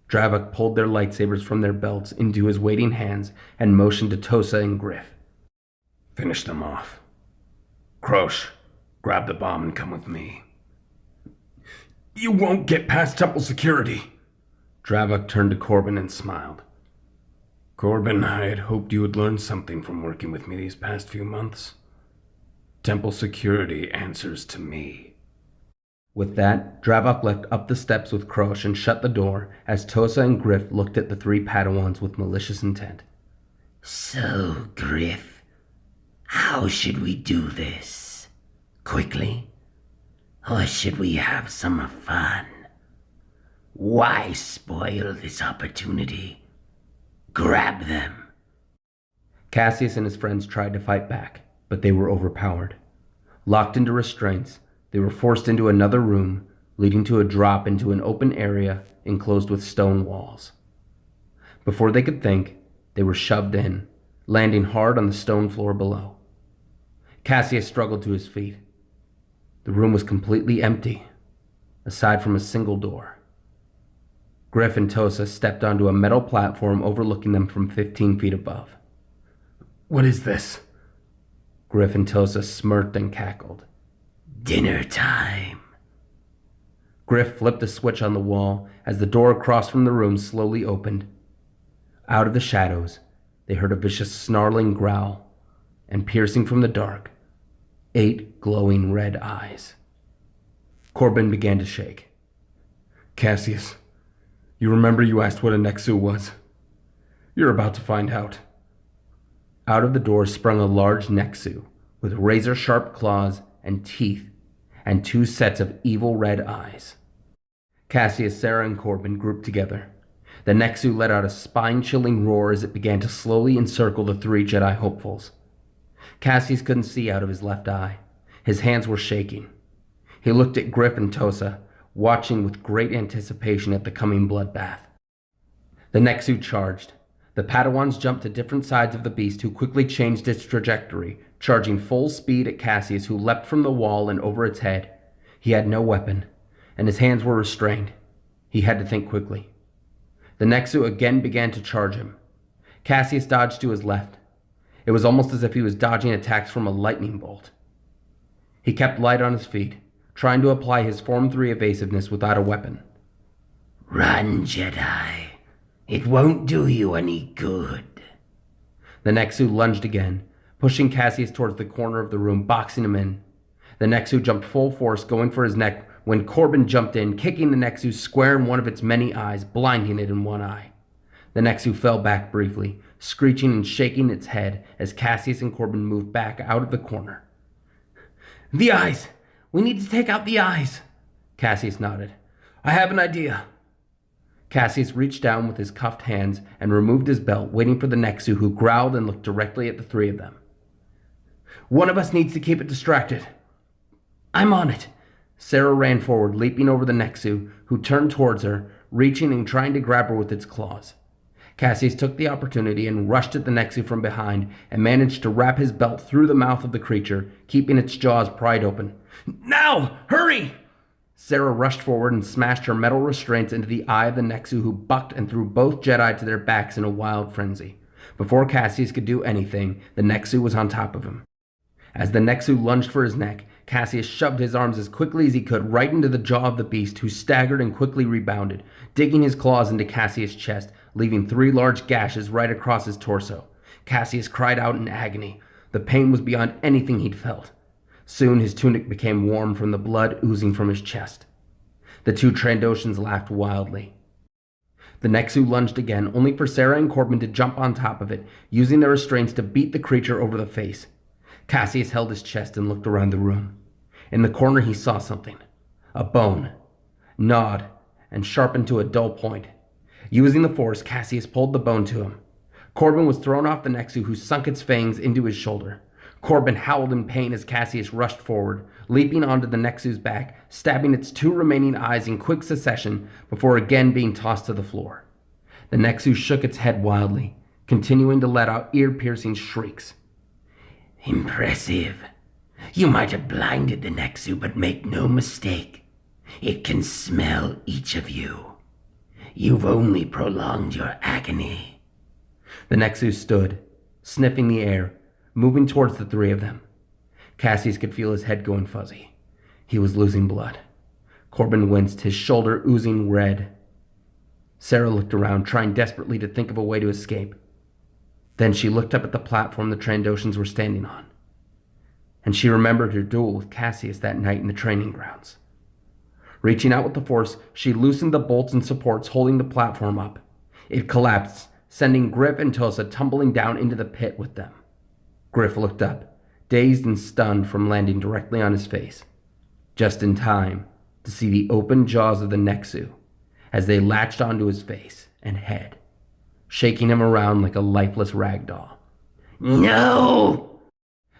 Dravok pulled their lightsabers from their belts into his waiting hands and motioned to Tosa and Griff. Finish them off. Krosh, grab the bomb and come with me. You won't get past temple security. Dravok turned to Corbin and smiled. Corbin, I had hoped you would learn something from working with me these past few months. Temple security answers to me. With that, Dravok left up the steps with Krosh and shut the door as Tosa and Griff looked at the three Padawans with malicious intent. So, Griff, how should we do this? Quickly? Or should we have some fun? Why spoil this opportunity? Grab them. Caseus and his friends tried to fight back, but they were overpowered. Locked into restraints, they were forced into another room, leading to a drop into an open area enclosed with stone walls. Before they could think, they were shoved in, landing hard on the stone floor below. Caseus struggled to his feet. The room was completely empty, aside from a single door. Griff and Tosa stepped onto a metal platform overlooking them from 15 feet above. What is this? Griff and Tosa smirked and cackled. Dinner time. Griff flipped a switch on the wall as the door across from the room slowly opened. Out of the shadows, they heard a vicious snarling growl, and piercing from the dark, 8 glowing red eyes. Corbin began to shake. Caseus, you remember you asked what a Nexu was? You're about to find out. Out of the door sprung a large Nexu with razor-sharp claws and teeth and 2 sets of evil red eyes. Caseus, Sarah, and Corbin grouped together. The Nexu let out a spine-chilling roar as it began to slowly encircle the 3 Jedi hopefuls. Caseus couldn't see out of his left eye. His hands were shaking. He looked at Griff and Tosa, watching with great anticipation at the coming bloodbath. The Nexu charged. The Padawans jumped to different sides of the beast, who quickly changed its trajectory, charging full speed at Caseus, who leapt from the wall and over its head. He had no weapon, and his hands were restrained. He had to think quickly. The Nexu again began to charge him. Caseus dodged to his left. It was almost as if he was dodging attacks from a lightning bolt. He kept light on his feet, trying to apply his Form 3 evasiveness without a weapon. Run, Jedi. It won't do you any good. The Nexu lunged again, pushing Caseus towards the corner of the room, boxing him in. The Nexu jumped full force, going for his neck, when Corbin jumped in, kicking the Nexu square in one of its many eyes, blinding it in one eye. The Nexu fell back briefly, screeching and shaking its head as Caseus and Corbin moved back out of the corner. The eyes! We need to take out the eyes! Caseus nodded. I have an idea. Caseus reached down with his cuffed hands and removed his belt, waiting for the Nexu, who growled and looked directly at the 3 of them. One of us needs to keep it distracted. I'm on it. Sarah ran forward, leaping over the Nexu, who turned towards her, reaching and trying to grab her with its claws. Caseus took the opportunity and rushed at the Nexu from behind and managed to wrap his belt through the mouth of the creature, keeping its jaws pried open. Now! Hurry! Sarah rushed forward and smashed her metal restraints into the eye of the Nexu, who bucked and threw both Jedi to their backs in a wild frenzy. Before Caseus could do anything, the Nexu was on top of him. As the Nexu lunged for his neck, Caseus shoved his arms as quickly as he could right into the jaw of the beast, who staggered and quickly rebounded, digging his claws into Caseus' chest, leaving 3 large gashes right across his torso. Caseus cried out in agony. The pain was beyond anything he'd felt. Soon his tunic became warm from the blood oozing from his chest. The 2 Trandoshans laughed wildly. The Nexu lunged again, only for Sarah and Corbin to jump on top of it, using their restraints to beat the creature over the face. Caseus held his chest and looked around the room. In the corner he saw something. A bone. Gnawed and sharpened to a dull point. Using the force, Caseus pulled the bone to him. Corbin was thrown off the Nexu, who sunk its fangs into his shoulder. Corbin howled in pain as Caseus rushed forward, leaping onto the Nexu's back, stabbing its 2 remaining eyes in quick succession before again being tossed to the floor. The Nexu shook its head wildly, continuing to let out ear-piercing shrieks. Impressive. You might have blinded the Nexu, but make no mistake. It can smell each of you. You've only prolonged your agony. The Nexu stood, sniffing the air, moving towards the 3 of them. Cassius could feel his head going fuzzy. He was losing blood. Corbin winced, his shoulder oozing red. Sarah looked around, trying desperately to think of a way to escape. Then she looked up at the platform the Trandoshans were standing on. And she remembered her duel with Caseus that night in the training grounds. Reaching out with the force, she loosened the bolts and supports holding the platform up. It collapsed, sending Griff and Tosa tumbling down into the pit with them. Griff looked up, dazed and stunned from landing directly on his face, just in time to see the open jaws of the Nexu as they latched onto his face and head, shaking him around like a lifeless rag doll. No!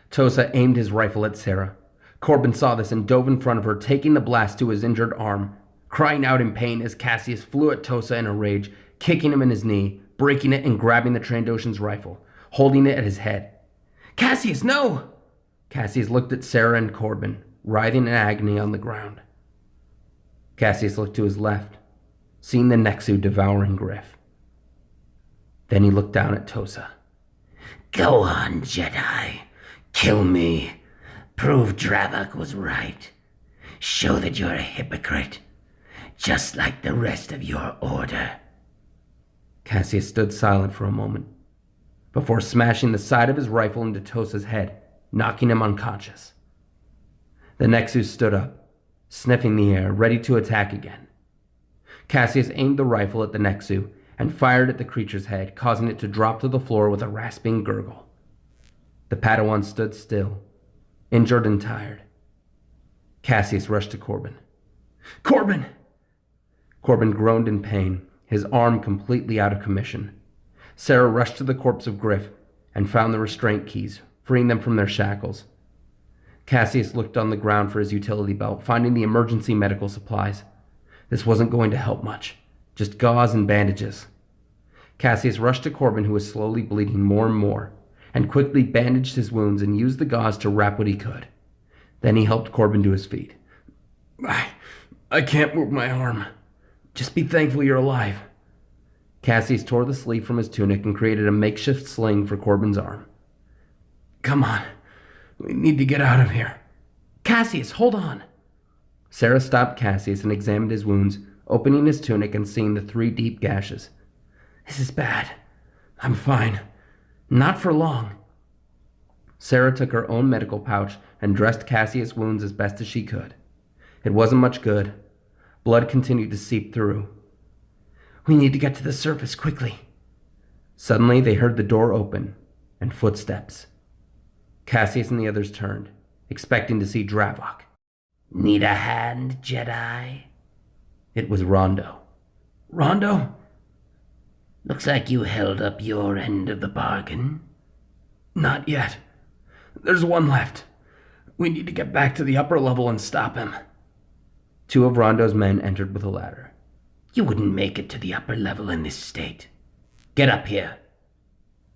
Tosa aimed his rifle at Sarah. Corbin saw this and dove in front of her, taking the blast to his injured arm, crying out in pain as Caseus flew at Tosa in a rage, kicking him in his knee, breaking it and grabbing the Trandoshan's rifle, holding it at his head. Caseus, no! Caseus looked at Sarah and Corbin, writhing in agony on the ground. Caseus looked to his left, seeing the Nexu devouring Griff. Then he looked down at Tosa. Go on, Jedi. Kill me. Prove Dravok was right. Show that you're a hypocrite, just like the rest of your order. Caseus stood silent for a moment, before smashing the side of his rifle into Tosa's head, knocking him unconscious. The Nexus stood up, sniffing the air, ready to attack again. Caseus aimed the rifle at the Nexu and fired at the creature's head, causing it to drop to the floor with a rasping gurgle. The Padawan stood still, injured and tired. Caseus rushed to Corbin. Corbin! Corbin groaned in pain, his arm completely out of commission. Sarah rushed to the corpse of Griff and found the restraint keys, freeing them from their shackles. Caseus looked on the ground for his utility belt, finding the emergency medical supplies. This wasn't going to help much, just gauze and bandages. Caseus rushed to Corbin, who was slowly bleeding more and more, and quickly bandaged his wounds and used the gauze to wrap what he could. Then he helped Corbin to his feet. I can't move my arm. Just be thankful you're alive. Caseus tore the sleeve from his tunic and created a makeshift sling for Corbin's arm. Come on. We need to get out of here. Caseus, hold on. Sarah stopped Caseus and examined his wounds, opening his tunic and seeing the 3 deep gashes. This is bad. I'm fine. Not for long. Sarah took her own medical pouch and dressed Caseus' wounds as best as she could. It wasn't much good. Blood continued to seep through. We need to get to the surface quickly. Suddenly they heard the door open and footsteps. Caseus and the others turned, expecting to see Dravok. Need a hand, Jedi? It was Rondo. Rondo? Looks like you held up your end of the bargain. Not yet. There's one left. We need to get back to the upper level and stop him. 2 of Rondo's men entered with a ladder. You wouldn't make it to the upper level in this state. Get up here.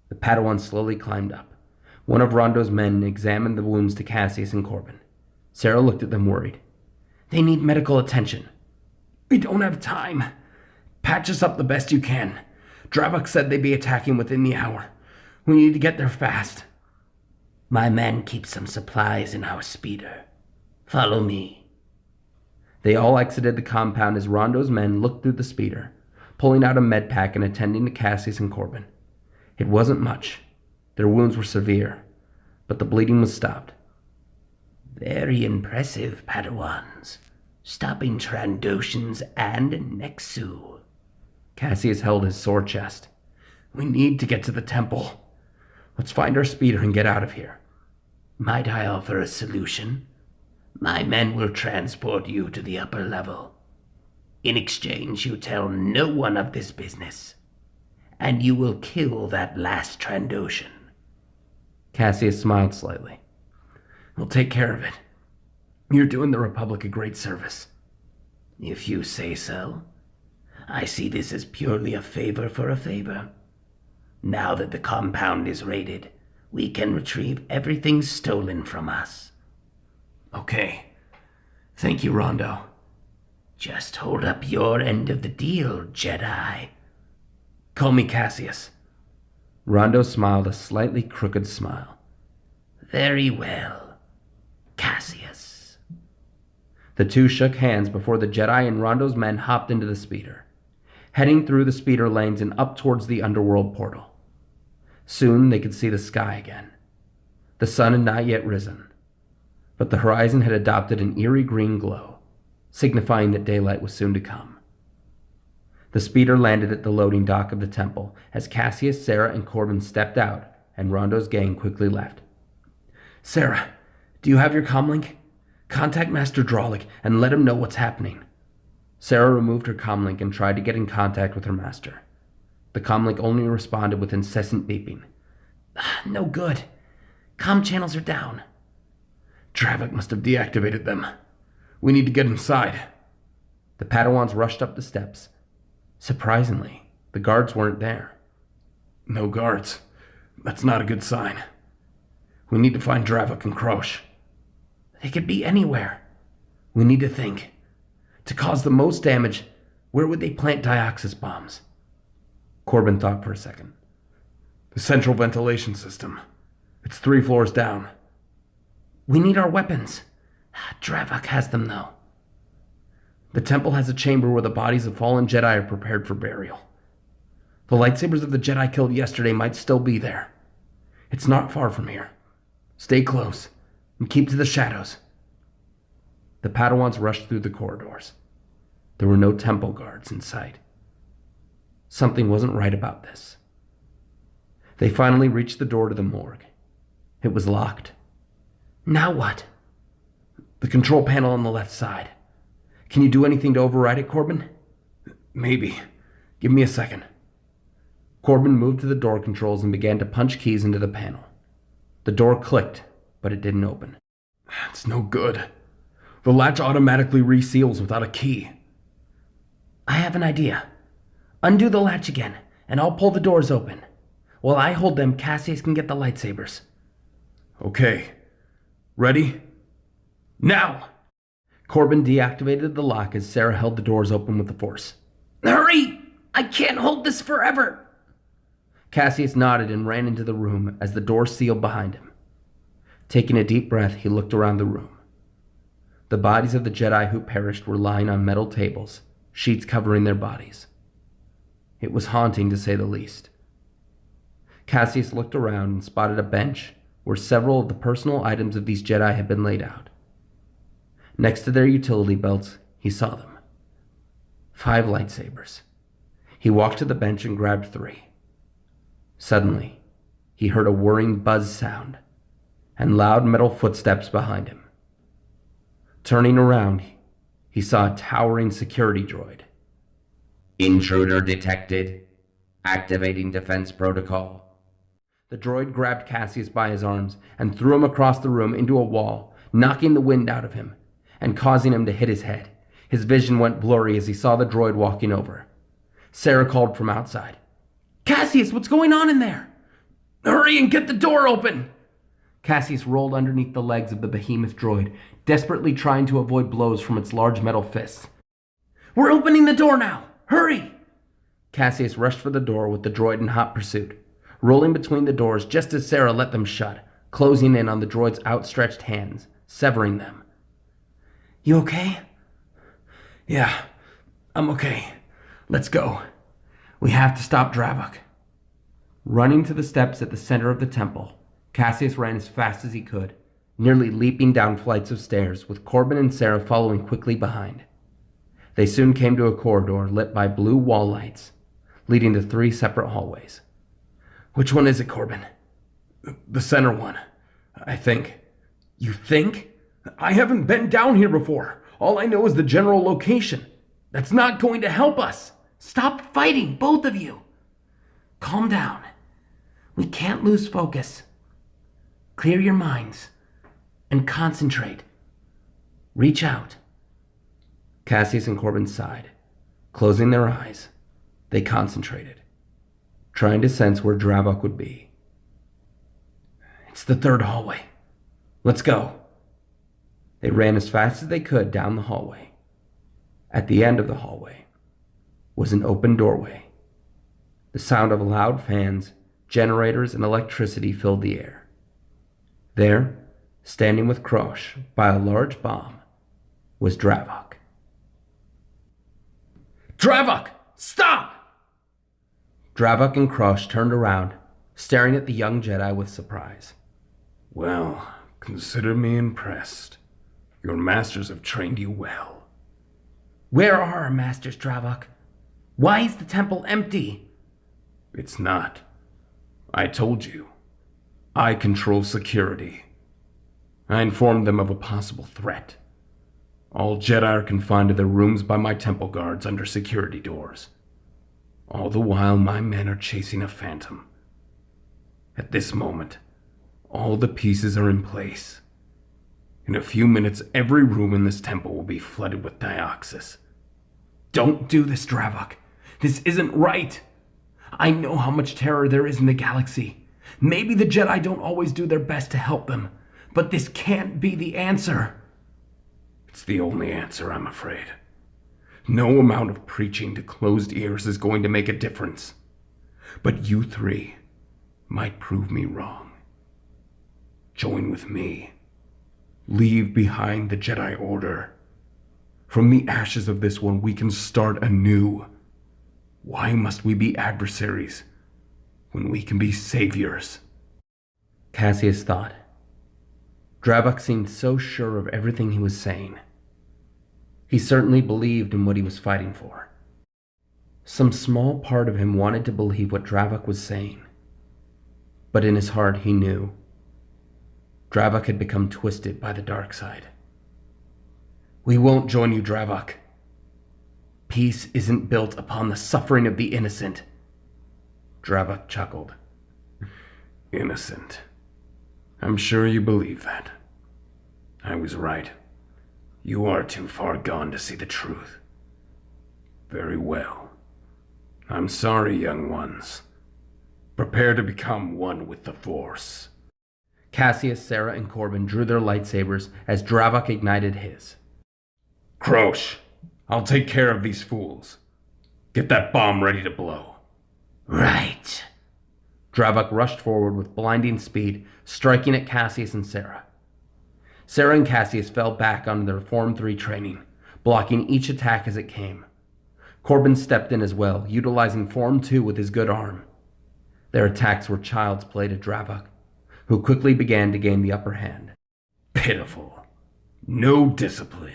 The Padawan slowly climbed up. One of Rondo's men examined the wounds to Caseus and Corbin. Sarah looked at them worried. They need medical attention. We don't have time. Patch us up the best you can. Dravok said they'd be attacking within the hour. We need to get there fast. My men keep some supplies in our speeder. Follow me. They all exited the compound as Rondo's men looked through the speeder, pulling out a med pack and attending to Caseus and Corbin. It wasn't much. Their wounds were severe, but the bleeding was stopped. Very impressive, Padawans. Stopping Trandoshans and Nexu. Caseus held his sore chest. We need to get to the temple. Let's find our speeder and get out of here. Might I offer a solution? My men will transport you to the upper level. In exchange, you tell no one of this business, and you will kill that last Trandoshan. Caseus smiled slightly. We'll take care of it. You're doing the Republic a great service. If you say so. I see this as purely a favor for a favor. Now that the compound is raided, we can retrieve everything stolen from us. Okay. Thank you, Rondo. Just hold up your end of the deal, Jedi. Call me Caseus. Rondo smiled a slightly crooked smile. Very well, Caseus. The two shook hands before the Jedi and Rondo's men hopped into the speeder, heading through the speeder lanes and up towards the underworld portal. Soon they could see the sky again. The sun had not yet risen, but the horizon had adopted an eerie green glow, signifying that daylight was soon to come. The speeder landed at the loading dock of the temple as Caseus, Sarah, and Corbin stepped out, and Rondo's gang quickly left. Sarah, do you have your comlink? Contact Master Drolic and let him know what's happening. Sarah removed her comlink and tried to get in contact with her master. The comlink only responded with incessant beeping. No good. Comm channels are down. Dravik must have deactivated them. We need to get inside. The Padawans rushed up the steps. Surprisingly, the guards weren't there. No guards. That's not a good sign. We need to find Dravik and Krosh. They could be anywhere. We need to think. To cause the most damage, where would they plant Dioxis bombs? Corbin thought for a second. The central ventilation system. It's 3 floors down. We need our weapons. Dravik has them, though. The temple has a chamber where the bodies of fallen Jedi are prepared for burial. The lightsabers of the Jedi killed yesterday might still be there. It's not far from here. Stay close and keep to the shadows. The Padawans rushed through the corridors. There were no temple guards in sight. Something wasn't right about this. They finally reached the door to the morgue. It was locked. Now what? The control panel on the left side. Can you do anything to override it, Corbin? Maybe. Give me a second. Corbin moved to the door controls and began to punch keys into the panel. The door clicked, but it didn't open. It's no good. The latch automatically reseals without a key. I have an idea. Undo the latch again, and I'll pull the doors open. While I hold them, Cassius can get the lightsabers. Okay. Ready? Now! Corbin deactivated the lock as Sarah held the doors open with the force. Hurry! I can't hold this forever! Cassius nodded and ran into the room as the door sealed behind him. Taking a deep breath, he looked around the room. The bodies of the Jedi who perished were lying on metal tables, sheets covering their bodies. It was haunting, to say the least. Cassius looked around and spotted a bench where several of the personal items of these Jedi had been laid out. Next to their utility belts, he saw them. 5 lightsabers. He walked to the bench and grabbed 3. Suddenly, he heard a whirring buzz sound and loud metal footsteps behind him. Turning around, he saw a towering security droid. Intruder detected. Activating defense protocol. The droid grabbed Cassius by his arms and threw him across the room into a wall, knocking the wind out of him and causing him to hit his head. His vision went blurry as he saw the droid walking over. Sarah called from outside. Cassius, what's going on in there? Hurry and get the door open! Cassius rolled underneath the legs of the behemoth droid, desperately trying to avoid blows from its large metal fists. We're opening the door now! Hurry! Cassius rushed for the door with the droid in hot pursuit, rolling between the doors just as Sarah let them shut, closing in on the droid's outstretched hands, severing them. You okay? Yeah, I'm okay. Let's go. We have to stop Dravik. Running to the steps at the center of the temple, Cassius ran as fast as he could, nearly leaping down flights of stairs, with Corbin and Sarah following quickly behind. They soon came to a corridor lit by blue wall lights, leading to 3 separate hallways. Which one is it, Corbin? The center one, I think. You think? I haven't been down here before. All I know is the general location. That's not going to help us. Stop fighting, both of you. Calm down. We can't lose focus. Clear your minds and concentrate. Reach out. Caseus and Corbin sighed. Closing their eyes, they concentrated, trying to sense where Dravok would be. It's the third hallway. Let's go. They ran as fast as they could down the hallway. At the end of the hallway was an open doorway. The sound of loud fans, generators, and electricity filled the air. There, standing with Krosh by a large bomb, was Dravok. Dravok, stop! Dravok and Krosh turned around, staring at the young Jedi with surprise. Well, consider me impressed. Your masters have trained you well. Where are our masters, Dravok? Why is the temple empty? It's not. I told you. I control security. I informed them of a possible threat. All Jedi are confined to their rooms by my temple guards under security doors. All the while, my men are chasing a phantom. At this moment, all the pieces are in place. In a few minutes, every room in this temple will be flooded with Dioxis. Don't do this, Dravok. This isn't right. I know how much terror there is in the galaxy. Maybe the Jedi don't always do their best to help them, but this can't be the answer. It's the only answer, I'm afraid. No amount of preaching to closed ears is going to make a difference. But you three might prove me wrong. Join with me. Leave behind the Jedi Order. From the ashes of this one, we can start anew. Why must we be adversaries when we can be saviors? Caseus thought. Dravok seemed so sure of everything he was saying. He certainly believed in what he was fighting for. Some small part of him wanted to believe what Dravok was saying. But in his heart he knew Dravok had become twisted by the dark side. We won't join you, Dravok. Peace isn't built upon the suffering of the innocent. Dravok chuckled. Innocent. I'm sure you believe that. I was right. You are too far gone to see the truth. Very well. I'm sorry, young ones. Prepare to become one with the Force. Caseus, Sarah, and Corbin drew their lightsabers as Dravok ignited his. Krosh, I'll take care of these fools. Get that bomb ready to blow. Right. Dravok rushed forward with blinding speed, striking at Caseus and Sarah. Sarah and Caseus fell back on their Form 3 training, blocking each attack as it came. Corbin stepped in as well, utilizing Form 2 with his good arm. Their attacks were child's play to Dravok, who quickly began to gain the upper hand. Pitiful. No discipline.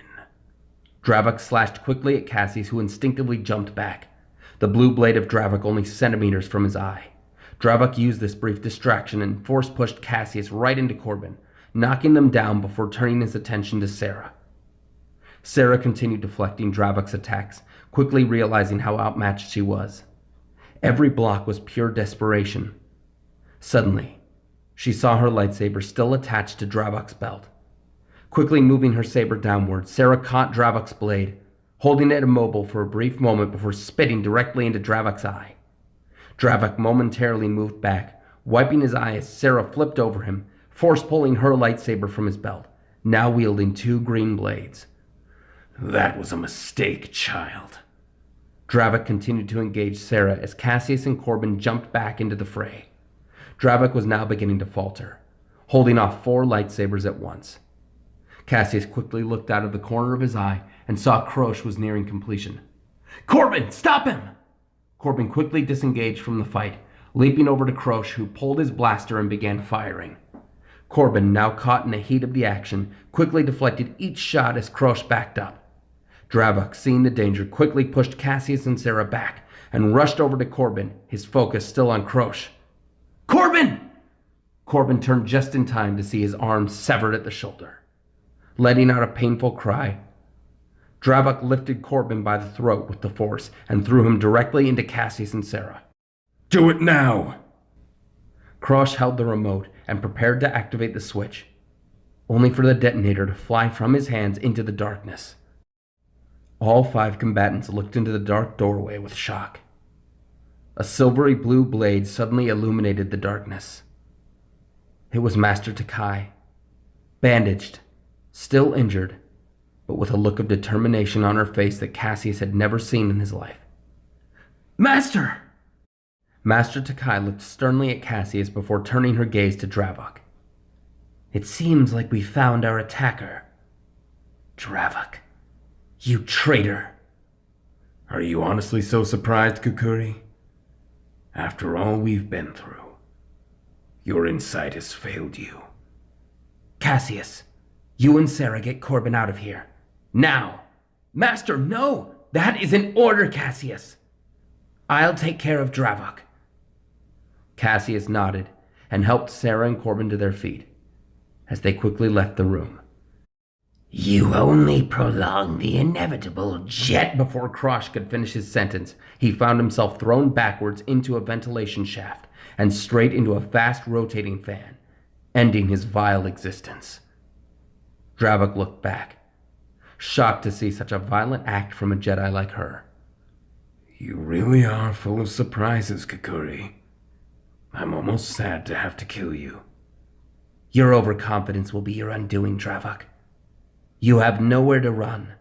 Dravok slashed quickly at Caseus, who instinctively jumped back, the blue blade of Dravok only centimeters from his eye. Dravok used this brief distraction and force-pushed Caseus right into Corbin, knocking them down before turning his attention to Sarah. Sarah continued deflecting Dravok's attacks, quickly realizing how outmatched she was. Every block was pure desperation. Suddenly, she saw her lightsaber still attached to Dravok's belt. Quickly moving her saber downward, Sarah caught Dravok's blade, holding it immobile for a brief moment before spitting directly into Dravok's eye. Dravok momentarily moved back, wiping his eye as Sarah flipped over him, force-pulling her lightsaber from his belt, now wielding two green blades. That was a mistake, child. Dravok continued to engage Sarah as Caseus and Corbin jumped back into the fray. Dravok was now beginning to falter, holding off 4 lightsabers at once. Caseus quickly looked out of the corner of his eye and saw Krosh was nearing completion. Corbin, stop him! Corbin quickly disengaged from the fight, leaping over to Krosh, who pulled his blaster and began firing. Corbin, now caught in the heat of the action, quickly deflected each shot as Krosh backed up. Dravok, seeing the danger, quickly pushed Caseus and Sarah back and rushed over to Corbin, his focus still on Krosh. Corbin! Corbin turned just in time to see his arm severed at the shoulder. Letting out a painful cry, Dravok lifted Corbin by the throat with the Force and threw him directly into Caseus and Sarah. Do it now! Krosh held the remote and prepared to activate the switch, only for the detonator to fly from his hands into the darkness. All 5 combatants looked into the dark doorway with shock. A silvery blue blade suddenly illuminated the darkness. It was Master Takai, bandaged, still injured, but with a look of determination on her face that Caseus had never seen in his life. Master! Master Takai looked sternly at Caseus before turning her gaze to Dravok. It seems like we found our attacker. Dravok, you traitor! Are you honestly so surprised, Kukuri? After all we've been through, your insight has failed you. Caseus, you and Sarah get Corbin out of here. Now! Master, no! That is an order, Caseus! I'll take care of Dravok. Caseus nodded and helped Sarah and Corbin to their feet as they quickly left the room. You only prolong the inevitable jet. Before Krosh could finish his sentence, he found himself thrown backwards into a ventilation shaft and straight into a fast rotating fan, ending his vile existence. Dravok looked back, shocked to see such a violent act from a Jedi like her. You really are full of surprises, Kukuri. I'm almost sad to have to kill you. Your overconfidence will be your undoing, Dravok. You have nowhere to run.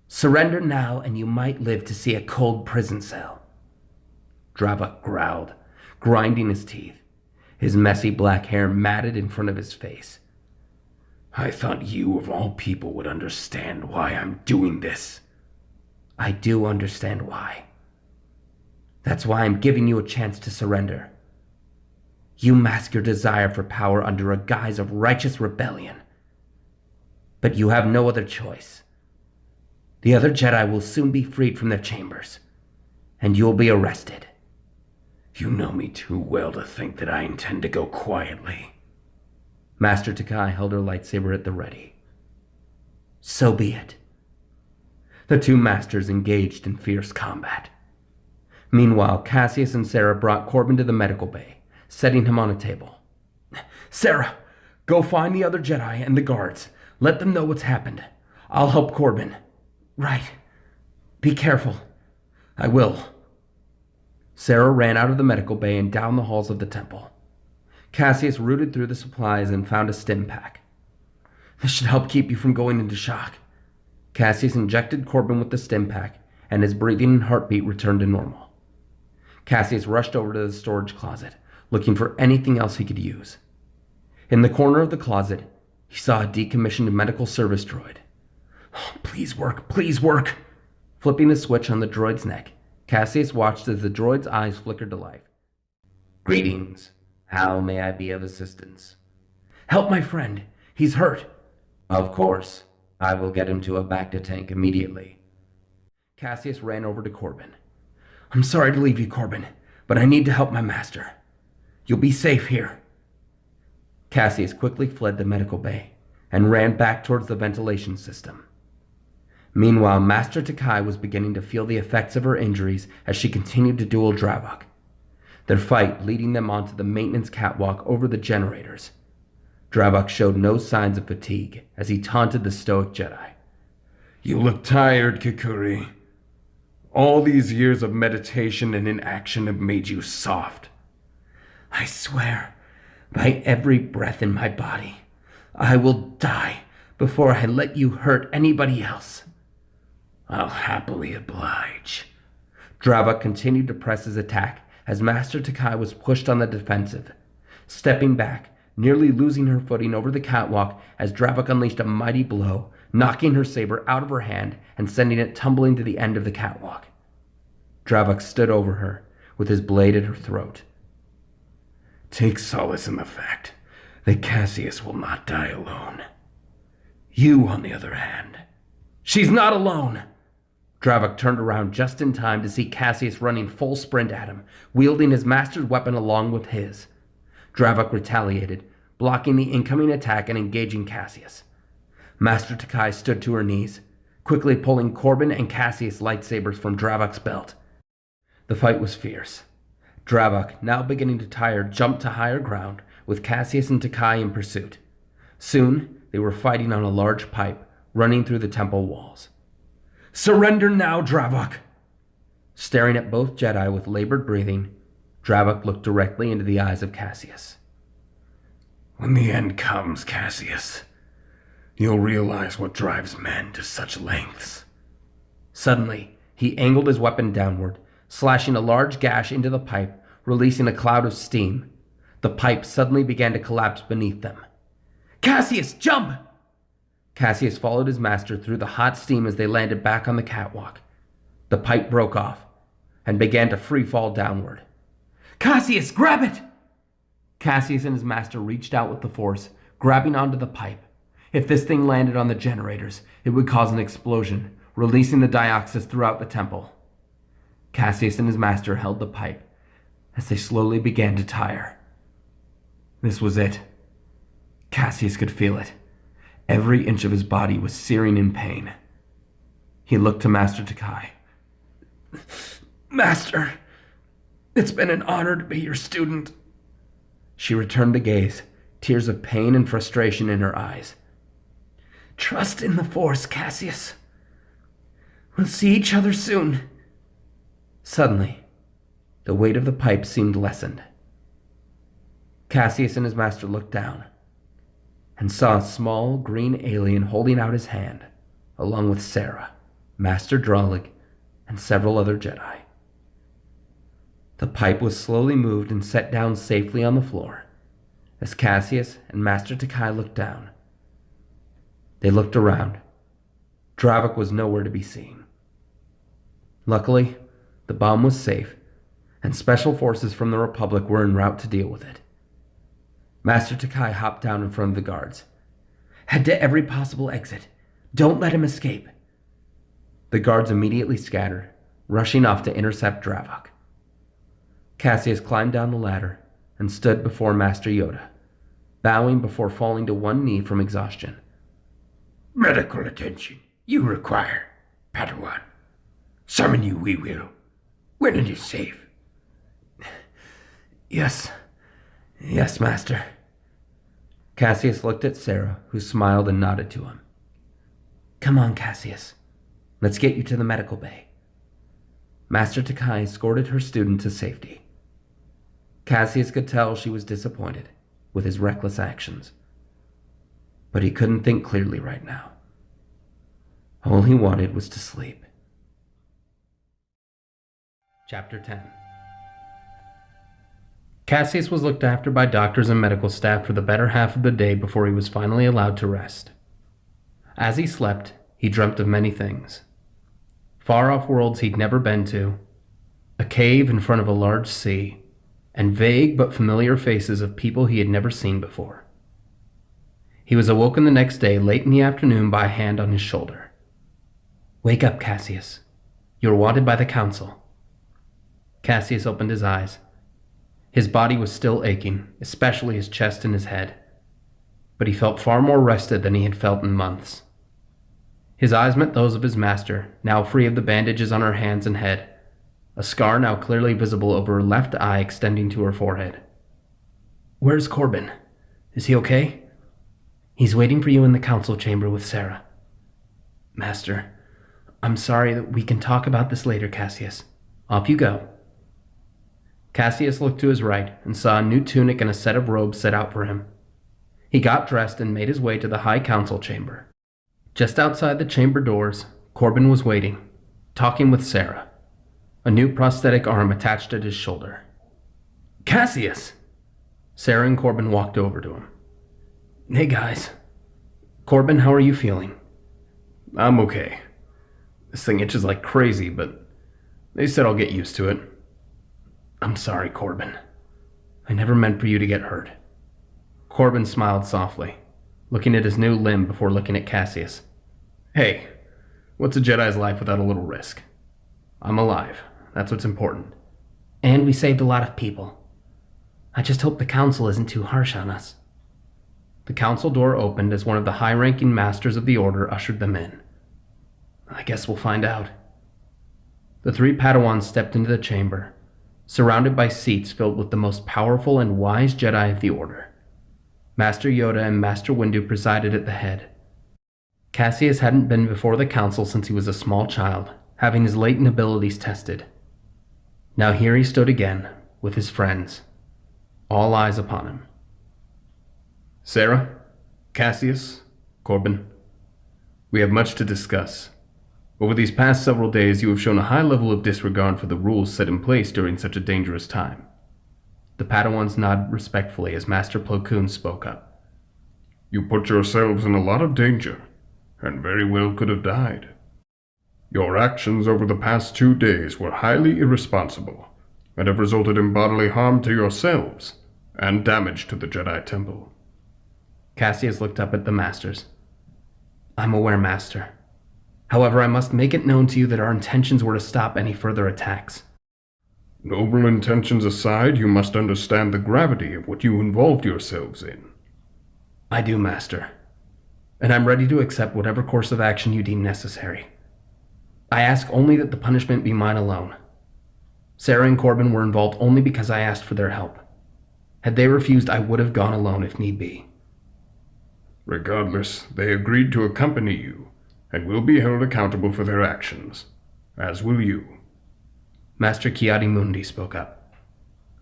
Surrender now and you might live to see a cold prison cell. Dravok growled, grinding his teeth, his messy black hair matted in front of his face. I thought you, of all people, would understand why I'm doing this. I do understand why. That's why I'm giving you a chance to surrender. You mask your desire for power under a guise of righteous rebellion. But you have no other choice. The other Jedi will soon be freed from their chambers, and you'll be arrested. You know me too well to think that I intend to go quietly. Master Takai held her lightsaber at the ready. So be it. The 2 masters engaged in fierce combat. Meanwhile, Caseus and Sarah brought Corbin to the medical bay, setting him on a table. Sarah, go find the other Jedi and the guards. Let them know what's happened. I'll help Corbin. Right. Be careful. I will. Sarah ran out of the medical bay and down the halls of the temple. Caseus rooted through the supplies and found a stim pack. This should help keep you from going into shock. Caseus injected Corbin with the stim pack, and his breathing and heartbeat returned to normal. Caseus rushed over to the storage closet, looking for anything else he could use. In the corner of the closet, he saw a decommissioned medical service droid. Oh, please work, please work! Flipping the switch on the droid's neck, Caseus watched as the droid's eyes flickered to life. Greetings. How may I be of assistance? Help my friend. He's hurt. Of course. I will get him to a Bacta tank immediately. Caseus ran over to Corbin. I'm sorry to leave you, Corbin, but I need to help my master. You'll be safe here. Caseus quickly fled the medical bay and ran back towards the ventilation system. Meanwhile, Master Takai was beginning to feel the effects of her injuries as she continued to duel Dravok, their fight leading them onto the maintenance catwalk over the generators. Dravok showed no signs of fatigue as he taunted the stoic Jedi. You look tired, Kukuri. All these years of meditation and inaction have made you soft. I swear, by every breath in my body, I will die before I let you hurt anybody else. I'll happily oblige. Dravok continued to press his attack as Master Takai was pushed on the defensive, stepping back, nearly losing her footing over the catwalk as Dravok unleashed a mighty blow, knocking her saber out of her hand and sending it tumbling to the end of the catwalk. Dravok stood over her, with his blade at her throat. Take solace in the fact that Caseus will not die alone. You, on the other hand... She's not alone! Dravok turned around just in time to see Caseus running full sprint at him, wielding his master's weapon along with his. Dravok retaliated, blocking the incoming attack and engaging Caseus. Master Takai stood to her knees, quickly pulling Corbin and Caseus' lightsabers from Dravok's belt. The fight was fierce. Dravok, now beginning to tire, jumped to higher ground, with Caseus and Takai in pursuit. Soon, they were fighting on a large pipe, running through the temple walls. "Surrender now, Dravok!" Staring at both Jedi with labored breathing, Dravok looked directly into the eyes of Caseus. "When the end comes, Caseus, you'll realize what drives men to such lengths." Suddenly, he angled his weapon downward, slashing a large gash into the pipe, releasing a cloud of steam. The pipe suddenly began to collapse beneath them. "Caseus, jump!" Caseus followed his master through the hot steam as they landed back on the catwalk. The pipe broke off and began to free fall downward. "Caseus, grab it!" Caseus and his master reached out with the force, grabbing onto the pipe. If this thing landed on the generators, it would cause an explosion, releasing the dioxis throughout the temple. Caseus and his master held the pipe as they slowly began to tire. This was it. Caseus could feel it. Every inch of his body was searing in pain. He looked to Master Takai. "Master, it's been an honor to be your student." She returned the gaze, tears of pain and frustration in her eyes. "Trust in the Force, Caseus. We'll see each other soon." Suddenly, the weight of the pipe seemed lessened. Caseus and his master looked down and saw a small green alien holding out his hand, along with Sarah, Master Drolig, and several other Jedi. The pipe was slowly moved and set down safely on the floor. As Caseus and Master Takai looked down, they looked around. Dravok was nowhere to be seen. Luckily, the bomb was safe, and special forces from the Republic were en route to deal with it. Master Takai hopped down in front of the guards. "Head to every possible exit. Don't let him escape." The guards immediately scattered, rushing off to intercept Dravok. Caseus climbed down the ladder and stood before Master Yoda, bowing before falling to one knee from exhaustion. Medical attention you require, Padawan. Summon you we will, when it is safe. Yes, Master." Caseus looked at Sarah, who smiled and nodded to him. "Come on, Caseus. Let's get you to the medical bay." Master Takai escorted her student to safety. Caseus could tell she was disappointed with his reckless actions, but he couldn't think clearly right now. All he wanted was to sleep. Chapter 10. Caseus was looked after by doctors and medical staff for the better half of the day before he was finally allowed to rest. As he slept, he dreamt of many things. Far-off worlds he'd never been to, a cave in front of a large sea, and vague but familiar faces of people he had never seen before. He was awoken the next day late in the afternoon by a hand on his shoulder. "Wake up, Caseus. You are wanted by the Council." Caseus opened his eyes. His body was still aching, especially his chest and his head, but he felt far more rested than he had felt in months. His eyes met those of his master, now free of the bandages on her hands and head, a scar now clearly visible over her left eye extending to her forehead. "Where's Corbin? Is he okay?" "He's waiting for you in the council chamber with Sarah." "Master, I'm sorry that we can talk about this later, Caseus. Off you go." Caseus looked to his right and saw a new tunic and a set of robes set out for him. He got dressed and made his way to the High Council chamber. Just outside the chamber doors, Corbin was waiting, talking with Sarah, a new prosthetic arm attached at his shoulder. "Caseus!" Sarah and Corbin walked over to him. "Hey guys. Corbin, how are you feeling?" "I'm okay. This thing itches like crazy, but they said I'll get used to it." "I'm sorry, Corbin. I never meant for you to get hurt." Corbin smiled softly, looking at his new limb before looking at Caseus. "Hey, what's a Jedi's life without a little risk? I'm alive. That's what's important." "And we saved a lot of people. I just hope the Council isn't too harsh on us." The council door opened as one of the high-ranking masters of the Order ushered them in. "I guess we'll find out." The three Padawans stepped into the chamber. surrounded by seats filled with the most powerful and wise Jedi of the Order. Master Yoda and Master Windu presided at the head. Caseus hadn't been before the council since he was a small child, having his latent abilities tested. Now here he stood again, with his friends, all eyes upon him. Sarah, Caseus, Corbin, we have much to discuss. Over these past several days, you have shown a high level of disregard for the rules set in place during such a dangerous time. The Padawans nodded respectfully as Master Plo Koon spoke up. You put yourselves in a lot of danger, and very well could have died. Your actions over the past 2 days were highly irresponsible, and have resulted in bodily harm to yourselves, and damage to the Jedi Temple. Caseus looked up at the Masters. I'm aware, Master. However, I must make it known to you that our intentions were to stop any further attacks. Noble intentions aside, you must understand the gravity of what you involved yourselves in. I do, Master. And I'm ready to accept whatever course of action you deem necessary. I ask only that the punishment be mine alone. Sarah and Corbin were involved only because I asked for their help. Had they refused, I would have gone alone if need be. Regardless, they agreed to accompany you, and will be held accountable for their actions, as will you. Master Ki-Adi-Mundi spoke up.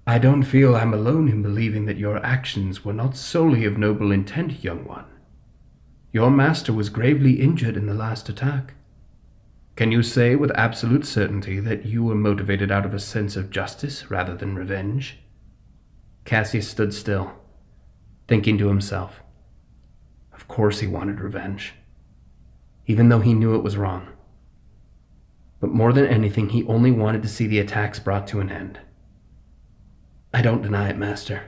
I don't feel I'm alone in believing that your actions were not solely of noble intent, young one. Your master was gravely injured in the last attack. Can you say with absolute certainty that you were motivated out of a sense of justice rather than revenge? Cassius stood still, thinking to himself. Of course he wanted revenge, even though he knew it was wrong. But more than anything, he only wanted to see the attacks brought to an end. I don't deny it, Master.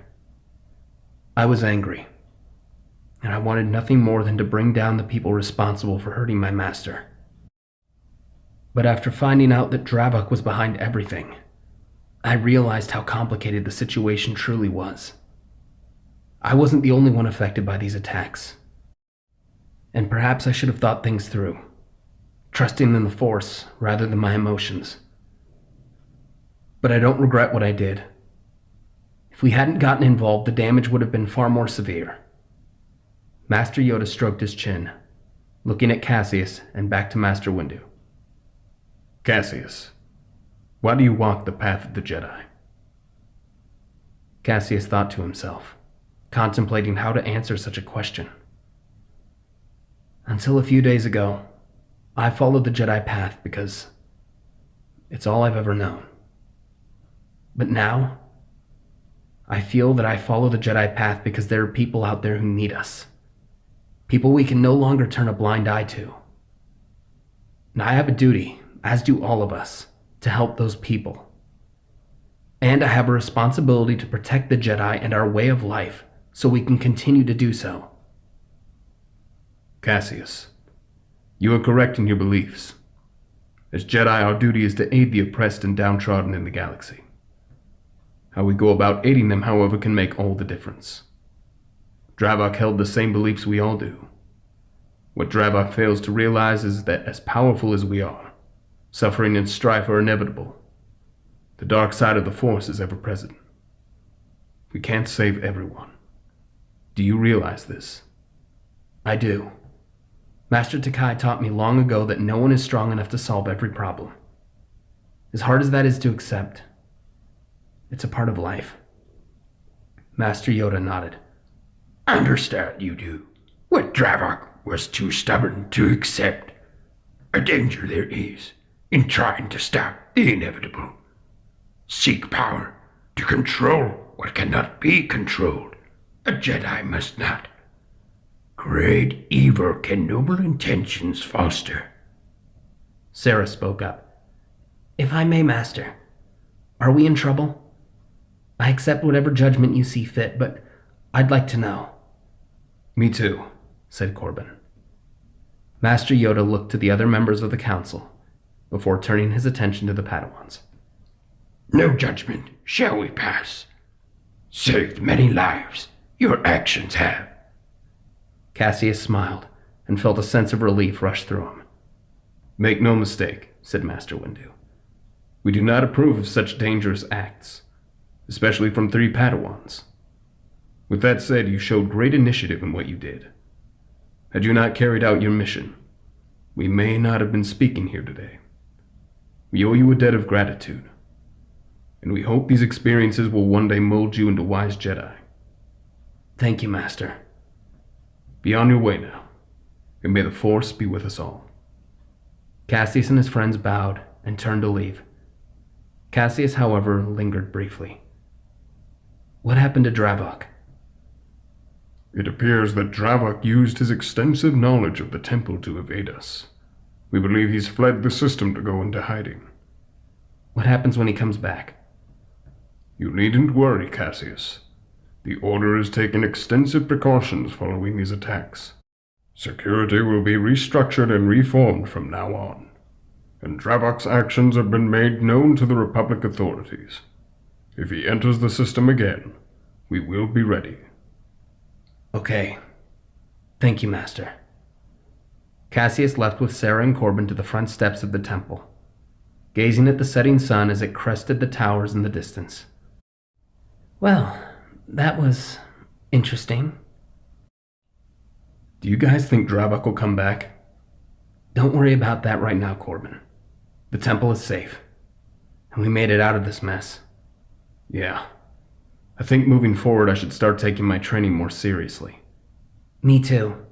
I was angry, and I wanted nothing more than to bring down the people responsible for hurting my master. But after finding out that Dravok was behind everything, I realized how complicated the situation truly was. I wasn't the only one affected by these attacks. And perhaps I should have thought things through, trusting in the Force rather than my emotions. But I don't regret what I did. If we hadn't gotten involved, the damage would have been far more severe. Master Yoda stroked his chin, looking at Caseus and back to Master Windu. Caseus, why do you walk the path of the Jedi? Caseus thought to himself, contemplating how to answer such a question. Until a few days ago, I followed the Jedi path because it's all I've ever known. But now, I feel that I follow the Jedi path because there are people out there who need us. People we can no longer turn a blind eye to. And I have a duty, as do all of us, to help those people. And I have a responsibility to protect the Jedi and our way of life so we can continue to do so. Caseus, you are correct in your beliefs. As Jedi, our duty is to aid the oppressed and downtrodden in the galaxy. How we go about aiding them, however, can make all the difference. Dravok held the same beliefs we all do. What Dravok fails to realize is that as powerful as we are, suffering and strife are inevitable. The dark side of the Force is ever present. We can't save everyone. Do you realize this? I do. Master Takai taught me long ago that no one is strong enough to solve every problem. As hard as that is to accept, it's a part of life. Master Yoda nodded. Understand you do. What Dravok was too stubborn to accept. A danger there is in trying to stop the inevitable. Seek power to control what cannot be controlled. A Jedi must not. Great evil can noble intentions foster. Sarah spoke up. If I may, Master, are we in trouble? I accept whatever judgment you see fit, but I'd like to know. Me too, said Corbin. Master Yoda looked to the other members of the council before turning his attention to the Padawans. No judgment shall we pass. Saved many lives your actions have. Cassius smiled and felt a sense of relief rush through him. Make no mistake, said Master Windu. We do not approve of such dangerous acts, especially from 3 Padawans. With that said, you showed great initiative in what you did. Had you not carried out your mission, we may not have been speaking here today. We owe you a debt of gratitude, and we hope these experiences will one day mold you into wise Jedi. Thank you, Master. Be on your way now, and may the Force be with us all. Caseus and his friends bowed and turned to leave. Caseus, however, lingered briefly. What happened to Dravok? It appears that Dravok used his extensive knowledge of the temple to evade us. We believe he's fled the system to go into hiding. What happens when he comes back? You needn't worry, Caseus. The Order has taken extensive precautions following these attacks. Security will be restructured and reformed from now on, and Dravok's actions have been made known to the Republic authorities. If he enters the system again, we will be ready. Okay. Thank you, Master. Caseus left with Sarah and Corbin to the front steps of the temple, gazing at the setting sun as it crested the towers in the distance. Well, that was interesting. Do you guys think Dravok will come back? Don't worry about that right now, Corbin. The temple is safe, and we made it out of this mess. Yeah. I think moving forward I should start taking my training more seriously. Me too.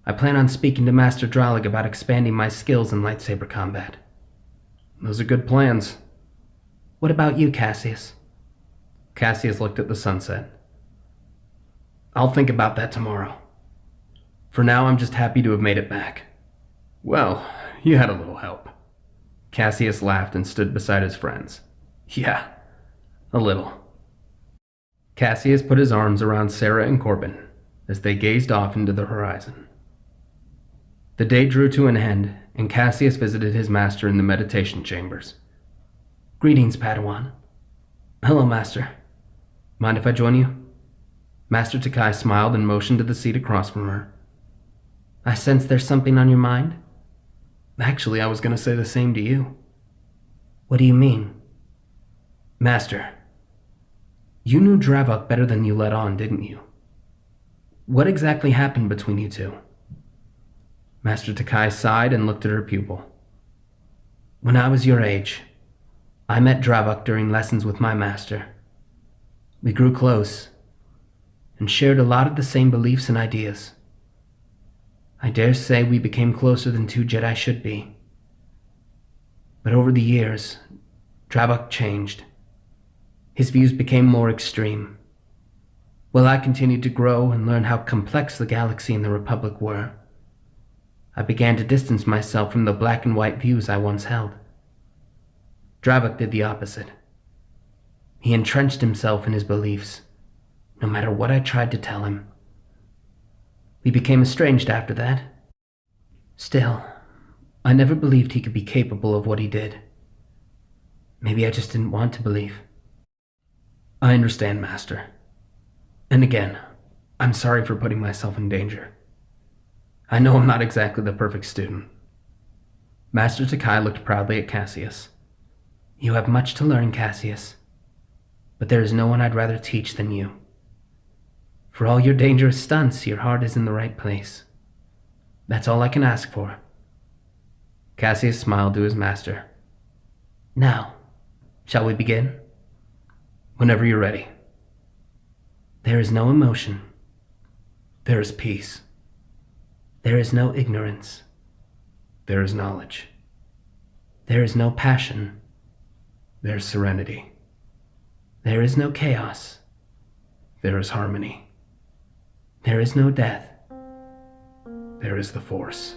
I plan on speaking to Master Dralig about expanding my skills in lightsaber combat. Those are good plans. What about you, Caseus? Caseus looked at the sunset. I'll think about that tomorrow. For now, I'm just happy to have made it back. Well, you had a little help. Caseus laughed and stood beside his friends. Yeah, a little. Caseus put his arms around Sarah and Corbin as they gazed off into the horizon. The day drew to an end, and Caseus visited his master in the meditation chambers. Greetings, Padawan. Hello, Master. Mind if I join you? Master Takai smiled and motioned to the seat across from her. I sense there's something on your mind. Actually, I was going to say the same to you. What do you mean? Master, you knew Dravok better than you let on, didn't you? What exactly happened between you two? Master Takai sighed and looked at her pupil. When I was your age, I met Dravok during lessons with my master. We grew close and shared a lot of the same beliefs and ideas. I dare say we became closer than 2 Jedi should be. But over the years, Dravok changed. His views became more extreme. While I continued to grow and learn how complex the galaxy and the Republic were, I began to distance myself from the black and white views I once held. Dravok did the opposite. He entrenched himself in his beliefs, no matter what I tried to tell him. We became estranged after that. Still, I never believed he could be capable of what he did. Maybe I just didn't want to believe. I understand, Master. And again, I'm sorry for putting myself in danger. I know I'm not exactly the perfect student. Master Takai looked proudly at Caseus. You have much to learn, Caseus, but there is no one I'd rather teach than you. For all your dangerous stunts, your heart is in the right place. That's all I can ask for. Caseus smiled to his master. Now, shall we begin? Whenever you're ready. There is no emotion. There is peace. There is no ignorance. There is knowledge. There is no passion. There is serenity. There is no chaos. There is harmony. There is no death. There is the Force.